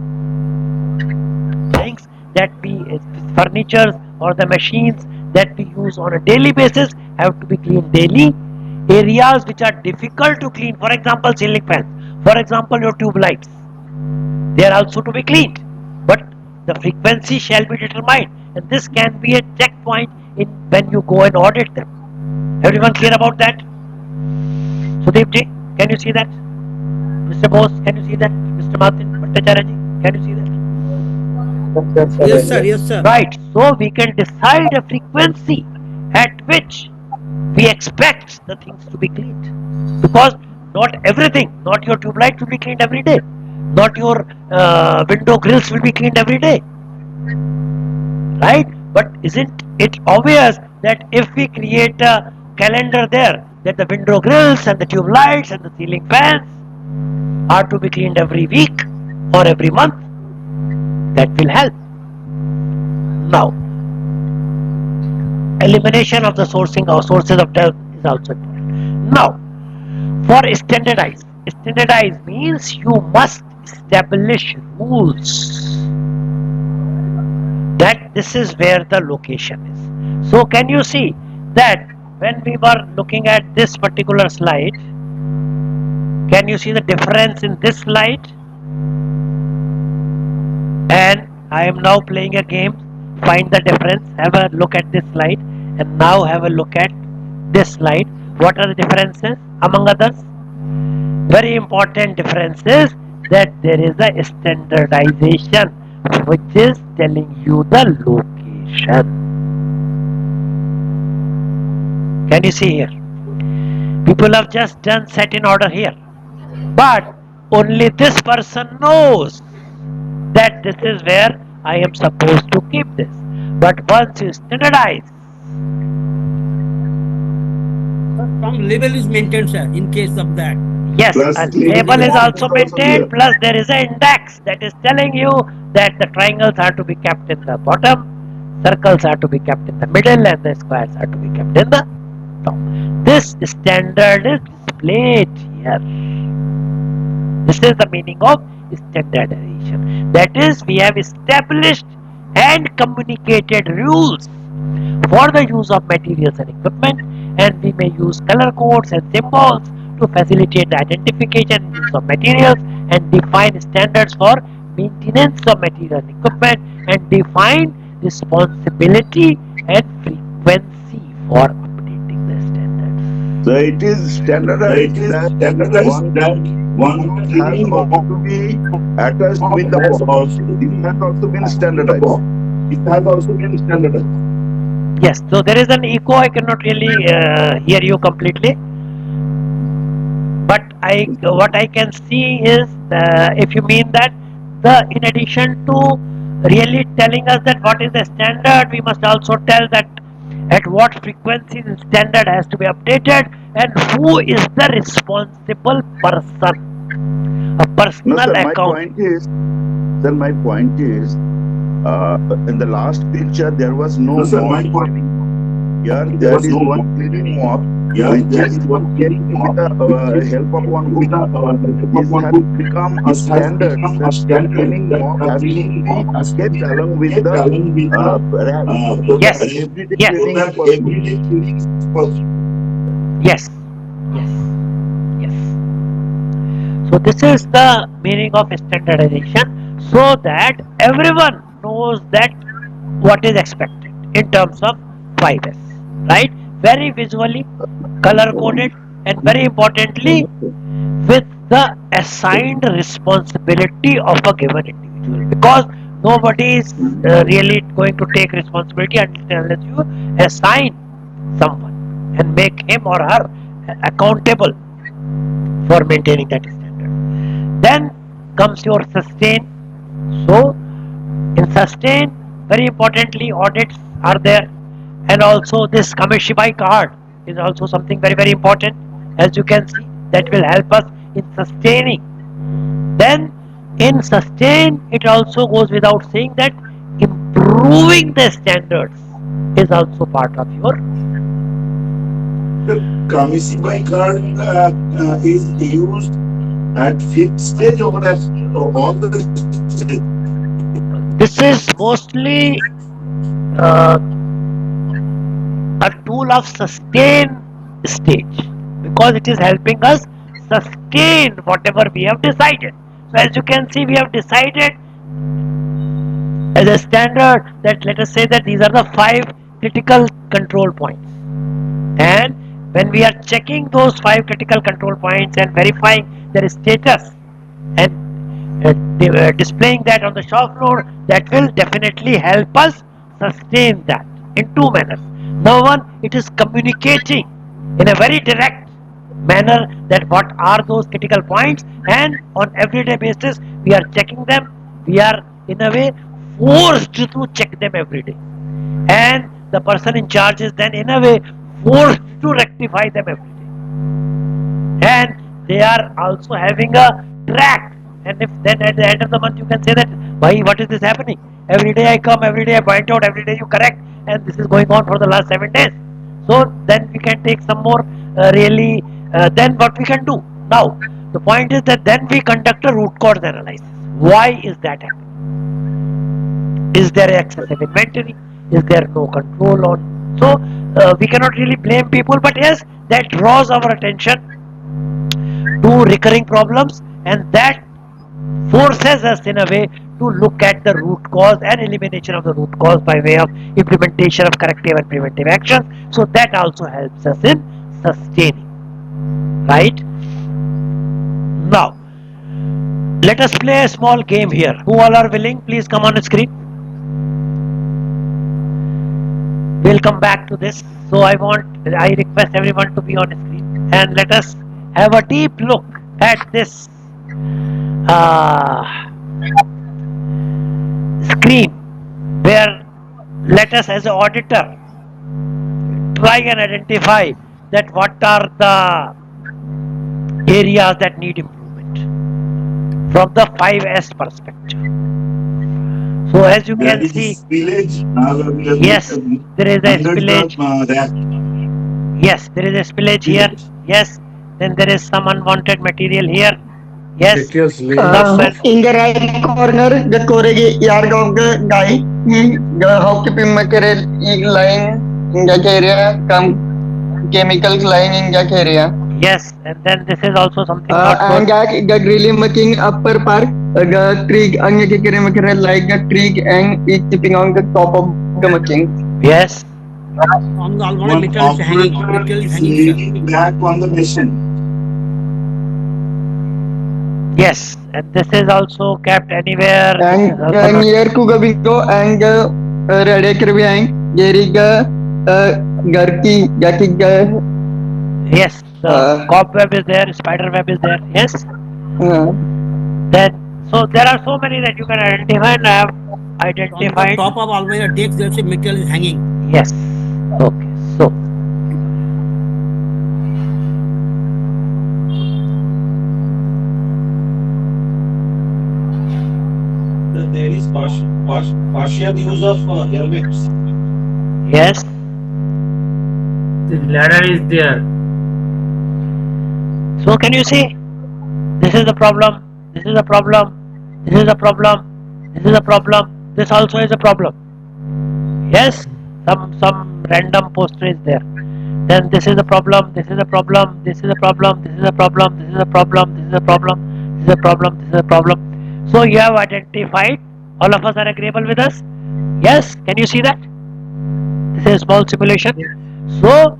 Things that we, furnitures or the machines that we use on a daily basis have to be cleaned daily. Areas which are difficult to clean, for example ceiling fans, for example your tube lights, they are also to be cleaned, but the frequency shall be determined, and this can be a checkpoint in when you go and audit them. Everyone clear about that? Sudeep ji, can you see that? Mr. Bose, can you see that? Mr. Martin Bhattacharya ji, can you see that?
Yes, sir. Yes, sir.
Right. So we can decide a frequency at which we expect the things to be cleaned, because not everything, not your tube light will be cleaned every day, not your window grills will be cleaned every day, right? But isn't it obvious that if we create a calendar there that the window grills and the tube lights and the ceiling fans are to be cleaned every week or every month, that will help. Now, elimination of the sourcing or sources of dirt is also important. Now, for standardize means you must establish rules that this is where the location is. So can you see that when we were looking at this particular slide, can you see the difference in this slide? And I am now playing a game, find the difference, have a look at this slide, and now have a look at this slide. What are the differences among others? Very important differences that there is a standardization which is telling you the location. Can you see here? People have just done set in order here. But only this person knows that this is where I am supposed to keep this. But once you standardize,
Some label is maintained, sir, in case of that.
yes,
Plus
a
label
label is
is
also
also
maintained,
there.
plus there is an index that is telling you that the triangles are to be kept in the bottom, circles are to be kept in the middle, and the squares are to be kept in the top. This standard is displayed here. This is the meaning of standardization. That is, we have established and communicated rules for the use of materials and equipment, and we may use color codes and symbols to facilitate the identification and use of materials, and define standards for maintenance of material and equipment, and define responsibility and frequency for updating the standards.
So it is standardized that one has also to be attached with the bottom. This has also been standardized.
Yes, so there is an echo. I cannot really hear you completely. But what I can see is, if you mean that in addition to really telling us that what is the standard, we must also tell that at what frequency the standard has to be updated, and who is the responsible person. A
No,
personal
sir,
account.
my point is, in the last picture, there was no mop. Here, there is one cleaning mop, which is working with the help of one woman. This has become a standard that the cleaning mop has to be kept along with the rag, so
Yes,
that everyday
yes,
cleaning is possible.
yes, yes, yes. So this is the meaning of standardization, so that everyone knows that what is expected in terms of 5S, right? Very visually, color coded, and very importantly, with the assigned responsibility of a given individual, because nobody is really going to take responsibility until unless you assign someone and make him or her accountable for maintaining that standard. Then comes your sustain. So in sustain, very importantly, audits are there, and also this Kamishibai card is also something very important, as you can see, that will help us in sustaining. Then in sustain, it also goes without saying that improving the standards is also part of your.
The Kamishibai card is used at fifth stage or at all the stages.
This is mostly uh, a tool of sustain stage, because it is helping us sustain whatever we have decided. So as you can see, we have decided as a standard that, let us say that these are the 5 critical control points, and when we are checking those 5 critical control points and verifying their status and displaying that on the shop floor, that will definitely help us sustain that in 2 manners. Number one, it is communicating in a very direct manner that what are those critical points, and on everyday basis we are checking them. We are in a way forced to check them every day, and the person in charge is then in a way forced to rectify them every day, and they are also having a track. And if then at the end of the month you can say that, why, what is this happening? Every day I come, every day I point out, every day you correct, and this is going on for the last 7 days. So then we can take some more then what we can do. Now the point is that then we conduct a root cause analysis. Why is that happening? Is there excessive inventory? Is there no control on? So we cannot really blame people, but yes, that draws our attention to recurring problems, and that forces us in a way to look at the root cause and elimination of the root cause by way of implementation of corrective and preventive actions. So that also helps us in sustaining, right? Now let us play a small game here. Who all are willing? Please come on the screen. We'll come back to this. So I request everyone to be on the screen. and let us have a deep look at this screen where let us as an auditor try and identify that what are the areas that need improvement from the 5S perspective. So as you
There
can
is
see,
spillage.
yes, there is a spillage.
That
Yes, there is a spillage here. Yes, then there is some unwanted material here. Yes, somewhere.
In the right corner, the Koregi Yargov guy, the housekeeping material lying in that area, chemicals lying in that area.
Yes, and then this is also something not
And
good.
the really making upper part, the tree, and the material like the tree and it's sitting on the top of the machine.
Yes.
On the already
one
metal is hanging.
operator
Metal is
is
hanging, sir.
leaning back on the machine.
Yes, and this is also kept anywhere. This is
And
also not.
near to the window and radiator behind, there is a garki, that is
Yes, the cobweb is there, spider web is there. Yes. Then, so there are so many that you can identify, and I have
On the
identified.
top of already desk, there's a metal is hanging.
Yes. Okay. So.
There is partial use of helmets.
Yes.
The ladder is there.
So can you see? This is the problem. This is a problem. This is a problem. This is a problem. This also is a problem. Yes. Some random poster is there. Then this is a problem. This is a problem. This is a problem. This is a problem. This is a problem. This is a problem. This is a problem. This is a problem. So you have identified. All of us are agreeable with us. Yes. Can you see that? This is a small simulation. So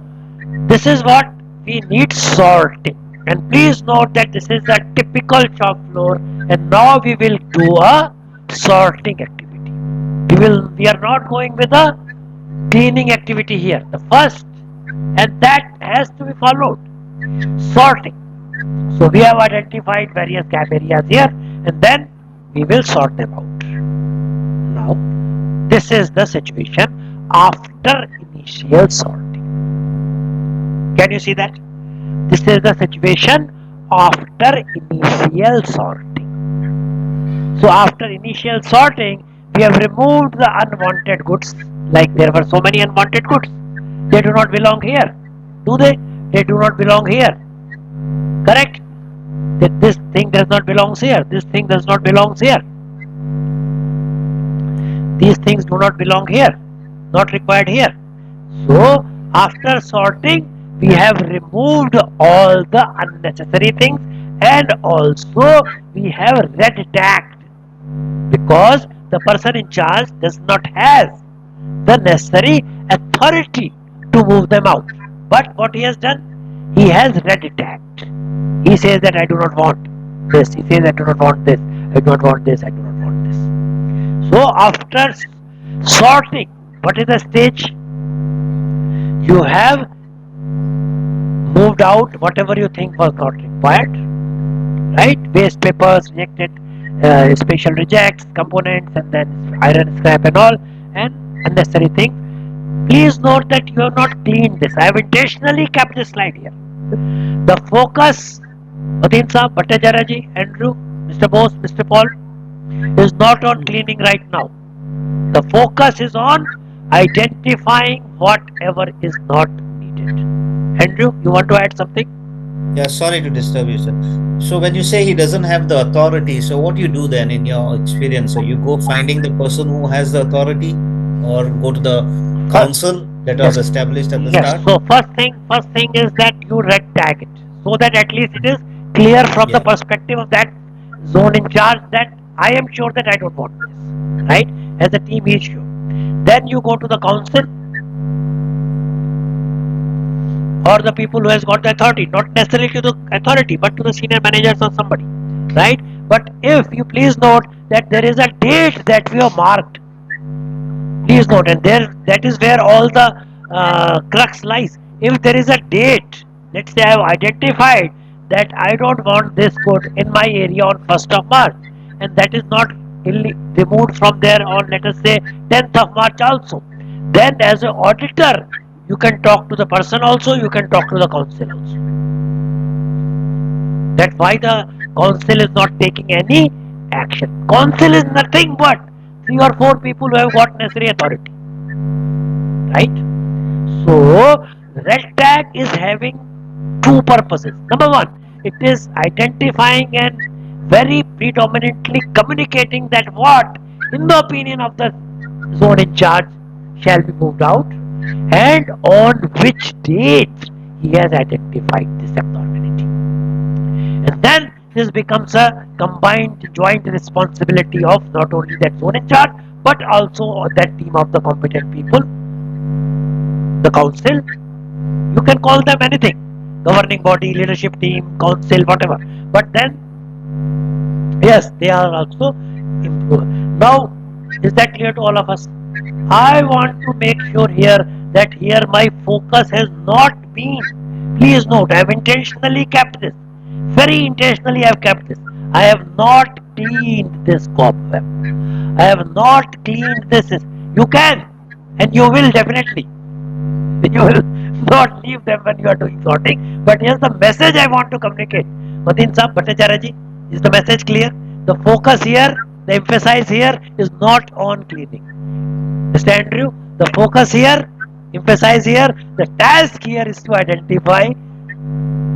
this is what we need sorting. And please note that this is a typical shop floor, and now we will do a sorting activity. We are not going with a cleaning activity here. The first, and that has to be followed. Sorting. So we have identified various gap areas here, and then we will sort them out. Now, this is the situation after initial sorting. Can you see that? This is the situation after initial sorting. So after initial sorting, we have removed the unwanted goods. Like there were so many unwanted goods. They do not belong here. Do they? They do not belong here. Correct? That this thing does not belong here. This thing does not belong here. These things do not belong here. Not required here. So after sorting, we have removed all the unnecessary things, and also we have red tagged, because the person in charge does not have the necessary authority to move them out. But what he has done, he has red tagged. He says that I do not want this. He says I do not want this. I do not want this. I do not want this. So after sorting, what is the stage? You have moved out whatever you think was not required, right? Waste papers, rejected, special rejects, components, and then iron scrap and all, and unnecessary things. Please note that you have not cleaned this. I have intentionally kept this slide here. The focus, Atin Saab, Bhattacharya ji, Andrew, Mr. Bose, Mr. Paul, is not on cleaning right now. The focus is on identifying whatever is not needed. Andrew, you want to add something?
Yeah, sorry to disturb you, sir. So when you say he doesn't have the authority, so what do you do then in your experience? So you go finding the person who has the authority, or go to the council that was established at the start?
So first thing is that you red tag it, so that at least it is clear from the perspective of that zone in charge that I am sure that I don't want this, right? As a team issue. Then you go to the council or the people who has got the authority, not necessarily to the authority, but to the senior managers or somebody, right? But if you please note that there is a date that we have marked, please note, and there that is where all the crux lies. If there is a date, let's say I have identified that I don't want this code in my area on 1st of March, and that is not removed from there on, let us say, 10th of March also. Then as an auditor, you can talk to the person also, you can talk to the council also. That's why the council is not taking any action. Council is nothing but 3 or 4 people who have got necessary authority. Right? So, red tag is having 2 purposes. Number 1, it is identifying and very predominantly communicating that what, in the opinion of the zone in charge, shall be moved out, and on which date he has identified this abnormality. And then this becomes a combined joint responsibility of not only that zone in charge, but also that team of the competent people, the council. You can call them anything, governing body, leadership team, council, whatever. But then, yes, they are also improved. Now, is that clear to all of us? I want to make sure here that here my focus has not been, please note, I have intentionally kept this, very intentionally I have kept this. I have not cleaned this cobweb. I have not cleaned this. You can, and you will definitely. You will not leave them when you are doing sorting. But here's the message I want to communicate. Matin Saab Bhattacharya ji, is the message clear? The focus here, the emphasis here is not on cleaning. Mr. Andrew, the focus here, emphasize here, the task here is to identify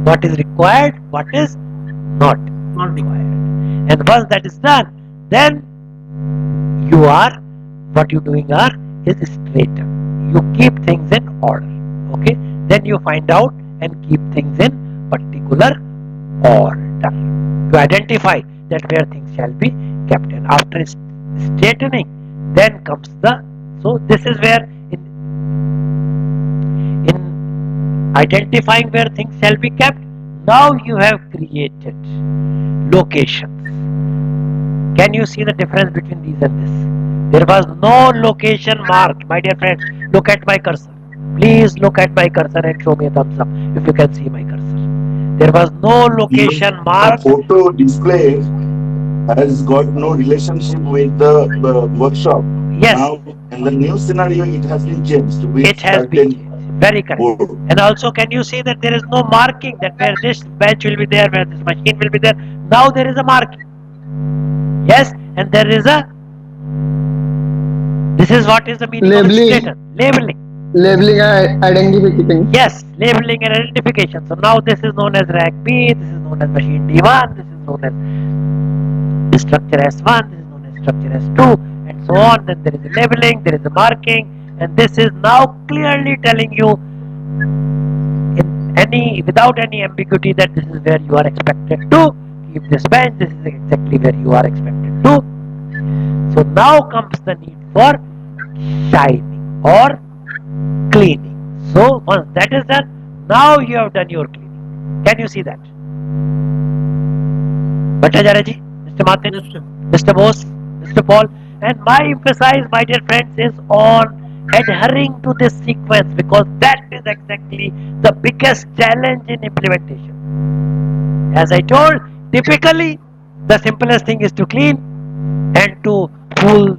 what is required, what is not required. And once that is done, then you are, what you doing are, is straighter. You keep things in order. Okay? Then you find out and keep things in particular order. To identify that where things shall be kept in. After straightening, then comes the, so this is where in identifying where things shall be kept, now you have created locations. Can you see the difference between these and this? There was no location marked. My dear friends, look at my cursor. Please look at my cursor and show me a thumbs up if you can see my cursor. There was no location marked.
The photo display has got no relationship with the workshop.
Yes.
Now, in the new scenario, it has been changed.
It has been changed. Very correct.
Board.
And also, can you see that there is no marking that where this bench will be there, where this machine will be there. Now there is a marking. Yes, and there is a. This is what is the meaning of status. Labeling.
Labeling and identification.
Yes, labeling and identification. So now this is known as rack B, this is known as machine D1, this is known as structure S1, this is known as structure S2, and so on. Then there is a labeling, there is a marking, and this is now clearly telling you in any, without any ambiguity, that this is where you are expected to keep this bench, this is exactly where you are expected to. So now comes the need for shining or cleaning. So once that is done, now you have done your cleaning. Can you see that? Bhattacharya ji, Mr. Martin, Mr. Bose, Mr. Paul, and my emphasis, my dear friends, is on adhering to this sequence, because that is exactly the biggest challenge in implementation. As I told, typically the simplest thing is to clean, and to fool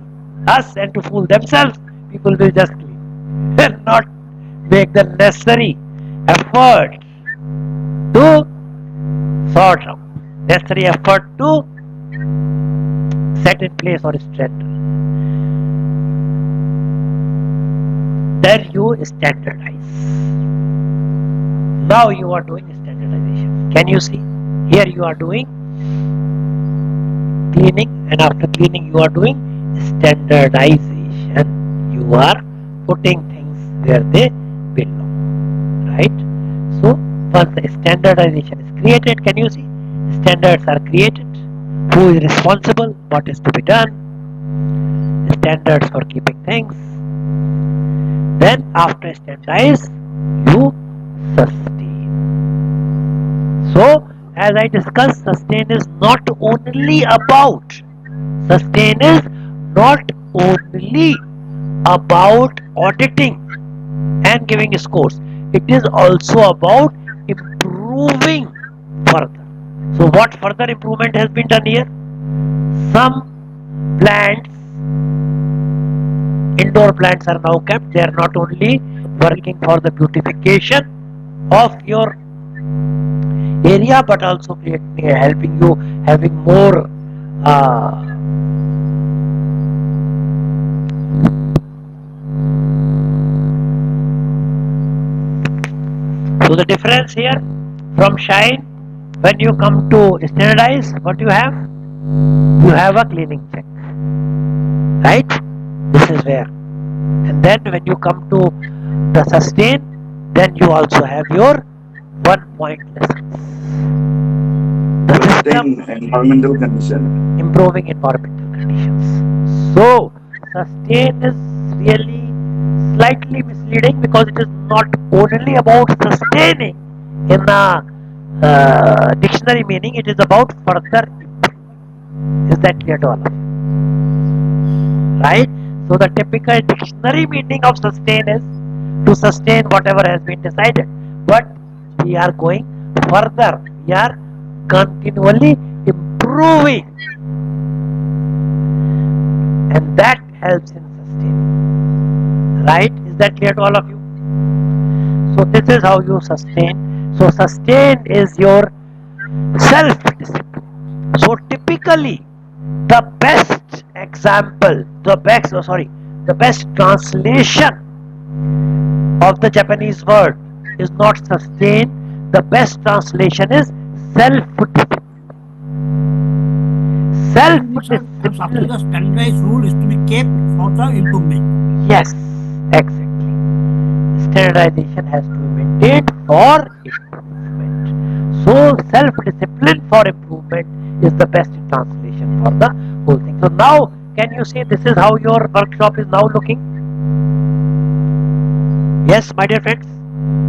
us and to fool themselves, people will just clean and not make the necessary effort to sort out, necessary effort to set in place or strengthen. Then you standardize. Now you are doing standardization. Can you see? Here you are doing cleaning, and after cleaning you are doing standardization. You are putting things where they belong. Right? So once the standardization is created, can you see? Standards are created. Who is responsible? What is to be done? Standards for keeping things. Then after standardize, you sustain. So as I discussed, sustain is not only about auditing and giving scores. It is also about improving further. So what further improvement has been done here? Some plants, indoor plants are now kept. They are not only working for the beautification of your area, but also helping you having more so the difference here from shine, when you come to standardize, what you have a cleaning check, right? This is where, and then when you come to the sustain, then you also have your 1 point lessons. The system
Sustain environmental condition.
improving environmental conditions. So sustain is really slightly misleading because it is not only about sustaining in a dictionary meaning, it is about further improvement. Is that clear to all of you? Right? So the typical dictionary meaning of sustain is to sustain whatever has been decided, but we are going further. We are continually improving, and that helps in sustaining. Right? Is that clear to all of you? So this is how you sustain. So sustain is your self-discipline. So typically the best example, the best translation of the Japanese word is not sustain. The best translation is self-discipline.
After the standardized rule is to be kept for the improvement.
Yes, exactly. Standardization has to be maintained for improvement. So self-discipline for improvement is the best translation for the whole thing. So now, can you see this is how your workshop is now looking? Yes, my dear friends.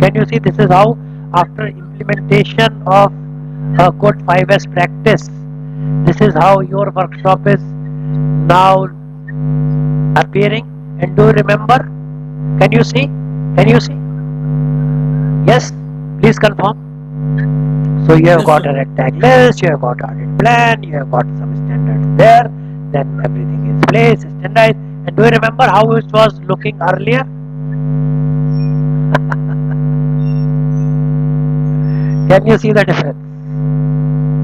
Can you see this is how after implementation of a good 5S practice, this is how your workshop is now appearing. And do you remember? Can you see? Can you see? Yes, please confirm. So you have
Yes,
got
sir.
a rectangle list, you have got audit plan, you have got some standards there, then everything is placed, standardized. And do you remember how it was looking earlier? Can you see the difference?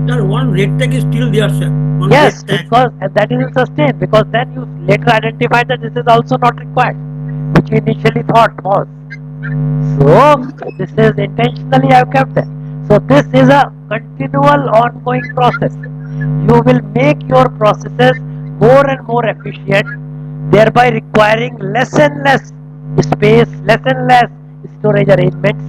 Sir, one red tag is still there, sir. One
Yes,
red tag.
because and that is sustained, because then you later identified that this is also not required, which you initially thought was. So this is intentionally I have kept it. So this is a continual ongoing process. You will make your processes more and more efficient, thereby requiring less and less space, less and less storage arrangements,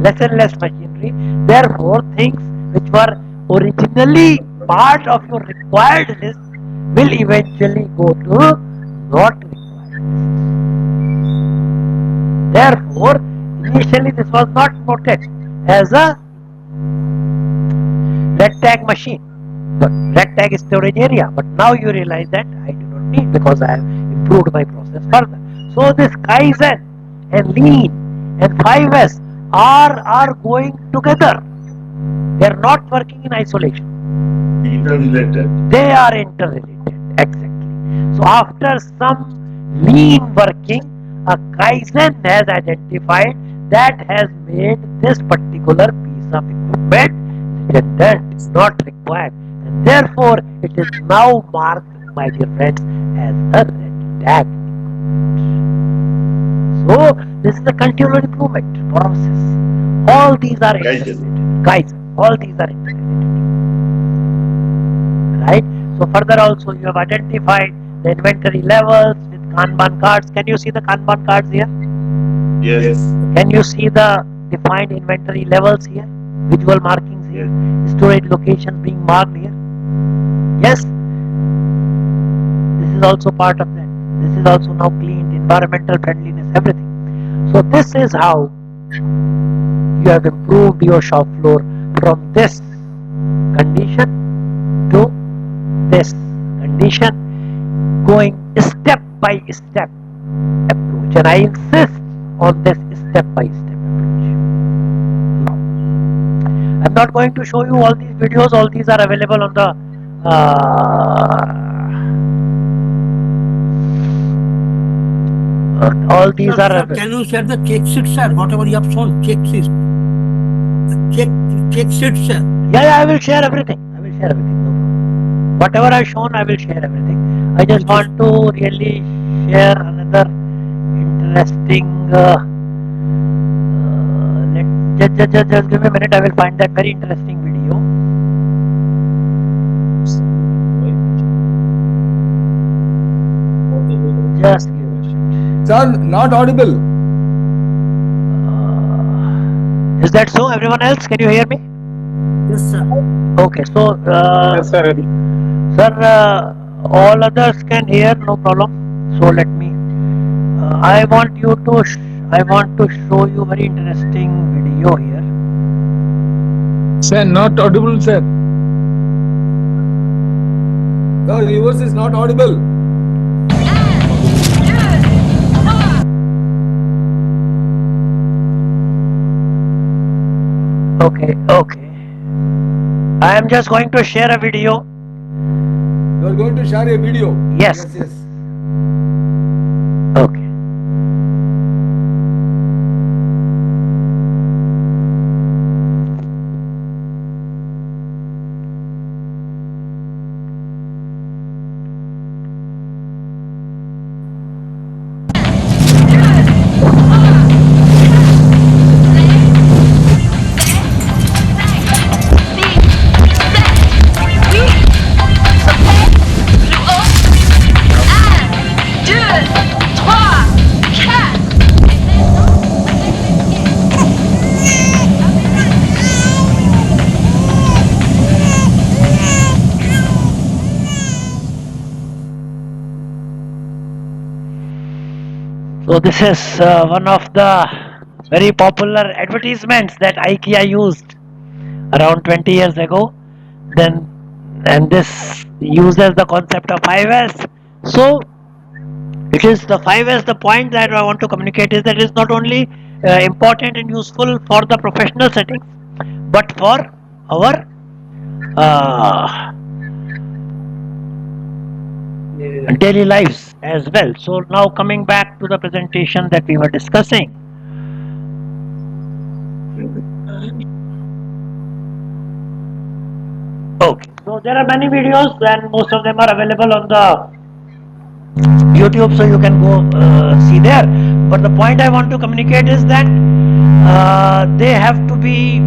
less and less machinery. Therefore, things which were originally part of your required list will eventually go to not required list. Therefore, initially this was not noted as a red tag machine, but red tag is storage area. But now you realize that I do not need because I have improved my process further. So this Kaizen and Lean and 5S are going together. They are not working in isolation.
Interrelated.
They are interrelated. Exactly. So after some lean working, a Kaizen has identified that has made this particular piece of equipment redundant, not required, and therefore it is now marked, my dear friends, as a red tag. So this is a continual improvement process. All these are interrelated. Kaizen. All these are interrelated. Right? So further also you have identified the inventory levels with Kanban cards. Can you see the Kanban cards here?
Yes.
Can you see the defined inventory levels here? Visual markings here? Storage locations being marked here? Yes? This is also part of that. This is also now cleaned, environmental friendliness, everything. So this is how you have improved your shop floor from this condition to this condition, going step by step approach, and I insist on this step by step approach. Now, I'm not going to show you all these videos. All these are available on the all these
Sir,
are
sir, can you share the check sheet, sir? Whatever you have shown, check sheet. Check sheet, sir.
yeah, I will share everything. I will share everything. No problem. Whatever I've shown, I will share everything. I just want to really share another interesting. Just give me a minute. I will find that very interesting video. Just give me a minute.
Sir, not audible.
Is that so? Everyone else, can you hear me?
Yes, sir.
Okay, so sir, all others can hear, no problem. So let me. I want to show you very interesting video here.
Sir, not audible, sir. No, yours is not audible.
Okay. I am just going to share a video.
You are going to share a video.
Yes.
Yes.
Okay. So this is one of the very popular advertisements that IKEA used around 20 years ago. And this uses the concept of 5S. So it is the 5S. The point that I want to communicate is that it is not only important and useful for the professional settings, but for our daily lives as well. So now coming back to the presentation that we were discussing. Okay, so there are many videos and most of them are available on the YouTube, so you can go see there. But the point I want to communicate is that they have to be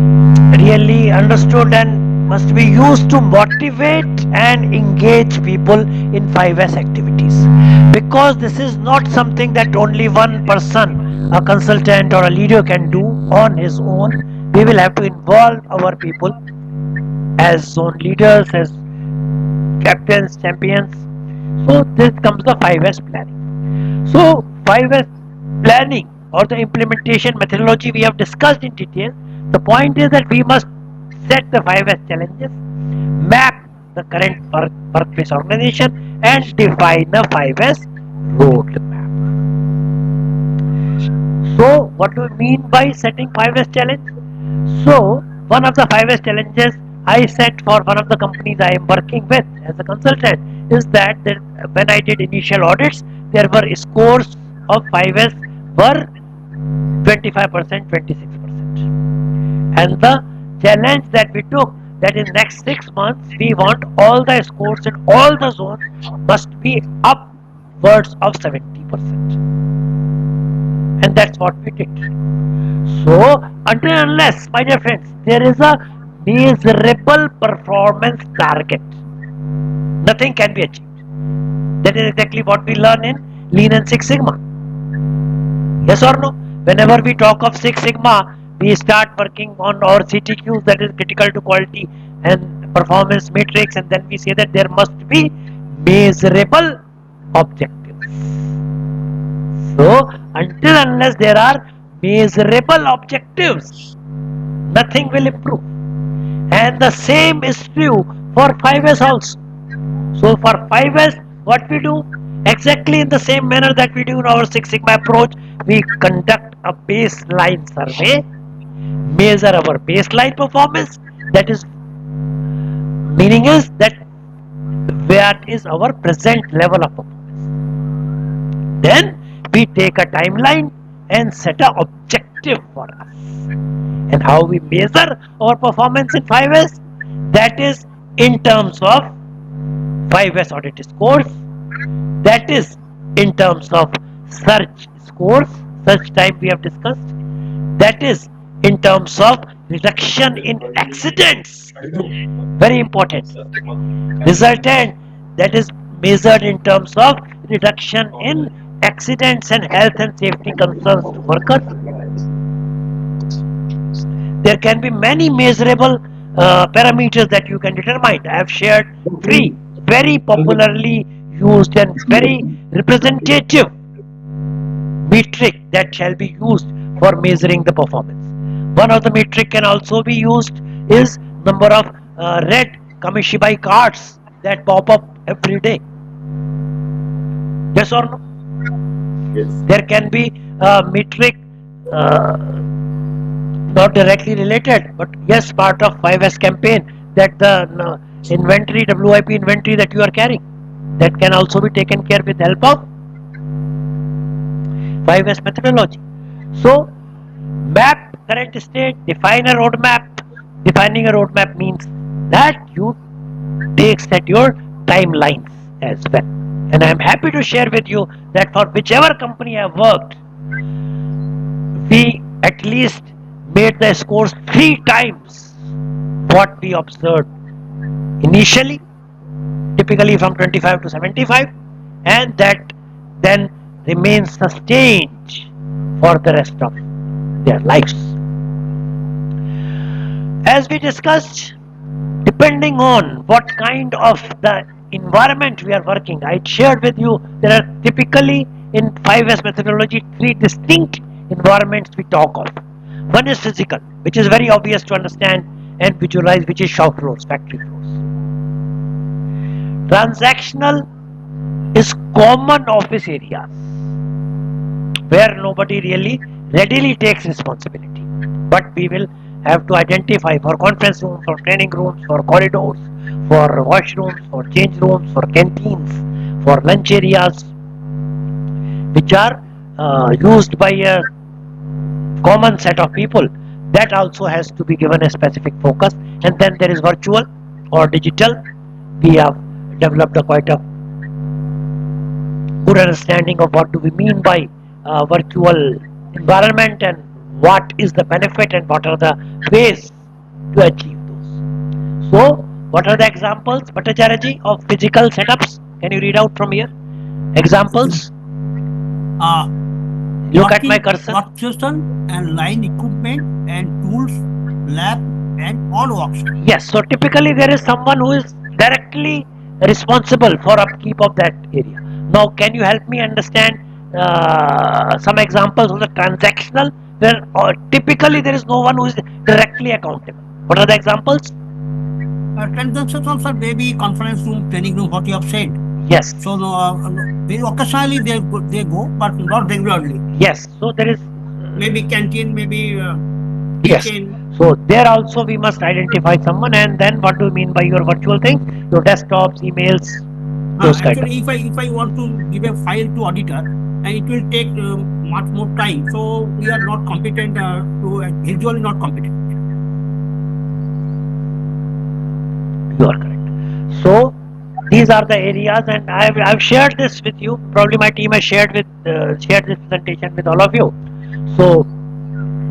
really understood and must be used to motivate and engage people in 5S activities, because this is not something that only one person, a consultant or a leader, can do on his own. We will have to involve our people as zone leaders, as captains, champions. So this comes the 5S planning. So 5S planning or the implementation methodology we have discussed in detail. The point is that we must set the 5S challenges, map the current workplace organization, and define a 5S roadmap. So what do we mean by setting 5S challenge? So one of the 5S challenges I set for one of the companies I am working with as a consultant is that when I did initial audits, there were scores of 5S were 25%, 26%. And the challenge that we took, that in next 6 months we want all the scores in all the zones must be upwards of 70%. And that's what we did. So until and unless, my dear friends, there is a measurable performance target, nothing can be achieved. That is exactly what we learn in Lean and Six Sigma. Yes or no? Whenever we talk of Six Sigma, we start working on our CTQs, that is critical to quality and performance matrix, and then we say that there must be measurable objectives. So until unless there are measurable objectives, nothing will improve. And the same is true for 5S also. So for 5S, what we do, exactly in the same manner that we do in our Six Sigma approach, we conduct a baseline survey, measure our baseline performance, That is, meaning is that where is our present level of performance. Then we take a timeline and set a objective for us. And how we measure our performance in 5S? That is in terms of 5S audit scores. That is in terms of search scores, search time we have discussed. That is in terms of reduction in accidents. Very important. Resultant, that is measured in terms of reduction in accidents and health and safety concerns to workers. There can be many measurable parameters that you can determine. I have shared 3 very popularly used and very representative metric that shall be used for measuring the performance. One of the metric can also be used is number of red Kamishibai cards that pop up every day. Yes or no?
Yes.
There can be a metric not directly related, but yes, part of 5S campaign, that the inventory, WIP inventory that you are carrying, that can also be taken care with help of 5S methodology. So, map current state, define a roadmap. Defining a roadmap means that you set your timelines as well. And I am happy to share with you that for whichever company I have worked, we at least made the scores 3 times what we observed initially, typically from 25 to 75, and that then remains sustained for the rest of their lives. As we discussed, depending on what kind of the environment we are working, I shared with you there are typically in 5S methodology 3 distinct environments we talk of. One is physical, which is very obvious to understand and visualize, which is shop floors, factory floors. Transactional is common office areas where nobody really readily takes responsibility, but we will have to identify for conference rooms, for training rooms, for corridors, for washrooms, for change rooms, for canteens, for lunch areas, which are used by a common set of people. That also has to be given a specific focus. And then there is virtual or digital. We have developed a quite a good understanding of what do we mean by virtual environment and what is the benefit and what are the ways to achieve those. So, what are the examples, Bhattacharya, of physical setups? Can you read out from here? Examples? Look at my cursor.
Workstation and line equipment and tools, lab and all workshops.
Yes, so typically there is someone who is directly responsible for upkeep of that area. Now, can you help me understand some examples of the transactional where typically there is no one who is directly accountable? What are the examples?
Transactions also maybe conference room, training room, what you have said.
Yes.
So very occasionally they go, but not regularly.
Yes. So there is
maybe canteen, maybe
yes.
kitchen.
So there also we must identify someone, and then what do you mean by your virtual thing? Your desktops, emails, those kind of.
Actually, if I want to give a file to auditor, and it will take much more time, so we are not competent usually not competent.
You are correct. So these are the areas, and I've shared this with you. Probably my team has shared this presentation with all of you. So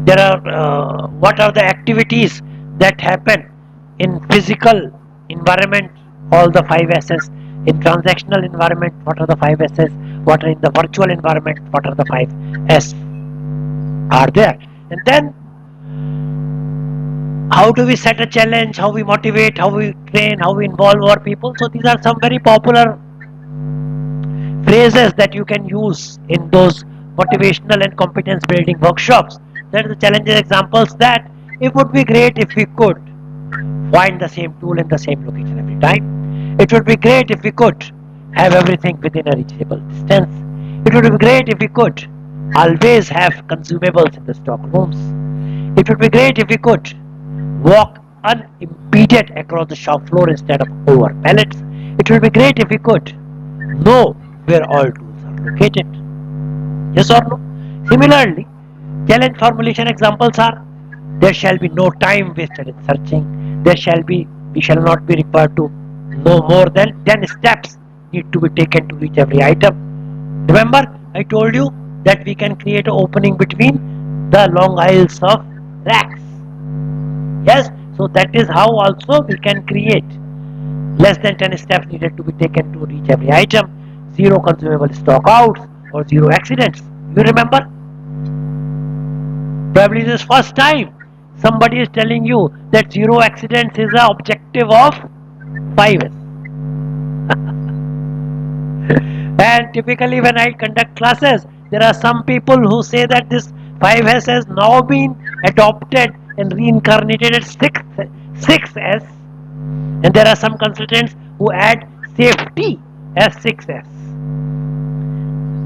there are what are the activities that happen in physical environment, all the 5 S's. In transactional environment, what are the 5 S's? What are in the virtual environment? What are the 5 S are there? And then how do we set a challenge? How we motivate? How we train? How we involve our people? So these are some very popular phrases that you can use in those motivational and competence building workshops. There are the challenges examples that it would be great if we could find the same tool in the same location every time. It would be great if we could have everything within a reachable distance. It would be great if we could always have consumables in the stock rooms. It would be great if we could walk unimpeded across the shop floor instead of over pallets. It will be great if we could know where all tools are located. Yes or no? Similarly, challenge formulation examples are: there shall be no time wasted in searching. We shall not be required to know more than 10 steps need to be taken to reach every item. Remember, I told you that we can create an opening between the long aisles of racks. Yes, so that is how also we can create less than 10 steps needed to be taken to reach every item, zero consumable stock outs or zero accidents. You remember? Probably this first time somebody is telling you that zero accidents is the objective of 5S. And typically when I conduct classes, there are some people who say that this 5S has now been adopted and reincarnated as 6S, and there are some consultants who add safety as 6S.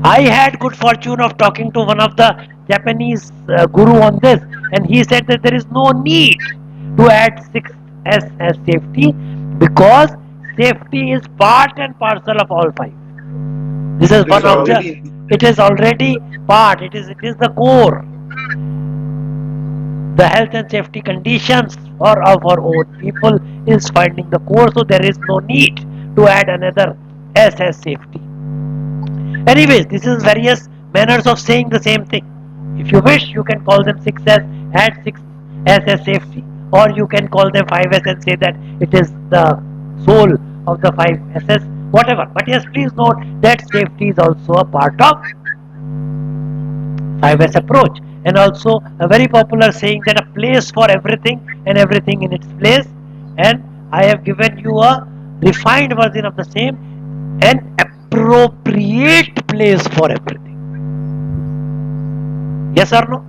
I had good fortune of talking to one of the Japanese guru on this, and he said that there is no need to add 6S as safety, because safety is part and parcel of all 5. This is one of the, it is already part, it is the core. The health and safety conditions for our own people is finding the core, so there is no need to add another S as safety. Anyways, this is various manners of saying the same thing. If you wish, you can call them 6S, add 6S as safety, or you can call them 5S and say that it is the soul of the 5SS, whatever. But yes, please note that safety is also a part of 5S approach. And also a very popular saying that a place for everything and everything in its place. And I have given you a refined version of the same: an appropriate place for everything. Yes or no?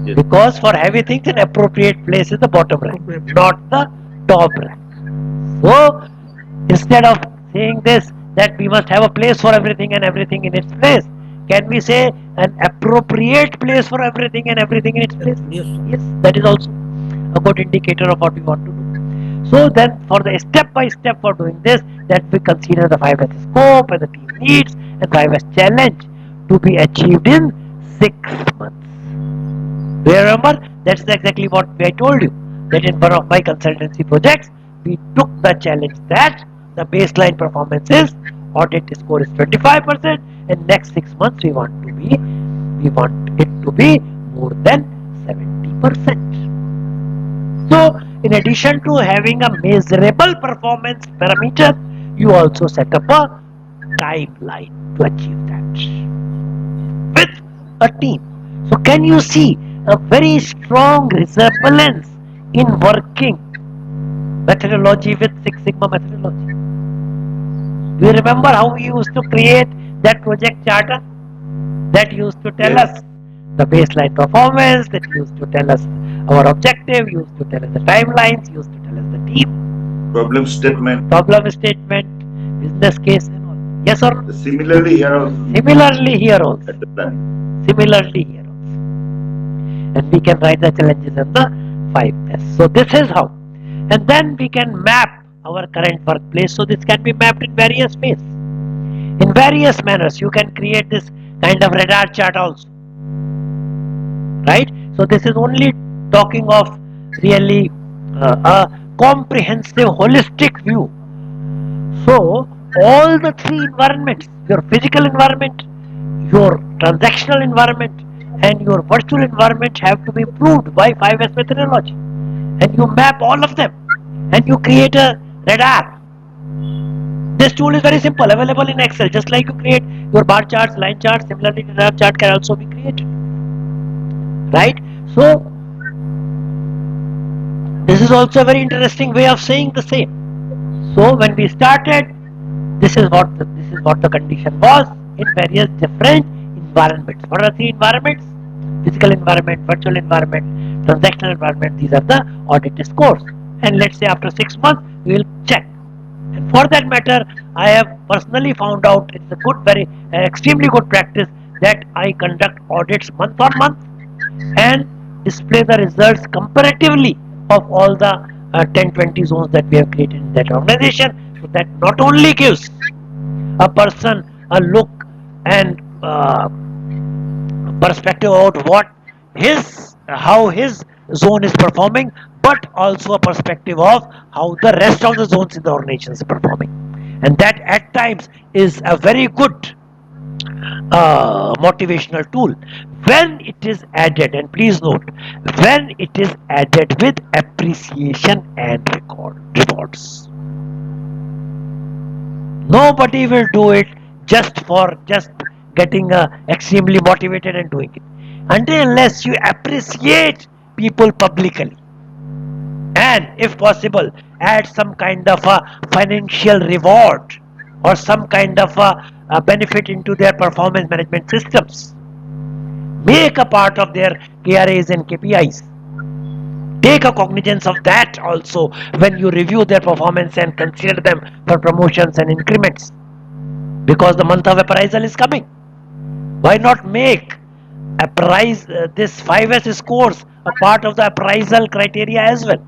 Yes.
Because for heavy things, an appropriate place is the bottom rack, not the top rack. So instead of saying this, that we must have a place for everything and everything in its place, can we say an appropriate place for everything and everything in its place?
Yes, sir.
Yes, that is also a good indicator of what we want to do. So then, for the step by step for doing this, that we consider the 5S scope and the team needs and 5S challenge to be achieved in 6 months. Do you remember? That's exactly what I told you, that in one of my consultancy projects, we took the challenge that the baseline performance is, audit score is 25%, and next 6 months we want it to be more than 70%. So in addition to having a measurable performance parameter, you also set up a timeline to achieve that with a team. So can you see a very strong resemblance in working methodology with Six Sigma methodology? Do you remember how we used to create that project charter that used to tell us the baseline performance, that used to tell us our objective, used to tell us the timelines, used to tell us the team,
Problem statement.
business case and all. Yes or no?
Similarly here also.
Similarly here also.
At the plan.
Similarly here also. And we can write the challenges in the 5S. So this is how. And then we can map our current workplace. So this can be mapped in various ways. In various manners, you can create this kind of radar chart also. Right? So this is only talking of really a comprehensive, holistic view. So all the 3 environments, your physical environment, your transactional environment, and your virtual environment, have to be proved by 5S methodology. And you map all of them and you create a radar. This tool is very simple, available in Excel. Just like you create your bar charts, line charts, similarly the radar chart can also be created. Right? So this is also a very interesting way of saying the same. So when we started, this is what the condition was in various different environments. What are the 3 environments? Physical environment, virtual environment, transactional environment. These are the audit scores. And let's say after 6 months, we will check. And for that matter, I have personally found out it's a good, extremely good practice that I conduct audits month on month and display the results comparatively of all the 10-20 zones that we have created in that organization. So that not only gives a person a look and perspective about how his zone is performing, but also a perspective of how the rest of the zones in the organization is performing, and that at times is a very good motivational tool when it is added, and please note, when it is added with appreciation and rewards. Nobody will do it just for just getting extremely motivated and doing it, until unless you appreciate people publicly, and if possible add some kind of a financial reward or some kind of a benefit into their performance management systems, make a part of their KRAs and KPIs. Take a cognizance of that also when you review their performance and consider them for promotions and increments, because the month of appraisal is coming. Why not make this 5S scores a part of the appraisal criteria as well?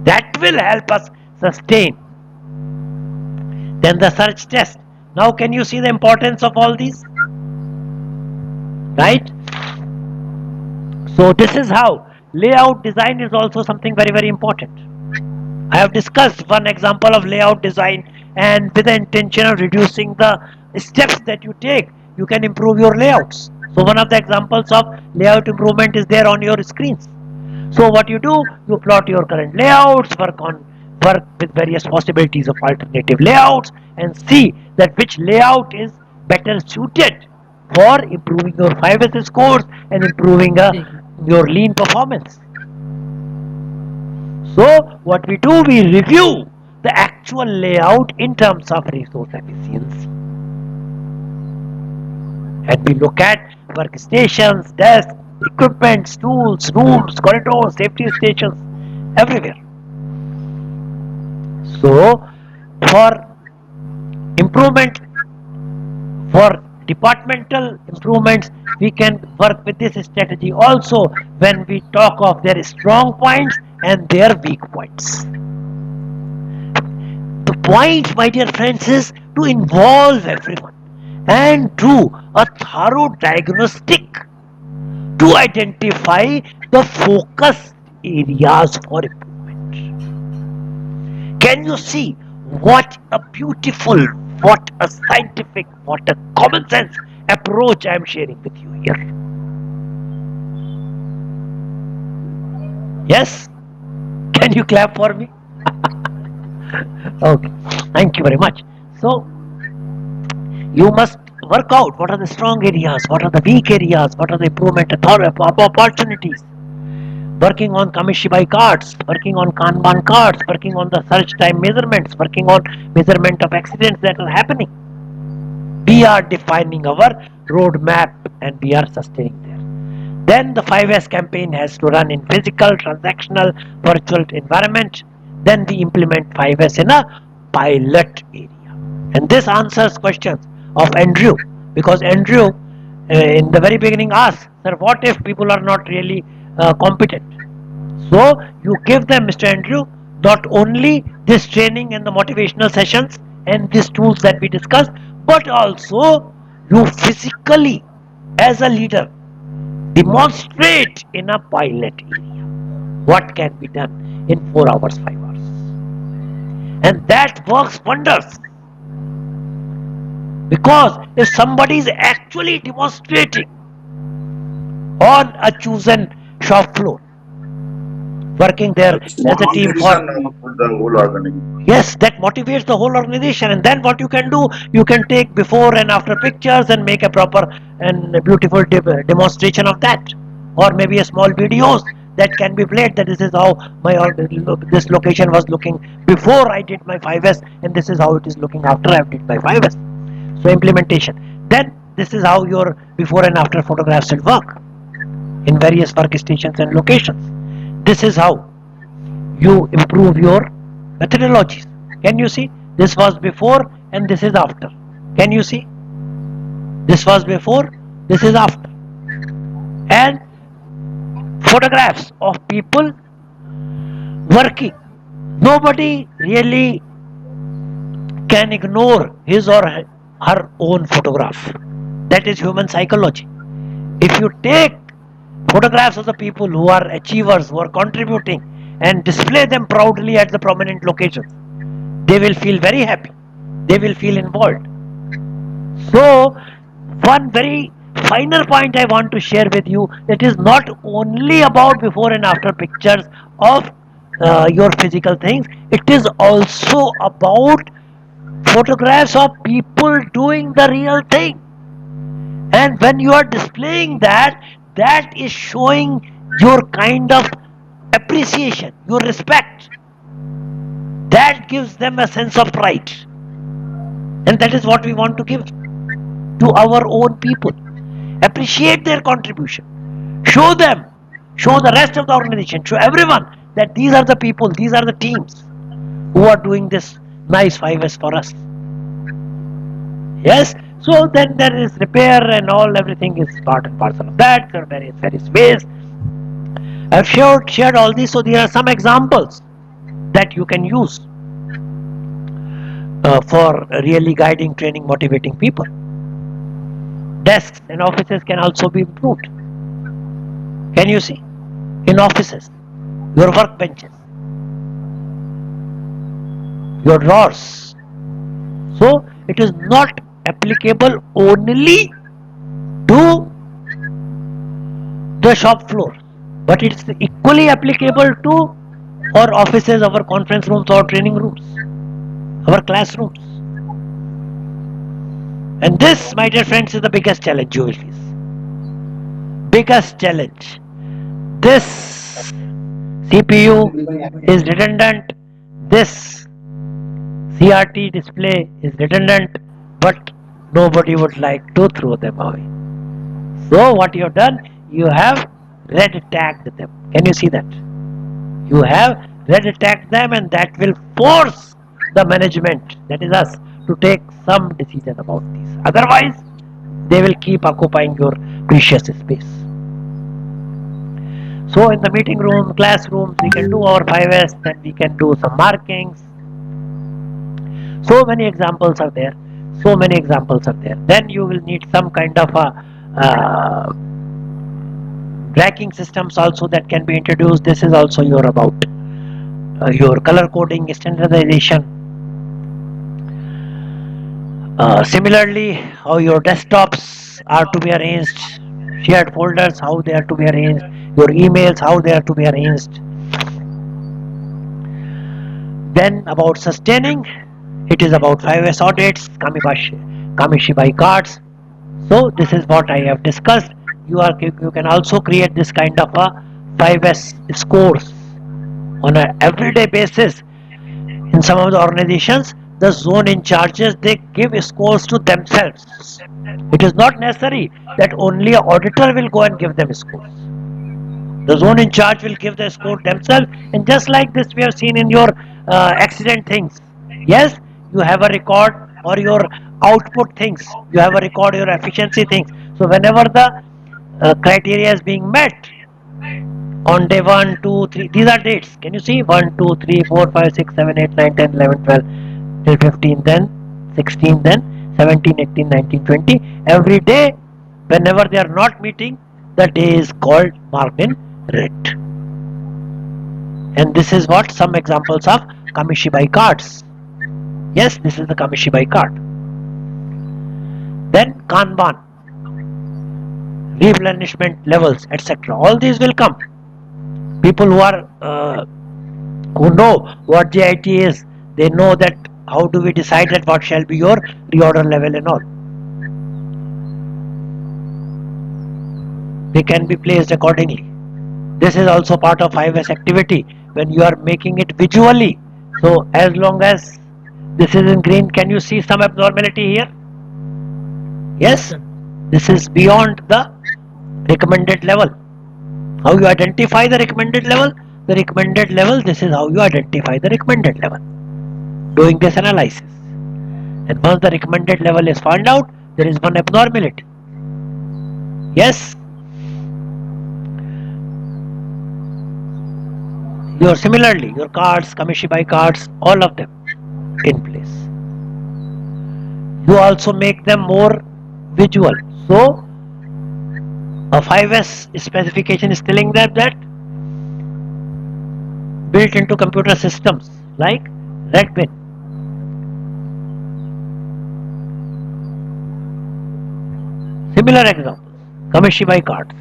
That will help us sustain. Then the search test. Now can you see the importance of all these? Right? So this is how layout design is also something very, very important. I have discussed one example of layout design, and with the intention of reducing the steps that you take, you can improve your layouts. So one of the examples of layout improvement is there on your screens. So what you do, you plot your current layouts, work with various possibilities of alternative layouts, and see that which layout is better suited for improving your 5S scores and improving your lean performance. So what we do, we review the actual layout in terms of resource efficiency, and we look at workstations, desks, equipment, tools, rooms, corridors, safety stations, everywhere. So for improvement, for departmental improvements, we can work with this strategy also when we talk of their strong points and their weak points. The point, my dear friends, is to involve everyone and do a thorough diagnostic to identify the focus areas for improvement. Can you see what a beautiful, what a scientific, what a common sense approach I am sharing with you here? Yes? Can you clap for me? Okay, thank you very much. So you must work out what are the strong areas, what are the weak areas, what are the improvement opportunities. Working on Kamishibai cards, working on Kanban cards, working on the search time measurements, working on measurement of accidents that are happening. We are defining our roadmap and we are sustaining there. Then the 5S campaign has to run in physical, transactional, virtual environment. Then we implement 5S in a pilot area. And this answers questions of Andrew, because Andrew in the very beginning asked, sir, what if people are not really competent? So you give them, Mr. Andrew, not only this training and the motivational sessions and these tools that we discussed, but also you physically as a leader demonstrate in a pilot area what can be done in 4 hours, 5 hours. And that works wonders. Because if somebody is actually demonstrating on a chosen shop floor, working there as a team for
the whole organization.
Yes, that motivates the whole organization. And then what you can do, you can take before and after pictures and make a proper and beautiful demonstration of that, or maybe a small videos that can be played, that this is how this location was looking before I did my 5S, and this is how it is looking after I did my 5S. So implementation. Then this is how your before and after photographs will work in various workstations and locations. This is how you improve your methodologies. Can you see? This was before and this is after. Can you see? This was before, this is after. And photographs of people working. Nobody really can ignore his or her own photograph. That is human psychology. If you take photographs of the people who are achievers, who are contributing, and display them proudly at the prominent locations, they will feel very happy. They will feel involved. So, one very final point I want to share with you, that is not only about before and after pictures of your physical things, it is also about photographs of people doing the real thing. And when you are displaying that, that is showing your kind of appreciation, your respect. That gives them a sense of pride. And that is what we want to give to our own people. Appreciate their contribution. Show them, show the rest of the organization, show everyone that these are the people, these are the teams who are doing this nice 5S for us. Yes, so then there is repair and all, everything is part and parcel of that. There are various ways. I've shared all these, so there are some examples that you can use for really guiding, training, motivating people. Desks in offices can also be improved. Can you see? In offices, your workbenches, your drawers. So it is not applicable only to the shop floor, but it's equally applicable to our offices, our conference rooms, our training rooms, our classrooms. And this, my dear friends, is the biggest challenge you will face. Biggest challenge. This CPU is redundant, this CRT display is redundant, but nobody would like to throw them away. So what you have done, you have red tagged them. Can you see that? You have red tagged them, and that will force the management, that is us, to take some decision about these. Otherwise, they will keep occupying your precious space. So in the meeting room, classrooms, we can do our 5S, then we can do some markings. So many examples are there. So many examples are there. Then you will need some kind of a tracking systems also that can be introduced. This is also about your color coding, standardization. Similarly, how your desktops are to be arranged, shared folders, how they are to be arranged, your emails, how they are to be arranged. Then about sustaining, it is about 5S audits, Kamishibai cards. So this is what I have discussed. You can also create this kind of a 5S scores on an everyday basis. In some of the organizations, the zone in charges, they give scores to themselves. It is not necessary that only an auditor will go and give them scores. The zone in charge will give the score themselves, and just like this we have seen in your accident things. Yes, you have a record, or your output things, you have a record, your efficiency things. So whenever the criteria is being met on day 1, 2, 3, these are dates. Can you see? 1, 2, 3, 4, 5, 6, 7, 8, 9, 10, 11, 12, till 15, then 16, then 17, 18, 19, 20. Every day, whenever they are not meeting, the day is called marked in red. And this is what some examples of Kamishibai cards. Yes, this is the Kamishibai card. Then Kanban, replenishment levels, etc. All these will come. People who are who know what JIT is, they know that how do we decide that what shall be your reorder level and all. They can be placed accordingly. This is also part of 5S activity when you are making it visually. So as long as this is in green, can you see some abnormality here? Yes, this is beyond the recommended level. How you identify the recommended level? The recommended level, this is how you identify the recommended level. Doing this analysis. And once the recommended level is found out, there is one abnormality. Yes? Similarly, your cards, Kamishibai cards, all of them in place. You also make them more visual. So a 5S specification is telling them that built into computer systems like Redpin. Similar examples, Kamishibai cards.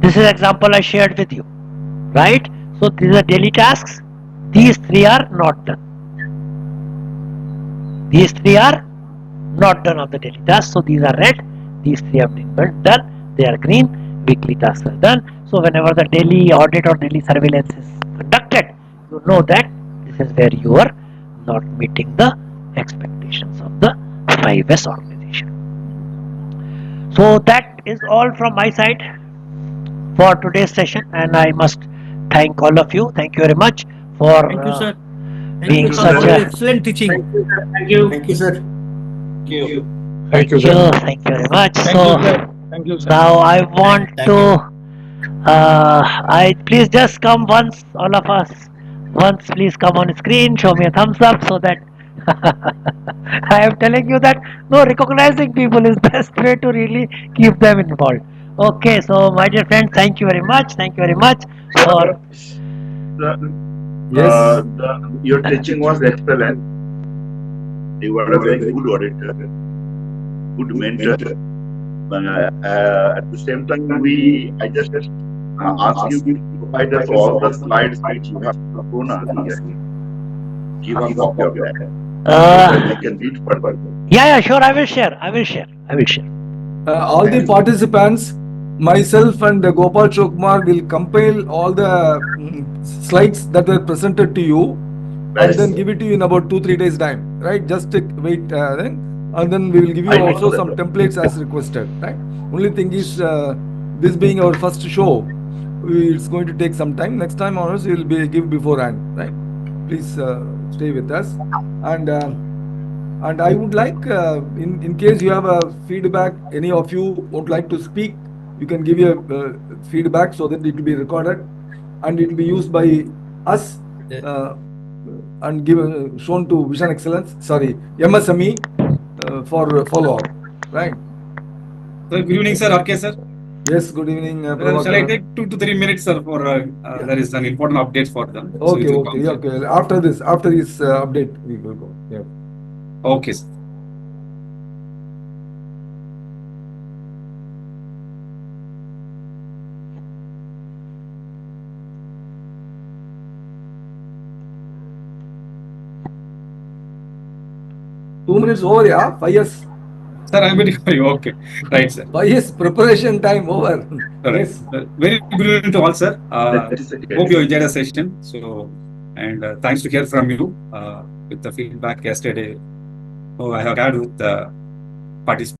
This is example I shared with you, right? So these are daily tasks. These three are not done. These three are not done of the daily tasks. So these are red. These three have been done. They are green. Weekly tasks are done. So whenever the daily audit or daily surveillance is conducted, you know that this is where you are not meeting the expectations of the 5S organization. So that is all from my side for today's session, and I must thank all of you. Thank you very much for
Thank you, sir. Thank
being
you, sir,
such
for your
a
excellent teaching.
Thank you.
Thank you, sir.
thank you very much. So
Thank you, sir.
now I want
Thank
to
you.
I please just come once, all of us. Once, please come on screen, show me a thumbs up so that I am telling you that no, recognizing people is best way to really keep them involved. Okay, so my dear friends, thank you very much. Thank you very much for
Yes.
Your teaching was excellent. You were a very good auditor, good mentor. At the same time, I just ask you to provide us all the slides which you have shown us here. Give a copy of that so that we can read further.
yeah, sure. I will share.
All the participants, myself and Gopal Chokmar will compile all the slides that were presented to you and then give it to you in about 2-3 days time, right? Just wait then, and then we will give you
I know
also
that.
some templates as requested, right? Only thing is, this being our first show, it's going to take some time. Next time onwards, we will give beforehand, right? Please stay with us, and I would like, in case you have a feedback, any of you would like to speak, you can give your feedback so that it will be recorded and it will be used by us and shown to Vision Excellence, MSME for follow-up, right?
So good evening, sir. Okay, sir.
Yes, good evening.
Shall I take 2 to 3 minutes, sir, for there is an important update for them.
Okay, okay. After this update, we will go. Yeah.
Okay, sir.
Two minutes over, yeah? 5 years.
Sir, I'm waiting for you. Okay. Right, sir.
5 years preparation time over.
Yes. Very good evening to all, sir. Hope you enjoyed the session. So, and thanks to hear from you with the feedback yesterday. Oh, I have had with the participants.